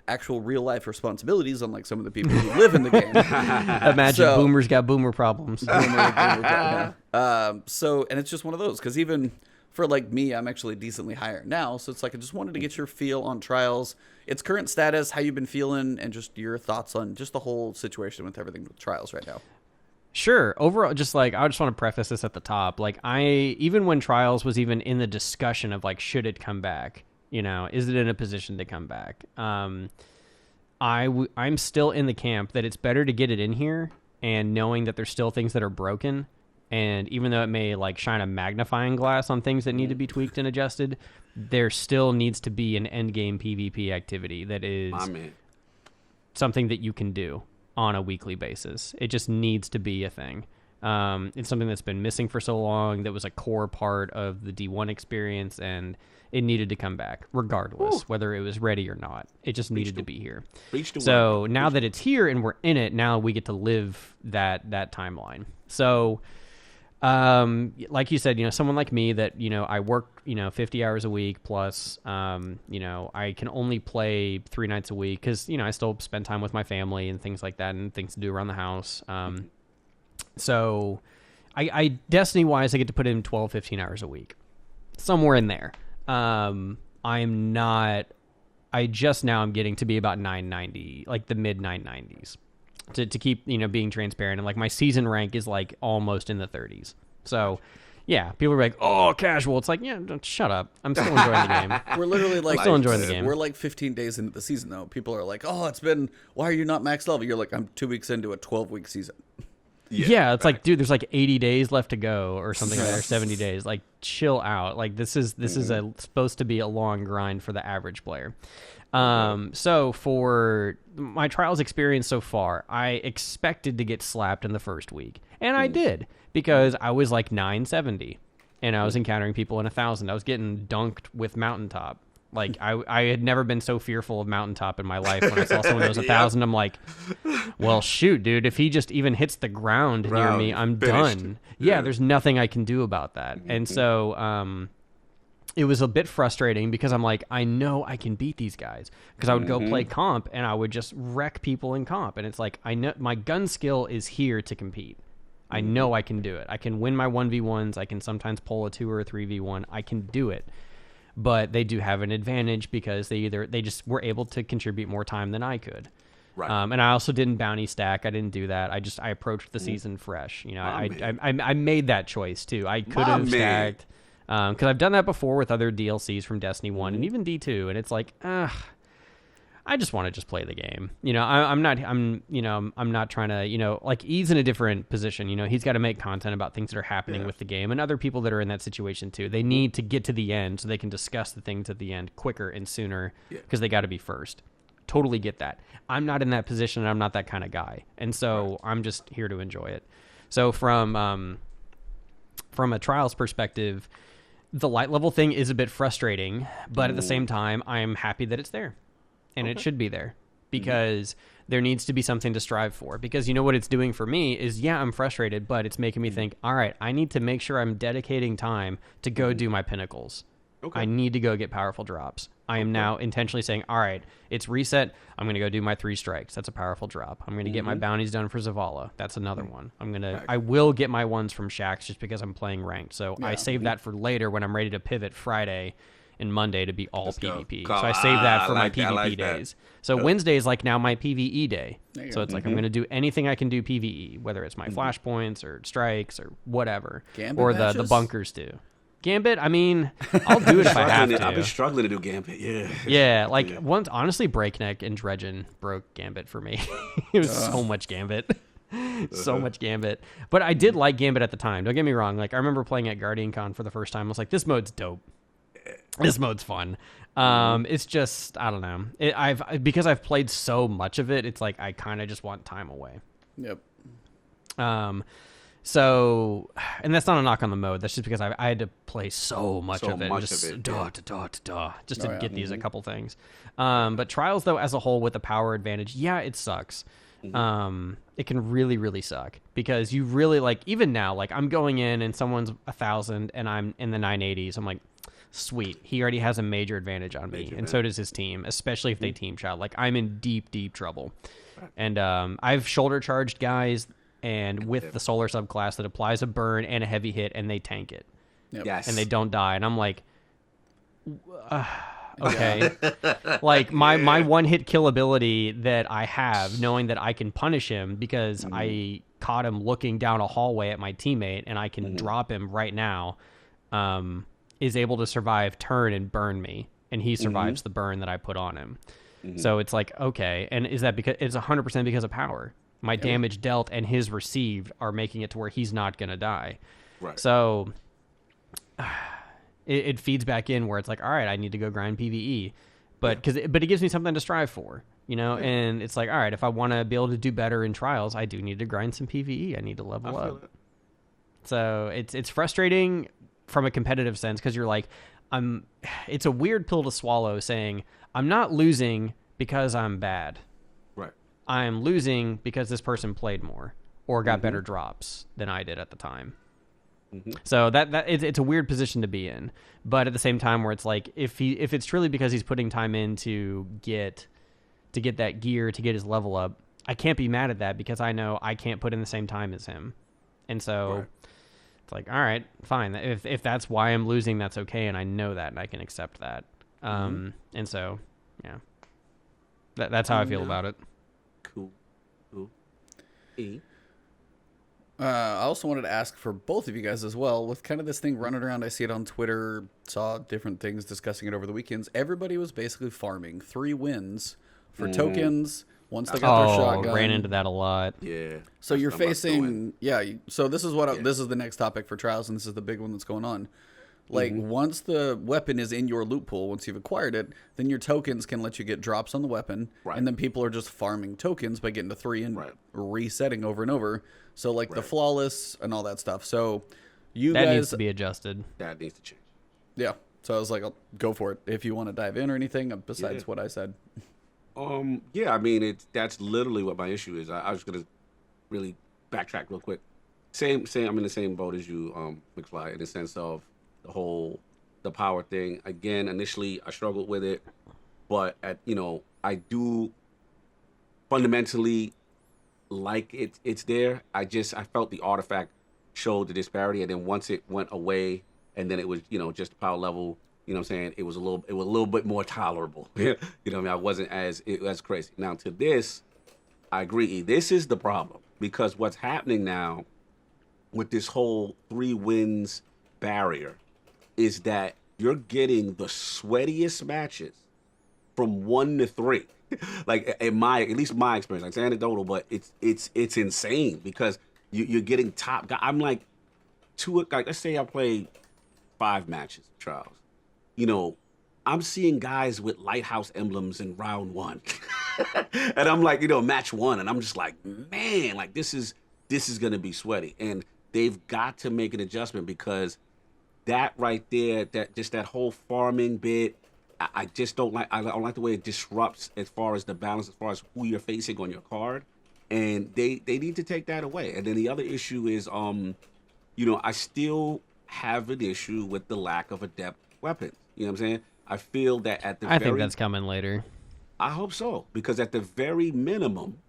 actual real life responsibilities, unlike some of the people who live in the game. Imagine boomers got boomer problems. And it's just one of those, because even for like me, I'm actually decently higher now. So it's like I just wanted to get your feel on trials, its current status, how you've been feeling, and just your thoughts on just the whole situation with everything with trials right now. Sure. Overall, just like I just want to preface this at the top. Like even when Trials was even in the discussion of like, should it come back? Is it in a position to come back? I'm still in the camp that it's better to get it in here and knowing that there's still things that are broken. And even though it may like shine a magnifying glass on things that need to be tweaked and adjusted, there still needs to be an end game PvP activity that is something that you can do on a weekly basis. It just needs to be a thing. It's something that's been missing for so long, that was a core part of the D1 experience, and it needed to come back regardless, whether it was ready or not. It just needed to be here. So now that it's here and we're in it, now we get to live that timeline. So like you said, someone like me that, I work, 50 hours a week plus, I can only play 3 nights a week because, I still spend time with my family and things like that and things to do around the house. So I Destiny wise, I get to put in 12, 15 hours a week, somewhere in there. I'm getting to be about 990, like the mid 990s. To keep, being transparent, and like my season rank is like almost in the 30s. So yeah, people are like, oh, casual. It's like, yeah, shut up. I'm still enjoying the game. We're literally like, still enjoying the game. We're like 15 days into the season though. People are like, oh, why are you not max level? You're like, I'm 2 weeks into a 12-week season. Yeah, it's like, dude, there's like 80 days left to go or something like that, or 70 days. Like, chill out. Like, this is supposed to be a long grind for the average player. So for my trials experience so far, I expected to get slapped in the first week, and I did, because I was like 970 and I was encountering people in 1,000. I was getting dunked with Mountaintop. Like I had never been so fearful of Mountaintop in my life. When I saw someone that was 1,000, I'm like, well, shoot, dude, if he just even hits the ground near me, I'm done. Yeah, there's nothing I can do about that. And so, it was a bit frustrating because I'm like, I know I can beat these guys, because I would go play comp and I would just wreck people in comp. And it's like, I know my gun skill is here to compete. I know I can do it. I can win my 1v1s. I can sometimes pull a 2 or a 3v1. I can do it. But they do have an advantage because they just were able to contribute more time than I could. Right. And I also didn't bounty stack. I didn't do that. I approached the season fresh. I made that choice too. I could have stacked. Because I've done that before with other DLCs from Destiny 1 and even D2, and it's like, I just want to just play the game. I'm not trying to, like E's in a different position. He's got to make content about things that are happening with the game, and other people that are in that situation too. They need to get to the end so they can discuss the things at the end quicker and sooner because they got to be first. Totally get that. I'm not in that position, and I'm not that kind of guy, and so I'm just here to enjoy it. So from a Trials perspective, the light level thing is a bit frustrating, but at the same time, I'm happy that it's there. And it should be there because there needs to be something to strive for. Because you know what it's doing for me is, I'm frustrated, but it's making me think, all right, I need to make sure I'm dedicating time to go do my pinnacles. I need to go get powerful drops. I am now intentionally saying, all right, it's reset. I'm going to go do my 3 strikes. That's a powerful drop. I'm going to get my bounties done for Zavala. That's another one. I will get my ones from Shaxx just because I'm playing ranked. So I save that for later when I'm ready to pivot Friday and Monday to be all PvP. So I save that for my PvP days. So Wednesday is like now my PvE day. So it's like I'm going to do anything I can do PvE, whether it's my flashpoints or strikes or whatever. Gambit or the bunkers too. Gambit, I mean, I'll do it if I have to. I've been struggling to do Gambit, Yeah, like once, honestly, Breakneck and Dredgen broke Gambit for me. It was so much Gambit. So much Gambit. But I did like Gambit at the time. Don't get me wrong. Like, I remember playing at Guardian Con for the first time. I was like, this mode's dope. This mode's fun. It's just, I don't know. Because I've played so much of it, it's like I kind of just want time away. Yep. So, and that's not a knock on the mode. That's just because I had to play so much of it. Just to get these a couple things. But Trials, though, as a whole with the power advantage, it sucks. It can really, really suck because you really like, even now, like I'm going in and someone's 1,000 and I'm in the 980s. I'm like, sweet. He already has a major advantage on me. And so does his team, especially if they team shot. Like I'm in deep, deep trouble. And I've shoulder charged guys and with the solar subclass that applies a burn and a heavy hit and they tank it. Yes. And they don't die. And I'm like, okay. Like my one hit kill ability that I have, knowing that I can punish him because I caught him looking down a hallway at my teammate and I can drop him right now, is able to survive turn and burn me. And he survives the burn that I put on him. So it's like, okay. And is that because it's 100% because of power? My damage dealt and his received are making it to where he's not going to die. Right. So it feeds back in where it's like, all right, I need to go grind PvE. But it gives me something to strive for, and it's like, all right, if I want to be able to do better in Trials, I do need to grind some PvE. I need to level up. So it's frustrating from a competitive sense because you're like, it's a weird pill to swallow saying, I'm not losing because I'm bad. I'm losing because this person played more or got better drops than I did at the time. So it's a weird position to be in, but at the same time where it's like, if it's truly because he's putting time in to get that gear, to get his level up, I can't be mad at that because I know I can't put in the same time as him. And so it's like, all right, fine. If that's why I'm losing, that's okay. And I know that and I can accept that. And so, that's how I feel about it. Cool. E. I also wanted to ask for both of you guys as well. With kind of this thing running around, I see it on Twitter, saw different things discussing it over the weekends. Everybody was basically farming 3 wins for tokens once they got their shotgun. Ran into that a lot. Yeah. So you're facing, so this is this is the next topic for Trials, and this is the big one that's going on. Like, once the weapon is in your loot pool, once you've acquired it, then your tokens can let you get drops on the weapon. Right. And then people are just farming tokens by getting to 3 and resetting over and over. So, like, the flawless and all that stuff. So, that guys... needs to be adjusted. That needs to change. Yeah. So, I was like, I'll go for it if you want to dive in or anything besides what I said. Yeah, I mean, that's literally what my issue is. I was going to really backtrack real quick. Same. I'm in the same boat as you, McFly, in the sense of the power thing. Again, initially I struggled with it, but I do fundamentally like it's there. I felt the artifact showed the disparity, and then once it went away and then it was just the power level, what I'm saying, it was a little bit more tolerable. What I mean? I wasn't as crazy. Now to this, I agree. This is the problem, because what's happening now with this whole 3 wins barrier is that you're getting the sweatiest matches from 1 to 3. Like at least my experience, like it's anecdotal, but it's insane because you're getting top guy. I'm like let's say I play 5 matches of trials. You know, I'm seeing guys with lighthouse emblems in round 1. And I'm like, match 1, and I'm just like, man, like this is gonna be sweaty. And they've got to make an adjustment because that right there, that whole farming bit, I just don't like. I don't like the way it disrupts as far as the balance, as far as who you're facing on your card, and they need to take that away. And then the other issue is, I still have an issue with the lack of adept weapons. You know what I'm saying? I feel that I think that's coming later. I hope so, because at the very minimum,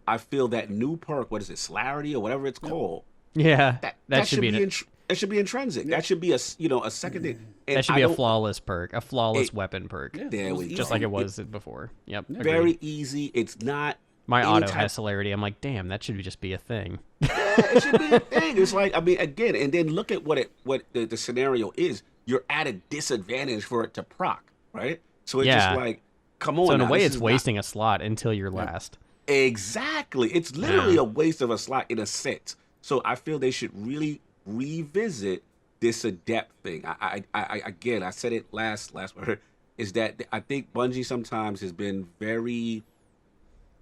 I feel that new perk, what is it, Slarity or whatever it's called? Yeah, that should be it should be intrinsic. Yeah. That should be a second thing. That should be a flawless perk, a flawless weapon perk. Yeah, there we just go. like it was before. Yep. Very easy. It's not. My auto has Celerity. I'm like, damn, that should just be a thing. Yeah, it should be a thing. It's like, I mean, again, and then look at what the scenario is. You're at a disadvantage for it to proc, right? So it's just like, come on. So in now, a way, it's wasting a slot until you're last. Exactly. It's literally a waste of a slot in a sense. So I feel they should really revisit this adept thing. I again, I said it last word, is that I think Bungie sometimes has been very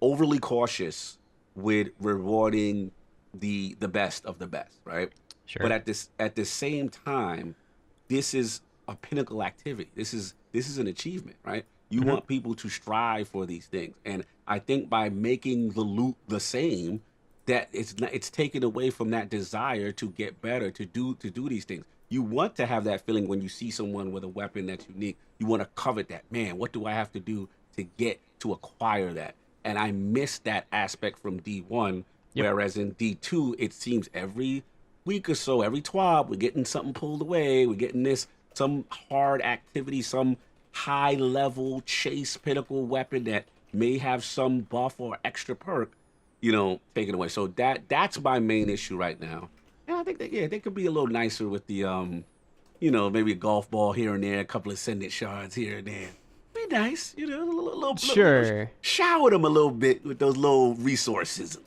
overly cautious with rewarding the best of the best, right? Sure. But at the same time, this is a pinnacle activity. This is an achievement, right? You want people to strive for these things, and I think by making the loot the same, that it's taken away from that desire to get better, to do these things. You want to have that feeling when you see someone with a weapon that's unique. You want to covet that. Man, what do I have to do to acquire that? And I miss that aspect from D1, whereas in D2, it seems every week or so, every TWAB, we're getting something pulled away. We're getting some hard activity, some high-level chase pinnacle weapon that may have some buff or extra perk, taken away. So that's my main issue right now. And I think that, they could be a little nicer with the, maybe a golf ball here and there, a couple of Ascendant shards here and there. Be nice, Sure. Shower them a little bit with those little resources.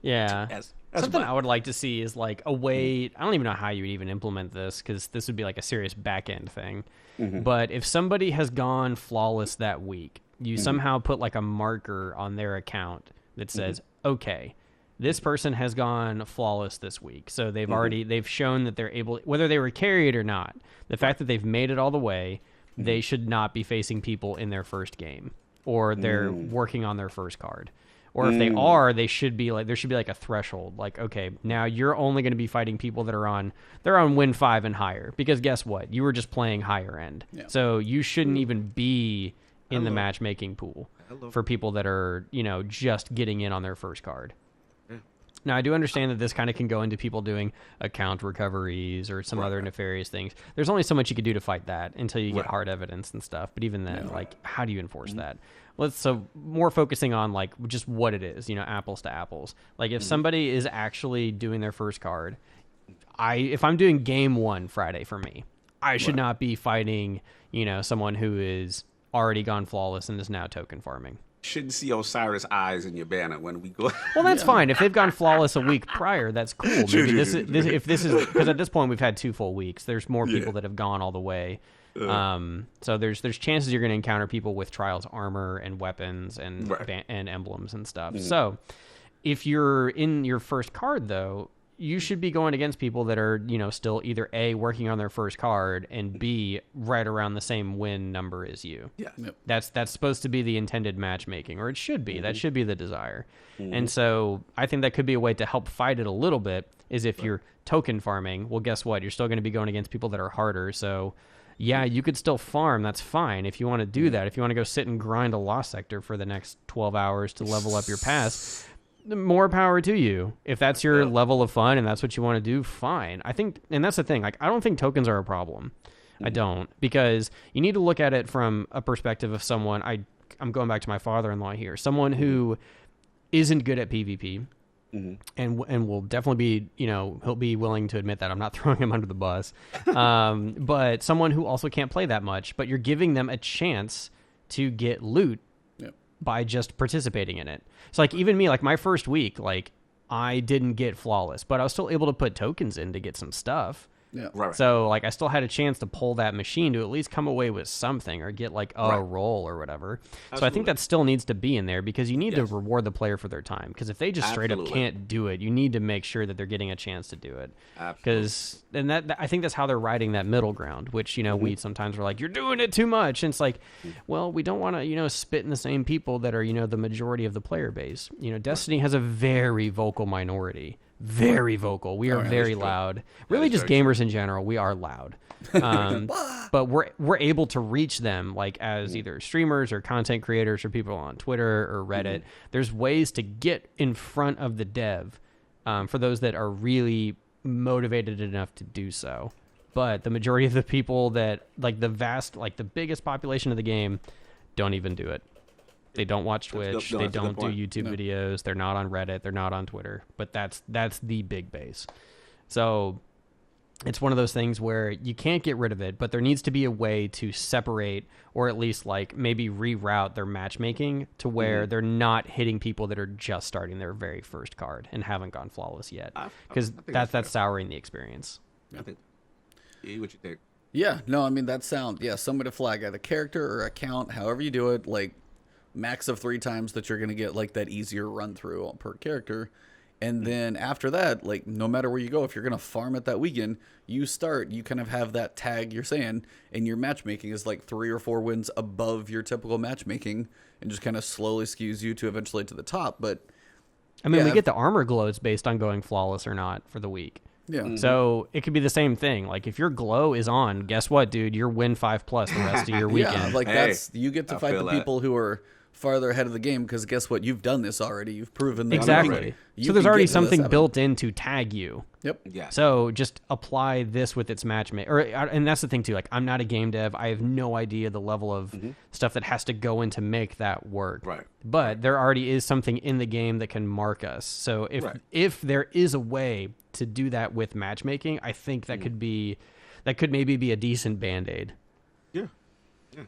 Yeah. That's something I would like to see is like a way. I don't even know how you would even implement this, because this would be like a serious back end thing. But if somebody has gone flawless that week, you somehow put like a marker on their account that says, okay, this person has gone flawless this week. So they've shown that they're able, whether they were carried or not, the fact that they've made it all the way, they should not be facing people in their first game, or they're working on their first card. Or if they are, there should be like a threshold. Like, okay, now you're only going to be fighting people that are on win 5 and higher, because guess what? You were just playing higher end. Yeah. So you shouldn't even be in the matchmaking pool for people that are, just getting in on their first card. Now, I do understand that this kind of can go into people doing account recoveries or some other nefarious things. There's only so much you can do to fight that until you get hard evidence and stuff. But even then, like, how do you enforce that? So more focusing on, like, just what it is, apples to apples. Like, if somebody is actually doing their first card, if I'm doing game 1 Friday for me, I should not be fighting, someone who is already gone flawless and is now token farming. Shouldn't see Osiris eyes in your banner when we go. Well, that's fine. If they've gone flawless a week prior, that's cool. Maybe if this is because at this point we've had 2 full weeks. There's more people that have gone all the way. So there's chances you're going to encounter people with trials armor and weapons and and emblems and stuff. So if you're in your first card, though, you should be going against people that are, still either A, working on their first card, and B, right around the same win number as you. Yeah. Yep. That's supposed to be the intended matchmaking, or it should be. That should be the desire. And so I think that could be a way to help fight it a little bit, is if you're token farming, well, guess what? You're still going to be going against people that are harder. So, yeah, you could still farm. That's fine. If you want to do that, if you want to go sit and grind a Lost Sector for the next 12 hours to level up your pass, more power to you. If that's your level of fun and that's what you want to do, fine. I think, and that's the thing, like, I don't think tokens are a problem. I don't, because you need to look at it from a perspective of someone, I'm going back to my father-in-law here, someone who isn't good at PvP, and will definitely be, he'll be willing to admit that. I'm not throwing him under the bus. But someone who also can't play that much, but you're giving them a chance to get loot by just participating in it. So like even me, like my first week, like I didn't get flawless, but I was still able to put tokens in to get some stuff. Yeah. Right. So like I still had a chance to pull that machine to at least come away with something or get like a roll or whatever. Absolutely. So I think that still needs to be in there because you need to reward the player for their time. Because if they just straight up can't do it, you need to make sure that they're getting a chance to do it. Because and that I think that's how they're riding that middle ground, which we sometimes are like, you're doing it too much. And it's like, well, we don't want to spit in the same people that are the majority of the player base. Destiny has a very vocal minority. Very vocal. We are very loud. Really, just gamers in general. We are loud, but we're able to reach them like as either streamers or content creators or people on Twitter or Reddit. There's ways to get in front of the dev for those that are really motivated enough to do so. But the majority of the people that like the biggest population of the game don't even do it. They don't watch Twitch. They don't do YouTube videos. They're not on Reddit. They're not on Twitter. But that's the big base. So it's one of those things where you can't get rid of it, but there needs to be a way to separate or at least like maybe reroute their matchmaking to where they're not hitting people that are just starting their very first card and haven't gone flawless yet. Because that's souring the experience. I think. What you think? Yeah. No, I mean, that sound. Yeah, somebody to flag either character or account, however you do it, like max of 3 times that you're going to get like that easier run through per character. And then after that, like no matter where you go, if you're going to farm it that weekend, you kind of have that tag you're saying, and your matchmaking is like 3 or 4 wins above your typical matchmaking and just kind of slowly skews you to eventually to the top. But I mean, we get the armor glows based on going flawless or not for the week. Yeah. So it could be the same thing. Like if your glow is on, guess what, dude? You're win 5+ the rest of your weekend. Yeah, like you get to fight the people who are farther ahead of the game because guess what? You've done this already. You've proven that exactly. So there's already something built in to tag you. Yep. Yeah. So just apply this with its matchmaking. And that's the thing too. Like I'm not a game dev. I have no idea the level of stuff that has to go in to make that work. Right. But there already is something in the game that can mark us. So if there is a way to do that with matchmaking, I think that could maybe be a decent Band-Aid. Yeah.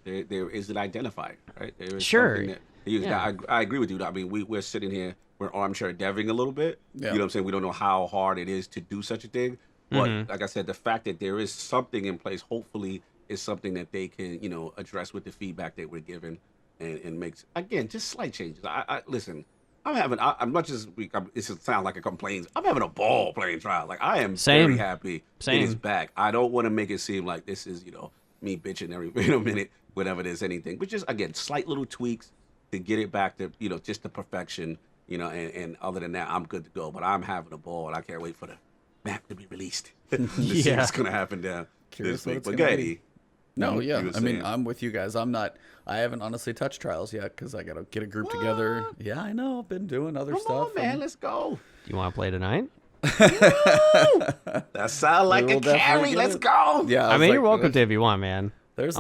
Yeah, there is an identifier, right? There is sure. I agree with you. I mean, we're sitting here, we're armchair deving a little bit. Yeah. You know what I'm saying? We don't know how hard it is to do such a thing. But like I said, the fact that there is something in place, hopefully, is something that they can, address with the feedback that we're given and makes, again, just slight changes. I listen, as much as it sounds like a complaint, I'm having a ball playing Trials. Like, I am very happy it is back. I don't want to make it seem like this is, me bitching every minute, whenever there's anything. But just, again, slight little tweaks to get it back to, just the perfection, and other than that, I'm good to go. But I'm having a ball, and I can't wait for the map to be released to see what's going to happen down this week. But Eddie. No, yeah. I mean, I'm with you guys. I haven't honestly touched Trials yet because I got to get a group together. Yeah, I know. I've been doing other stuff. Come on, man. Let's go. You want to play tonight? That sound like a carry. Let's go. Yeah, I mean, you're welcome to if you want, man. There's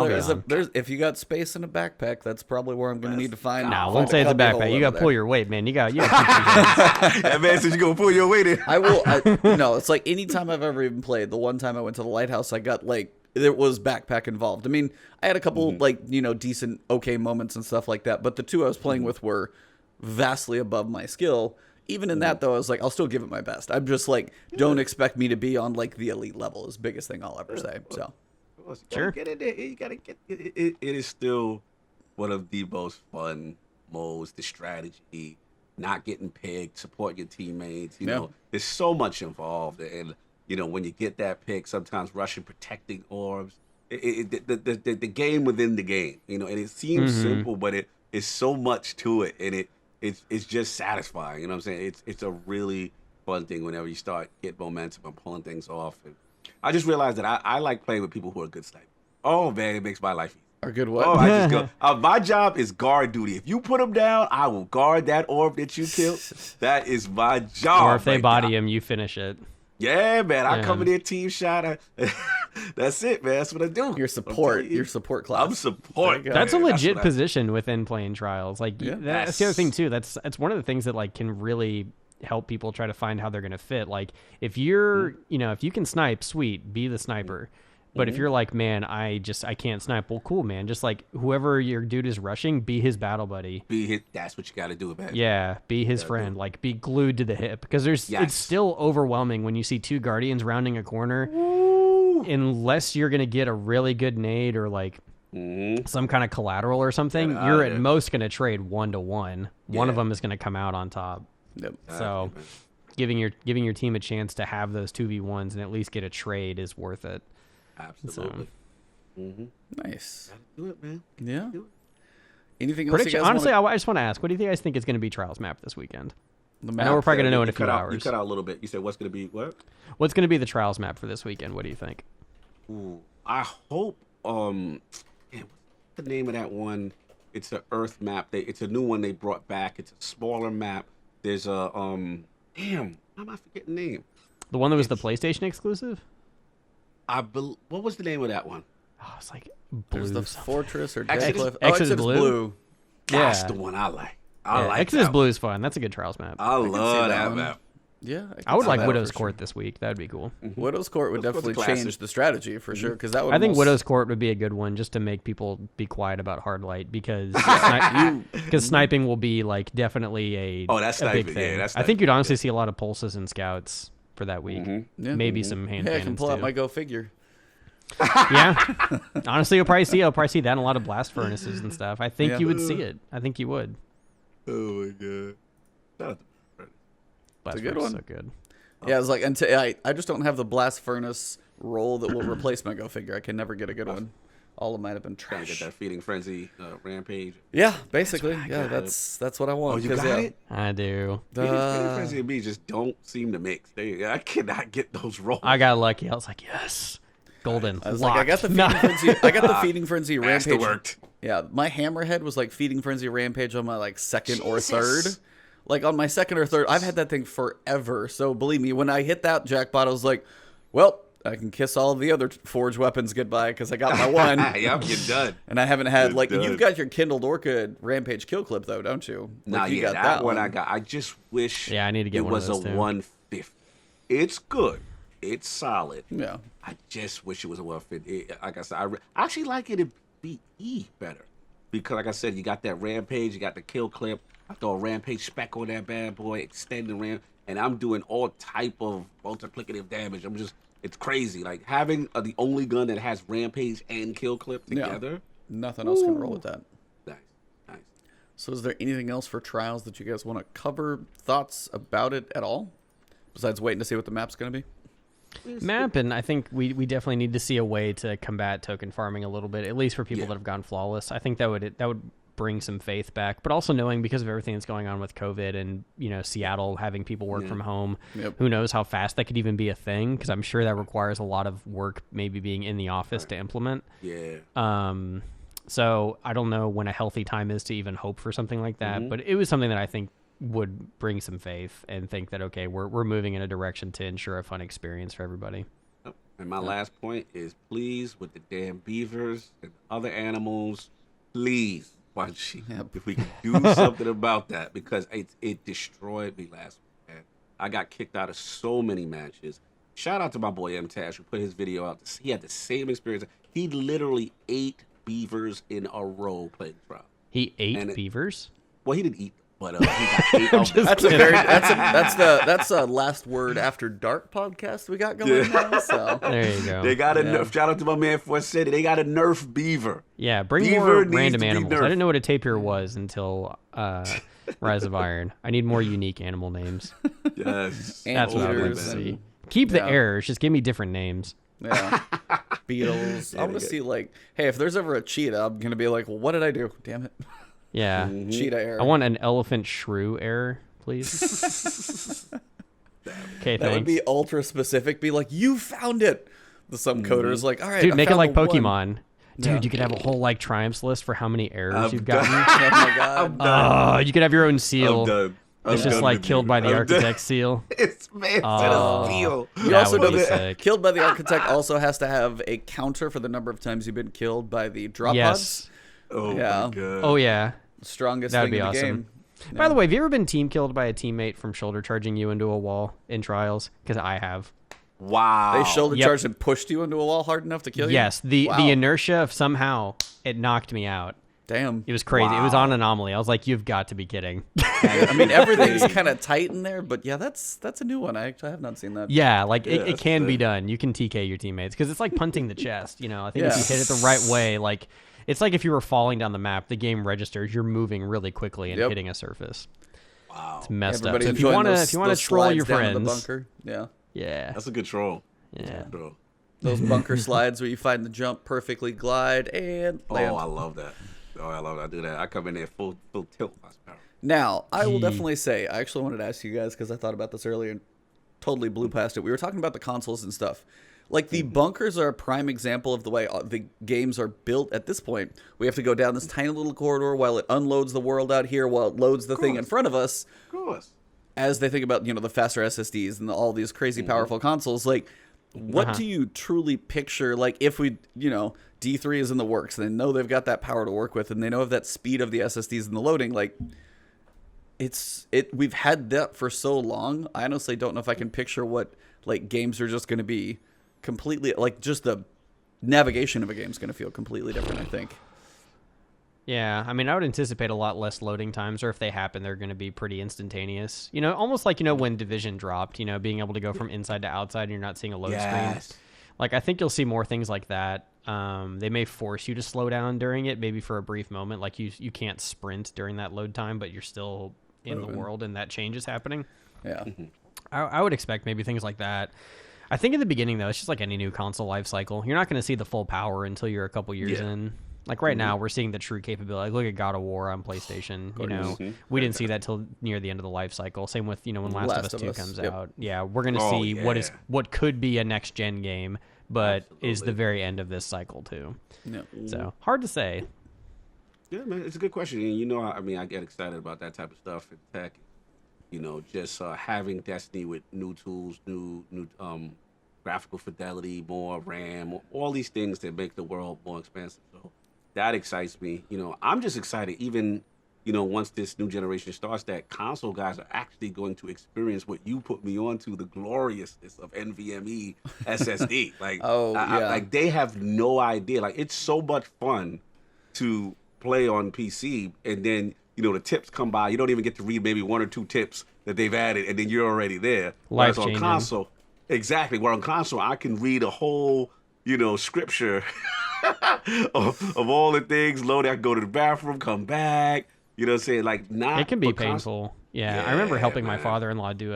if you got space in a backpack, that's probably where I'm going to need to find. No, I won't say it's a backpack. You got to pull your weight, man. You got. That man said you gonna pull your weight in. I will. No, it's like anytime I've ever even played. The one time I went to the lighthouse, I got like there was backpack involved. I mean, I had a couple decent, okay moments and stuff like that. But the 2 I was playing with were vastly above my skill. Even in that, though, I was like, I'll still give it my best. I'm just like, don't expect me to be on like the elite level. Is the biggest thing I'll ever say. So, sure. Get in there. You gotta get it. It is still one of the most fun modes. The strategy, not getting picked, support your teammates. You know, there's so much involved, and when you get that pick, sometimes rushing, protecting orbs. The game within the game. And it seems simple, but it is so much to it, and it's just satisfying. You know what I'm saying? It's a really fun thing whenever you start get momentum and pulling things off. And I just realized that I like playing with people who are good snipers. Oh man, it makes my life easy. Are good what? Oh, I just go. My job is guard duty. If you put them down, I will guard that orb that you killed. That is my job. Or if they body him, you finish it. Yeah, man. I come in there, team shot. That's it, man. That's what I do. Your support. Your support class. I'm support. That's a legit position within playing Trials. Like that's the other thing too. That's one of the things that like can really help people try to find how they're going to fit. Like if you're, if you can snipe, sweet, be the sniper. But if you're like, man, I can't snipe. Well, cool, man. Just like whoever your dude is rushing, be his battle buddy. That's what you got to do, man. Yeah, be his friend. Like be glued to the hip because it's still overwhelming when you see 2 Guardians rounding a corner. Woo! Unless you're gonna get a really good nade or like some kind of collateral or something, you're at most gonna trade 1-to-1. One of them is gonna come out on top. Yep. So giving your team a chance to have those 2v1s and at least get a trade is worth it. Absolutely. Nice. Do it, man. Yeah. Anything else? Honestly, I just want to ask, what do you think guys think is going to be Trials map this weekend? I know we're probably going to know in a few hours. You cut out a little bit. You said what's going to be what? What's going to be the Trials map for this weekend? What do you think? Ooh, I hope. What's the name of that one? It's an Earth map. It's a new one they brought back. It's a smaller map. There's a Damn, how am I forgetting the name? The one that was the PlayStation exclusive? What was the name of that one? Oh, it's like Blue. There's the Fortress or Exodus. Exodus Blue. That's the one I like. I like Exodus that Blue is fun. That's a good Trials map. I love that map. Yeah, I would like Widow's Court this week. That would be cool. Widow's Court would definitely change the strategy for sure. Because that would. I think Widow's Court would be a good one just to make people be quiet about Hardlight because sniping will be like definitely that's a big sniping. thing. Yeah, that's I think you'd honestly see a lot of pulses and scouts for that week. Maybe some hand I cannons can pull too. out my Go figure. Yeah, honestly, you'll probably see that in a lot of blast furnaces and stuff. I think you would see it. I think you would. Oh my god, Blast a good furnace one. So good. Yeah, it's like I just don't have the blast furnace roll that will replace my Go figure. I can never get a good one. All of mine have been trying to trash. get that feeding frenzy rampage. Yeah, basically. That's what I want. Oh, you got it? I do. Feeding frenzy and me just don't seem to mix. I cannot get those rolls. I got lucky. I was like, yes, golden. I was locked. like, I got the feeding frenzy. I got the feeding frenzy rampage. Worked. Yeah, my hammerhead was like feeding frenzy rampage on my like second or third. Like on my second or third, I've had that thing forever. So believe me, when I hit that jackpot, I was like, well, I can kiss all the other forge weapons goodbye because I got my one. Yep, you're done. And I haven't had you've got your Kindled Orchid Rampage kill clip though, don't you? Nah, you got that one I got. I just wish I need to get it one was of those a too. 150. It's good. It's solid. Yeah. I just wish it was a 150. Like I said, I actually like it in BE better. Because like I said, you got that rampage, you got the kill clip. I throw a rampage spec on that bad boy, extending ramp, and I'm doing all type of multiplicative damage. It's crazy. Like having the only gun that has rampage and kill clip together. Yeah. Nothing else can roll with that. Nice. So is there anything else for Trials that you guys want to cover? Thoughts about it at all? Besides waiting to see what the map's going to be? Map, and I think we definitely need to see a way to combat token farming a little bit, at least for people that have gone flawless. I think that would bring some faith back, but also knowing because of everything that's going on with COVID and Seattle having people work from home, who knows how fast that could even be a thing, because I'm sure that requires a lot of work maybe being in the office to implement. So I don't know when a healthy time is to even hope for something like that, but it was something that I think would bring some faith and think that, okay, we're moving in a direction to ensure a fun experience for everybody. And my last point is, please, with the damn beavers and other animals, please, Bunchy, if we can do something about that, because it destroyed me last week, man. I got kicked out of so many matches. Shout out to my boy M Tash who put his video out. He had the same experience. He literally ate beavers in a row playing trial. He ate beavers? Well, he didn't eat. But he got that's a last word after dark podcast we got going now. So there you go. They got a nerf. Shout out to my man Force City. They got a nerf beaver. Yeah, bring more random animals. I didn't know what a tapir was until Rise of Iron. I need more unique animal names. Yes, that's what I would like to see. Keep the errors. Just give me different names. Yeah, beetles. I want to see hey, if there's ever a cheetah, I'm gonna be like, well, what did I do? Damn it. Yeah. Cheetah error. I want an elephant shrew error, please. Okay, that would be ultra specific. Be like, you found it. Some coder's like, all right, dude, make it like Pokemon. One. Dude, you could have a whole triumphs list for how many errors you've gotten. Oh my god. You could have your own seal. I'm done. It's just killed by the architect seal. It's man, a seal. You also know that killed by the architect also has to have a counter for the number of times you've been killed by the drop pods. Oh yeah. My god. Oh yeah. Strongest That'd thing be in the awesome. game. By the way, have you ever been team killed by a teammate from shoulder charging you into a wall in Trials? Because I have. Wow. They shoulder charged and pushed you into a wall hard enough to kill you? Yes. The inertia of somehow it knocked me out. Damn. It was crazy. Wow. It was on Anomaly. I was like, you've got to be kidding. I mean, everything's kind of tight in there, but yeah, that's a new one. I have not seen that. Yeah, like it can be done. You can TK your teammates because it's like punting the chest. You know, I think if you hit it the right way, like it's like if you were falling down the map, the game registers you're moving really quickly and hitting a surface. Wow, it's messed up. So if you want to troll your friends, the bunker. Yeah, that's a good troll. Yeah. Those bunker slides where you find the jump, perfectly glide, and land. Oh, I love that. I do that. I come in there full tilt. Now, I will definitely say, I actually wanted to ask you guys, because I thought about this earlier and totally blew past it. We were talking about the consoles and stuff. Like, the bunkers are a prime example of the way the games are built at this point. We have to go down this tiny little corridor while it unloads the world out here, while it loads the thing in front of us. Of course. As they think about, the faster SSDs and all these crazy powerful consoles, like, what do you truly picture, like, if we, D3 is in the works, and they know they've got that power to work with, and they know of that speed of the SSDs and the loading, like, we've had that for so long. I honestly don't know if I can picture what, like, games are just going to be completely, like, just the navigation of a game is going to feel completely different, I think. Yeah, I mean, I would anticipate a lot less loading times, or if they happen, they're going to be pretty instantaneous. Almost like, when Division dropped, being able to go from inside to outside and you're not seeing a load screen. Like, I think you'll see more things like that. They may force you to slow down during it, maybe for a brief moment. Like, you can't sprint during that load time, but you're still in the world and that change is happening. Yeah. I would expect maybe things like that. I think in the beginning, though, it's just like any new console life cycle. You're not going to see the full power until you're a couple years in. Like right now, we're seeing the true capability. Like, look at God of War on PlayStation. We didn't see that till near the end of the life cycle. Same with when Last of Us 2 comes out. Yeah, we're gonna see what could be a next gen game, but is the very end of this cycle too. Yeah. So hard to say. Yeah, man, it's a good question. And I get excited about that type of stuff in tech. Just having Destiny with new tools, new graphical fidelity, more RAM, all these things that make the world more expansive. So that excites me. I'm just excited even, once this new generation starts, that console guys are actually going to experience what you put me onto, the gloriousness of NVMe SSD. Like, like they have no idea. Like, it's so much fun to play on PC, and then, the tips come by. You don't even get to read maybe one or two tips that they've added, and then you're already there. Life on console, exactly. Where on console, I can read a whole, scripture of all the things loaded. I can go to the bathroom, come back. You know what I'm saying? Like, it can be painful. Yeah, I remember helping my father-in-law do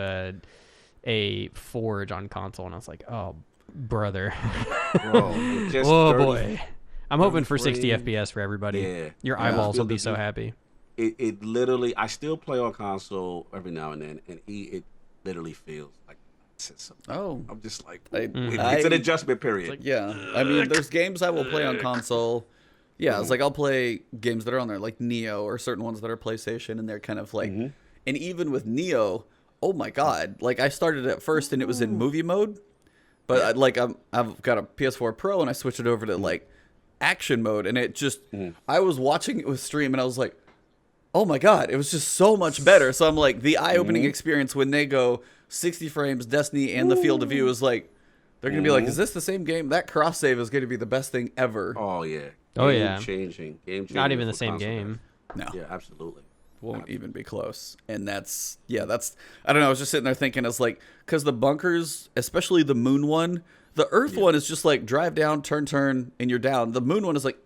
a forge on console, and I was like, oh, brother. Bro, boy. I'm hoping for 60 FPS for everybody. Yeah. Your eyeballs will be so happy. It literally, I still play on console every now and then, and it literally feels like I'm just like, it's an adjustment period. Like, I mean, there's games I will play on console. Yeah, it's like I'll play games that are on there, like Neo, or certain ones that are PlayStation, and they're kind of like, and even with Neo, oh my god, like I started at first and it was in movie mode, but I've got a PS4 Pro and I switched it over to like action mode, and it just, I was watching it with stream and I was like, oh my god, it was just so much better. So I'm like, the eye-opening experience when they go 60 frames, Destiny and the field of view is like, they're going to be like, is this the same game? That cross-save is going to be the best thing ever. Oh, yeah. Game changing. Not even the same game. No. Yeah, absolutely. Won't even be close. And that's, I don't know, I was just sitting there thinking, I was like, because the bunkers, especially the moon one, the earth one is just like drive down, turn, and you're down. The moon one is like,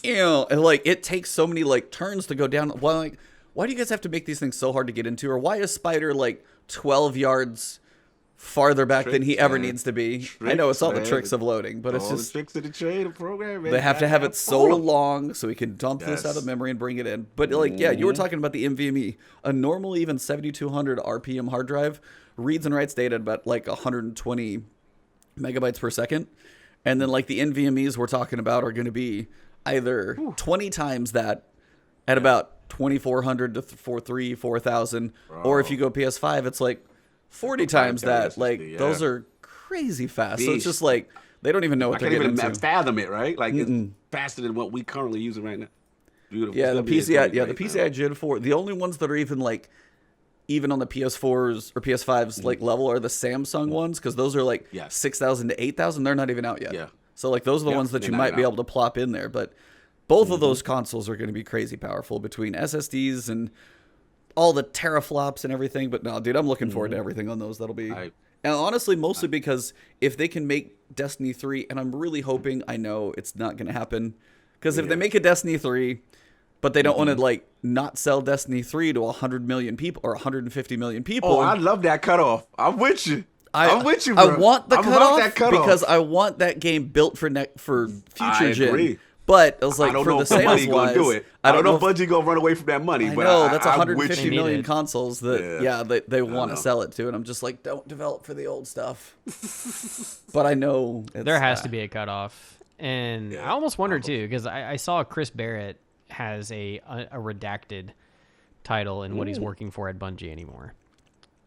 and like it takes so many like turns to go down. Why do you guys have to make these things so hard to get into? Or why is Spider like 12 yards farther back than he ever needs to be? I know it's all the tricks of loading, but it's just the tricks of the trade of program. Man. They have to have it so long so we can dump this out of memory and bring it in. But like, you were talking about the NVMe. A normal even 7200 RPM hard drive reads and writes data at about like 120 megabytes per second, and then like the NVMe's we're talking about are going to be either 20 times that at about 2400 to 4000, or if you go PS5, it's like 40 times that. Like those are crazy fast. So it's just like they don't even know what they're getting into. I can't even fathom it, right? Like it's faster than what we currently using right now. beautiful. Yeah, It's the gonna be- it's gonna PCI, be yeah, the great, PCI man. Gen 4. The only ones that are even on the PS4s or PS5s like level are the Samsung ones, because those are like Yes. 6,000 to 8,000. They're not even out yet. Yeah. So like those are the Yeah, ones that they're you not might even be out. able to plop in there. But both of those consoles are going to be crazy powerful between SSDs and all the teraflops and everything. But no, dude, I'm looking forward to everything on those. That'll be. I- And honestly, mostly because if they can make Destiny 3, and I'm really hoping, I know it's not going to happen, because if they make a Destiny 3, but they don't want to like not sell Destiny 3 to 100 million people or 150 million people. Oh, I love that cutoff. I'm with you. I'm with you, I bro. want the I cutoff, love that cutoff. because I want that game built for future gen. agree. But it was like I don't for know the if Bungie sales gonna wise, do it. I don't know if Bungie gonna run away from that money. I but know that's I'm 150 with you. million Need it. consoles that Yeah. they want to sell it to, and I'm just like, don't develop for the old stuff. But I know There has to be a cutoff, and Yeah, I almost wonder too, because I saw Chris Barrett has a redacted title in what he's working for at Bungie anymore.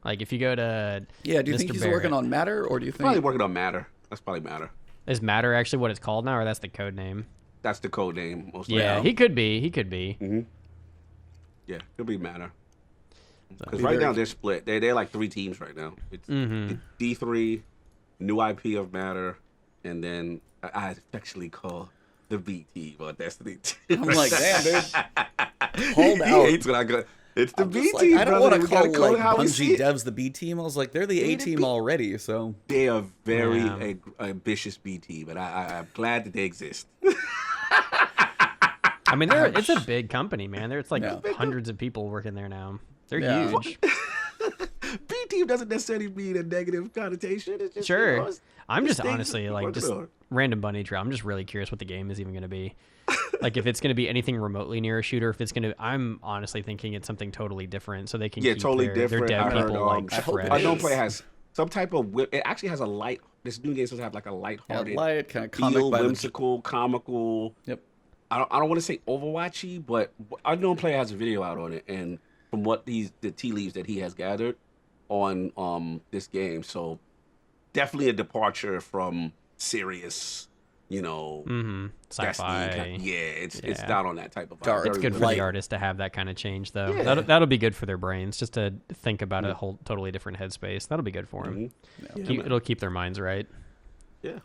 Like if you go to Yeah, do you Mr. think he's Barrett, working on Matter, or do you think Probably working on Matter. That's probably Matter. is Matter actually what it's called now, or that's the code name? That's the code name. Most Yeah, likely. he could be. He could be. Yeah, it'll be Matter. Because Be right very- now they're split. They're like 3 teams right now. It's D3, new IP of Matter, and then I affectionately call the B team or Destiny 2. I'm like, damn, dude, hold He out. hates when I go. It's the I'm B just like, team. I don't brother. want to We gotta call like it how we see Bungie it. devs the B team. I was like, they're the A the team B- already. So They are very Yeah. ambitious B team, and I'm glad that they exist. I mean, it's a big company, man. There's like Yeah. hundreds of people working there now. They're Yeah. huge. B team doesn't necessarily mean a negative connotation. It's just, Sure. you know, I'm it's just things honestly that like work just on. random bunny trail. I'm just really curious what the game is even going to be. Like if it's going to be anything remotely near a shooter, if it's going to, I'm honestly thinking it's something totally different, so they can keep totally their different. dev I heard, people like I hope it fresh. I is. know play has some type of it actually has a light. This new game supposed to have like a light-hearted, light, kind of comic feel, by the whimsical, comical. Yep. I don't want to say Overwatchy, but I know Player has a video out on it, and from what the tea leaves that he has gathered on this game, so definitely a departure from serious, you know, Destiny Sci-fi. kind- yeah, it's Yeah. not on that type of vibe. Dark. It's Very good for Light. the artist to have that kind of change, though. Yeah. That'll be good for their brains, just to think about a whole totally different headspace. That'll be good for them. Yeah, man. It'll keep their minds right. Yeah.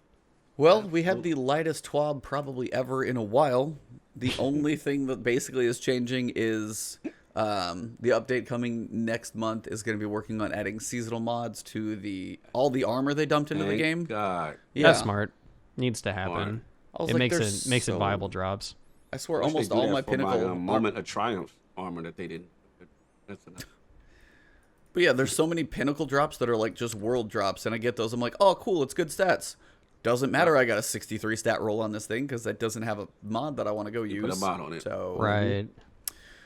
Well, we had the lightest TWAB probably ever in a while. The only thing that basically is changing is the update coming next month is going to be working on adding seasonal mods to all the armor they dumped into the Thank game. God. Yeah, That's smart. Needs to happen. I was It like, makes there's it so- viable drops. I swear, Wish they almost do all that my for pinnacle moment of triumph armor that they didn't. That's enough. But yeah, there's so many pinnacle drops that are like just world drops, and I get those. I'm like, oh, cool, it's good stats. Doesn't matter. I got a 63 stat roll on this thing because that doesn't have a mod that I want to go use. put a mod on it. So Right.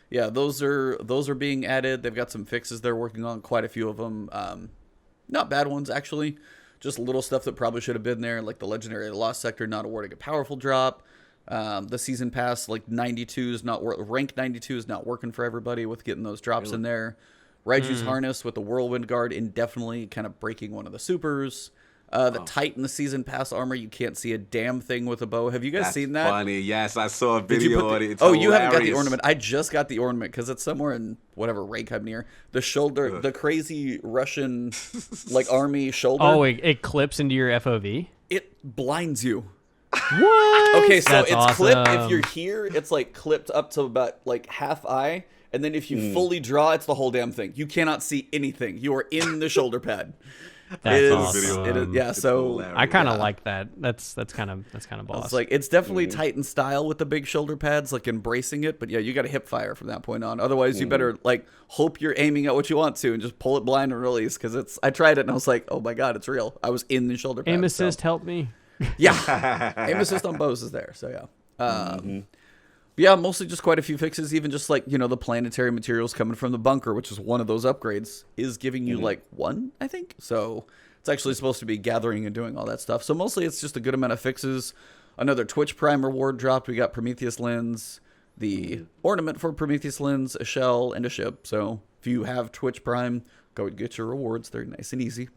yeah, those are being added. They've got some fixes they're working on, quite a few of them. Not bad ones actually. Just little stuff that probably should have been there, like the legendary lost sector not awarding a powerful drop. The season pass like 92 is not rank 92 is not working for everybody with getting those drops in there. Raiju's harness with the whirlwind guard indefinitely kind of breaking one of the supers. The Titan the season pass armor, you can't see a damn thing with a bow. Have you guys That's seen that? funny. Yes, I saw a Did you video put on the- it. It's you haven't got the hilarious. ornament. I just got the ornament because it's somewhere in whatever rank I'm near. The shoulder, the crazy Russian like army shoulder. Oh, it clips into your FOV. It blinds you. What? Okay, so That's it's clipped. If awesome. you're here, it's like clipped up to about like half eye, and then if you fully draw, it's the whole damn thing. You cannot see anything. You are in the shoulder pad. That's It is- awesome. it is- yeah, It's so hilarious. I kind of Yeah. like that. That's kind of boss. it's like it's definitely Titan style with the big shoulder pads, like embracing it. But yeah, you got to hip fire from that point on. Otherwise, you better like hope you're aiming at what you want to and just pull it blind and release. Because I tried it and I was like, oh my god, it's real. I was in the shoulder pad. Aim assist, help me. Yeah, aim assist on bows is there. So yeah. Yeah, mostly just quite a few fixes. Even just like the planetary materials coming from the bunker, which is one of those upgrades, is giving you like one, I think. So it's actually supposed to be gathering and doing all that stuff. So mostly it's just a good amount of fixes. Another Twitch Prime reward dropped. We got Prometheus Lens, the ornament for Prometheus Lens, a shell, and a ship. So if you have Twitch Prime, go get your rewards. They're nice and easy.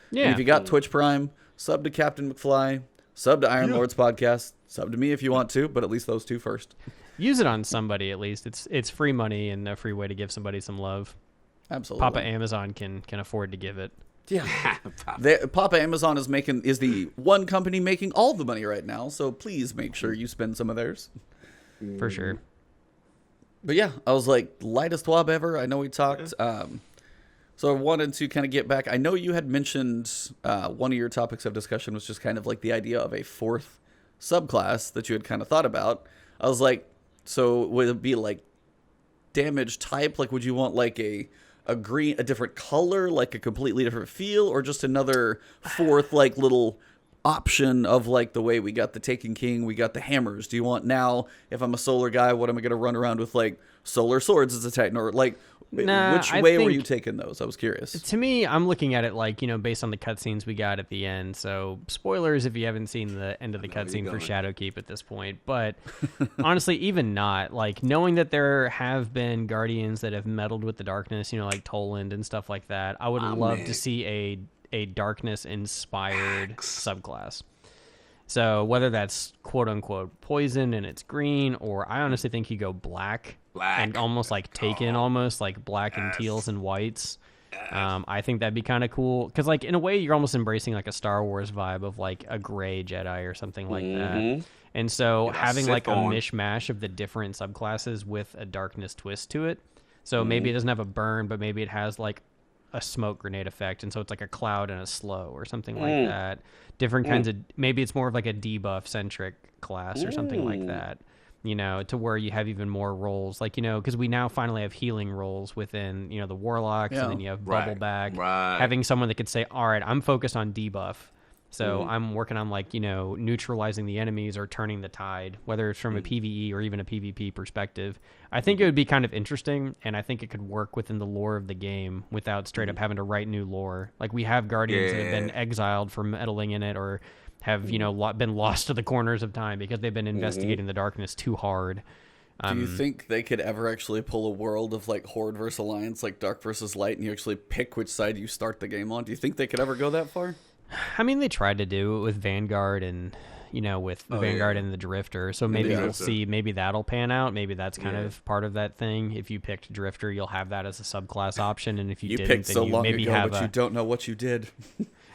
Yeah. And if you got Twitch Prime, sub to Captain McFly, Sub to Iron Lords podcast. Sub to me if you want to, but at least those two first. Use it on somebody at least. It's free money and a free way to give somebody some love. Absolutely. Papa Amazon can afford to give it. Yeah. Papa Amazon is the one company making all the money right now, so please make sure you spend some of theirs. For sure. But yeah, I was like, lightest WAB ever. I know we talked. So I wanted to kind of get back. I know you had mentioned one of your topics of discussion was just kind of like the idea of a fourth subclass that you had kind of thought about. I was like, so would it be like damage type? Like, would you want like a different color, like a completely different feel, or just another fourth like little option of like the way we got the Taken King, we got the hammers? Do you want now, if I'm a solar guy, what am I going to run around with like solar swords as a Titan, or like which way were you taking those? I was curious. To me, I'm looking at it like, based on the cutscenes we got at the end. So spoilers if you haven't seen the end of the cutscene for Shadowkeep at this point. But honestly, even not, like knowing that there have been Guardians that have meddled with the darkness, like Toland and stuff like that, I would love to see a darkness inspired subclass. So whether that's quote unquote poison and it's green, or I honestly think you go black. And almost like Taken, almost like black and teals and whites. I think that'd be kind of cool, because like in a way you're almost embracing like a Star Wars vibe of like a gray Jedi or something like that. And so having like a mishmash of the different subclasses with a darkness twist to it. So maybe it doesn't have a burn, but maybe it has like a smoke grenade effect, and so it's like a cloud and a slow or something like that. Different kinds of, maybe it's more of like a debuff centric class or something like that. To where you have even more roles, like, because we now finally have healing roles within, the warlocks, and then you have bubble back. Having someone that could say, all right, I'm focused on debuff. So I'm working on like, neutralizing the enemies or turning the tide, whether it's from a PvE or even a PvP perspective. I think it would be kind of interesting, and I think it could work within the lore of the game without straight up having to write new lore. Like, we have Guardians that have been exiled for meddling in it, or have been lost to the corners of time because they've been investigating the darkness too hard. Do you think they could ever actually pull a world of like Horde versus Alliance, like Dark versus Light, and you actually pick which side you start the game on? Do you think they could ever go that far? I mean, they tried to do it with Vanguard and with Vanguard and the Drifter. So maybe we'll see. Maybe that'll pan out. Maybe that's kind of part of that thing. If you picked Drifter, you'll have that as a subclass option, and if you didn't, picked then so you long maybe ago, have but you don't know what you did.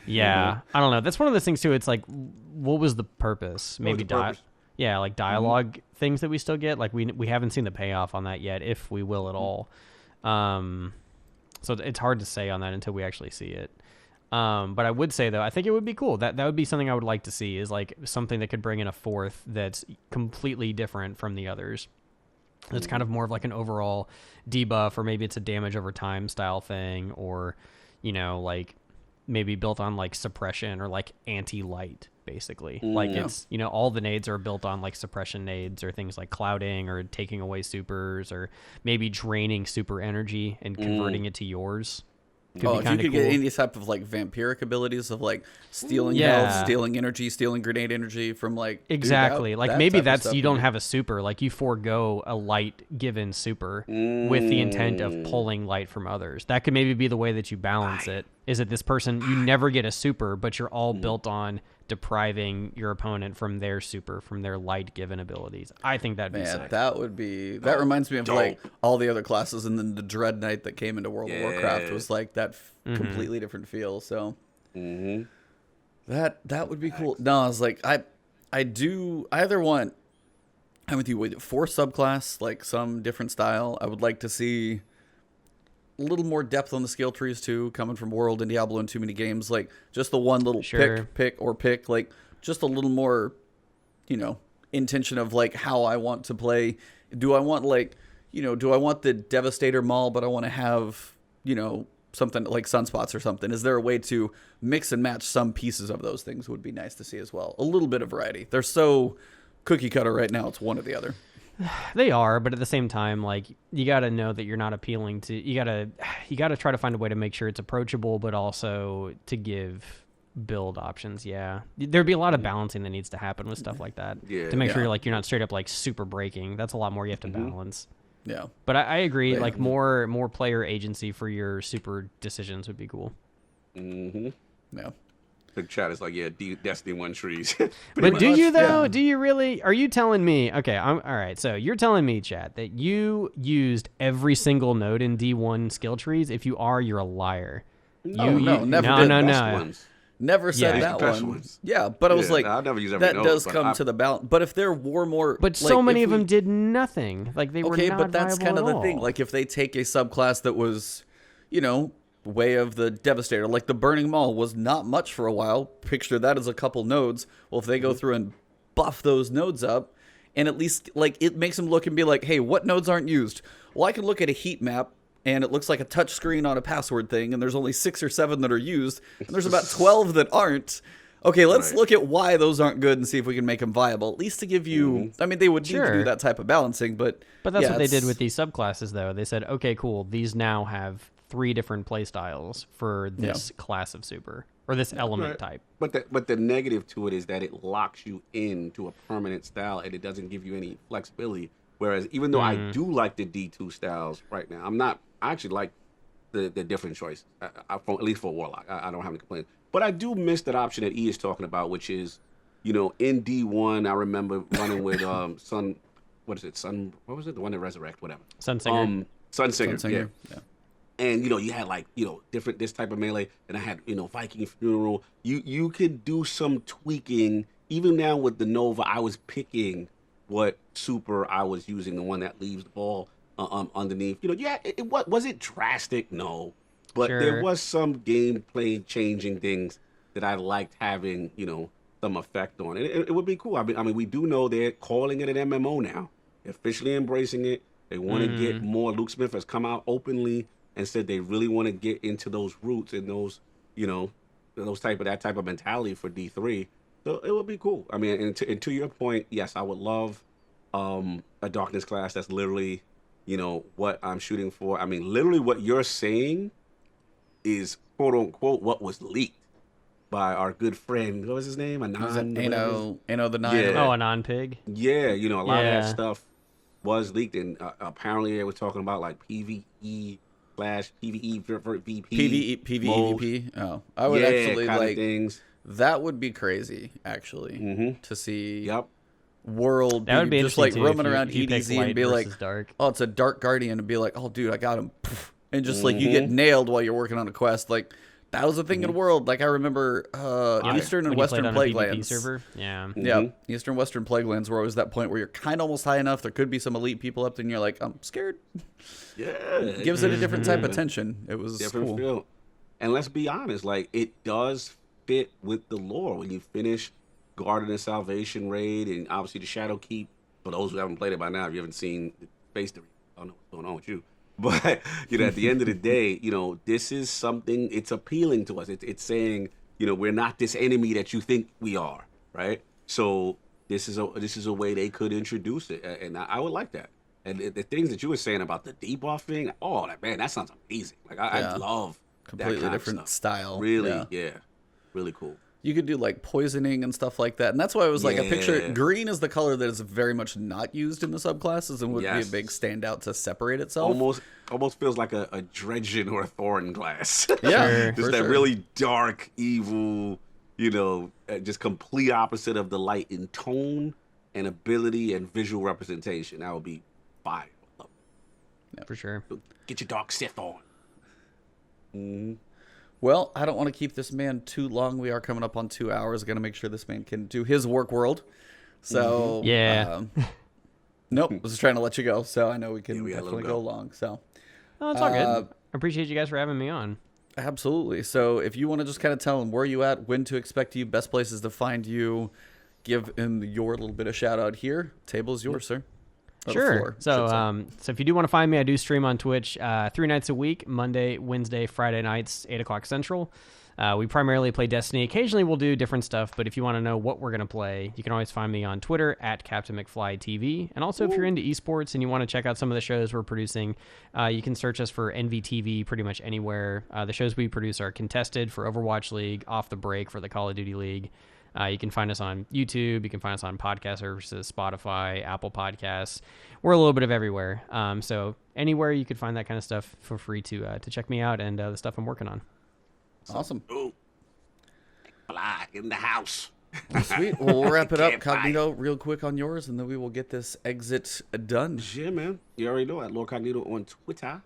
Yeah, I don't know. That's one of those things too. It's like, what was the purpose? Maybe like dialogue things that we still get. Like we haven't seen the payoff on that yet, if we will at all. So it's hard to say on that until we actually see it. But I would say though, I think it would be cool. That would be something I would like to see, is like something that could bring in a fourth that's completely different from the others. It's kind of more of like an overall debuff, or maybe it's a damage over time style thing, or like maybe built on like suppression or like anti-light, basically. Like it's, all the nades are built on like suppression nades, or things like clouding or taking away supers, or maybe draining super energy and converting it to yours. If you could get any type of like vampiric abilities of like stealing health, stealing energy, stealing grenade energy from like exactly, like maybe that's, you don't have a super, like you forego a light given super with the intent of pulling light from others. That could maybe be the way that you balance it. Is that this person, you never get a super, but you're all built on depriving your opponent from their super, from their light given abilities. I think that'd be sick. That would be, that reminds me of like all the other classes, and then the Dread Knight that came into World of Warcraft was like that completely different feel. So that would be cool. No, I was like, I either want, I'm with you, with fourth subclass, like some different style. I would like to see a little more depth on the skill trees too, coming from World and Diablo and too many games. Like just the one little pick, like just a little more, intention of like how I want to play. Do I want like, do I want the Devastator Maul, but I want to have, something like Sunspots or something? Is there a way to mix and match some pieces of those things? Would be nice to see as well. A little bit of variety. They're so cookie cutter right now. It's one or the other. They are, but at the same time, like, you got to know that you're not appealing to, you got to try to find a way to make sure it's approachable, but also to give build options. Yeah. There'd be a lot of balancing that needs to happen with stuff like that to make sure you're not straight up like super breaking. That's a lot more you have to balance. Yeah. But I agree, like more player agency for your super decisions would be cool. Yeah. The chat is like, yeah, Destiny 1 trees. But do you, though? Yeah. Do you really? Are you telling me? Okay, all right. So you're telling me, chat, that you used every single node in D1 skill trees? If you are, you're a liar. No, never did. No. Never said that one. Ones. Yeah, but I was like, I'll never use every node, does come to the balance. But if there were more... But so many of them did nothing. Like, they were not viable. Okay, but that's kind of the thing. Like, if they take a subclass that was, way of the Devastator, like the Burning Maul was not much for a while. Picture that as a couple nodes. Well, if they go through and buff those nodes up, and at least, like, it makes them look and be like, hey, what nodes aren't used? Well, I can look at a heat map, and it looks like a touch screen on a password thing, and there's only 6 or 7 that are used, and there's about 12 that aren't. Okay, let's look at why those aren't good and see if we can make them viable, at least to give you... I mean, they would need to do that type of balancing, but... But that's what they did with these subclasses, though. They said, okay, cool, these now have 3 different playstyles for this class of super, or this element type. But the negative to it is that it locks you into a permanent style, and it doesn't give you any flexibility. Whereas, even though I do like the D2 styles right now, I actually like the different choices, at least for Warlock. I don't have any complaints. But I do miss that option that E is talking about, which is, in D1, I remember running with Sun, what was it? The one that resurrect, whatever. Sunsinger. Sunsinger, yeah. And, you had, like, different, this type of melee, and I had, Viking Funeral. You could do some tweaking. Even now with the Nova, I was picking what super I was using, the one that leaves the ball underneath. Was it drastic? No. But there was some gameplay changing things that I liked having, some effect on. It would be cool. I mean, we do know they're calling it an MMO now. They're officially embracing it. They want to get more. Luke Smith has come out openly and said they really want to get into those roots and those, that type of mentality for D3. So it would be cool. I mean, and to your point, yes, I would love a darkness class that's literally, what I'm shooting for. I mean, literally what you're saying is quote unquote what was leaked by our good friend. What was his name? Anon the Nine. Yeah. Oh, Anon Pig. Yeah, a lot of that stuff was leaked, and apparently they were talking about like PvE/PvE VP. PvEVP. Oh, I would actually like things. That would be crazy, actually, to see. Yep. World that would be just like roaming around EDZ and be like, dark. oh, it's a dark guardian, and be like, oh, dude, I got him. And just like you get nailed while you're working on a quest, like that was a thing in the world. Like I remember Eastern and Western Plague Lands. Server. Yeah. Eastern Western Plague Lands were always that point where you're kind of almost high enough. There could be some elite people up there, and you're like, I'm scared. Yeah, it gives it a different type of tension. It was different cool. feel. And let's be honest, like it does fit with the lore when you finish Garden of Salvation raid, and obviously the Shadow Keep. For those who haven't played it by now, if you haven't seen Space Three, I don't know what's going on with you. But, at the end of the day, this is something, it's appealing to us. It's saying, we're not this enemy that you think we are, right? So this is a way they could introduce it, and I would like that. And the things that you were saying about the debuffing, that sounds amazing. Like, I love completely that kind different of stuff. Style. Really, really cool. You could do like poisoning and stuff like that, and that's why I was like, I picture green is the color that is very much not used in the subclasses and would be a big standout to separate itself. Almost feels like a Dredgen or a Thorin glass. Yeah, just that really dark, evil, just complete opposite of the light in tone and ability and visual representation. That would be fire. Yeah, for sure. So get your dark Sith on. Mm-hmm. Well, I don't want to keep this man too long. We are coming up on 2 hours. Got to make sure this man can do his work world. So, nope, I was just trying to let you go. So I know we can definitely go long. So, it's all good. I appreciate you guys for having me on. Absolutely. So if you want to just kind of tell him where you at, when to expect you, best places to find you, give him your little bit of shout out here. Table is yours, sir. Sure. So if you do want to find me, I do stream on Twitch 3 nights a week, Monday, Wednesday, Friday nights, 8 o'clock Central. We primarily play Destiny. Occasionally we'll do different stuff, but if you want to know what we're going to play, you can always find me on Twitter at CaptainMcFly TV. And also, if you're into esports and you want to check out some of the shows we're producing, you can search us for NVTV pretty much anywhere. The shows we produce are Contested for Overwatch League, Off the Break for the Call of Duty League. You can find us on YouTube. You can find us on podcast services, Spotify, Apple Podcasts. We're a little bit of everywhere. So anywhere you could find that kind of stuff, feel free to check me out and the stuff I'm working on. Awesome. CaptainMcFly in the house. Sweet. Well, we'll wrap it up, Can't fight. Cognito, real quick on yours, and then we will get this exit done. Yeah, man. You already know at Lord Cognito on Twitter.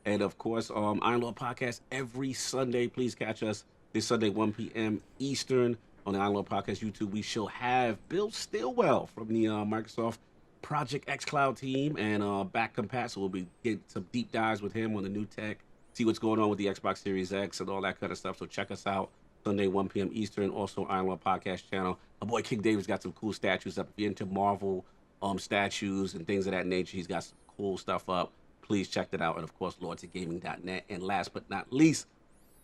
And, of course, Iron Lord Podcast every Sunday. Please catch us this Sunday, 1 p.m. Eastern on the Iron Lord Podcast YouTube. We shall have Bill Stillwell from the Microsoft Project xCloud team and back compat. So we'll be getting some deep dives with him on the new tech, see what's going on with the Xbox Series X and all that kind of stuff. So check us out Sunday, 1 p.m. Eastern. Also, Iron Lord Podcast channel. My boy King David's got some cool statues up. If you're into Marvel statues and things of that nature, he's got some cool stuff up. Please check that out. And, of course, lordsofgaming.net. And last but not least,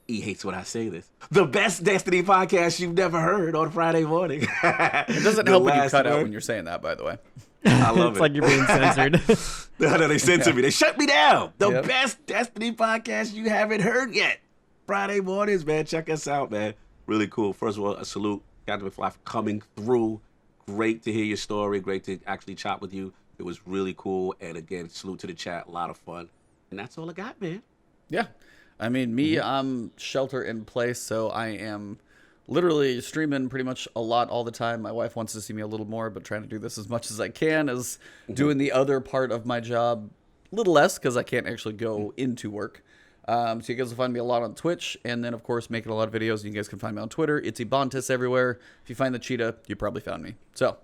he hates when I say this, the best Destiny podcast you've never heard on Friday morning. It doesn't help when you cut out when you're saying that, by the way. I love It's it. like you're being censored. No, they censored me. They shut me down. The best Destiny podcast you haven't heard yet. Friday mornings, man. Check us out, man. Really cool. First of all, a salute, CaptainMcFly, for coming through. Great to hear your story. Great to actually chat with you. It was really cool. And again, salute to the chat. A lot of fun. And that's all I got, man. Yeah. I mean, me, I'm shelter in place, so I am literally streaming pretty much a lot all the time. My wife wants to see me a little more, but trying to do this as much as I can, as doing the other part of my job a little less because I can't actually go into work. So you guys will find me a lot on Twitch, and then, of course, making a lot of videos. You guys can find me on Twitter. It's Ebontis everywhere. If you find the cheetah, you probably found me. So,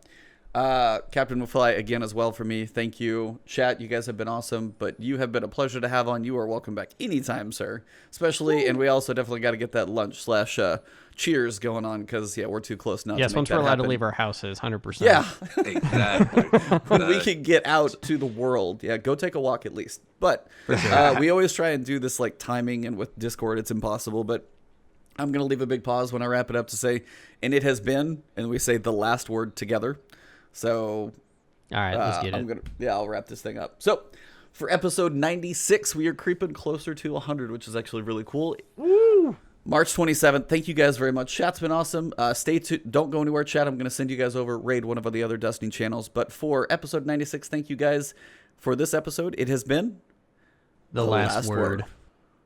CaptainMcFly, again, as well for me. Thank you. Chat, you guys have been awesome, but you have been a pleasure to have on. You are welcome back anytime, sir. Especially, and we also definitely got to get that lunch / cheers going on, because, yeah, we're too close now. Yes, to once make we're that allowed happen. to leave our houses, 100%. Yeah. Exactly. When we can get out to the world. Yeah, go take a walk at least. But we always try and do this like timing, and with Discord it's impossible, but I'm going to leave a big pause when I wrap it up to say, and it has been, and we say the last word together. So All right, let's get it. I'll wrap this thing up. So for episode 96, we are creeping closer to 100, which is actually really cool. Woo! March 27th. Thank you guys very much. Chat's been awesome. Stay tuned. Don't go anywhere, chat. I'm going to send you guys over, raid one of the other Destiny channels. But for episode 96, thank you guys for this episode. It has been The last word.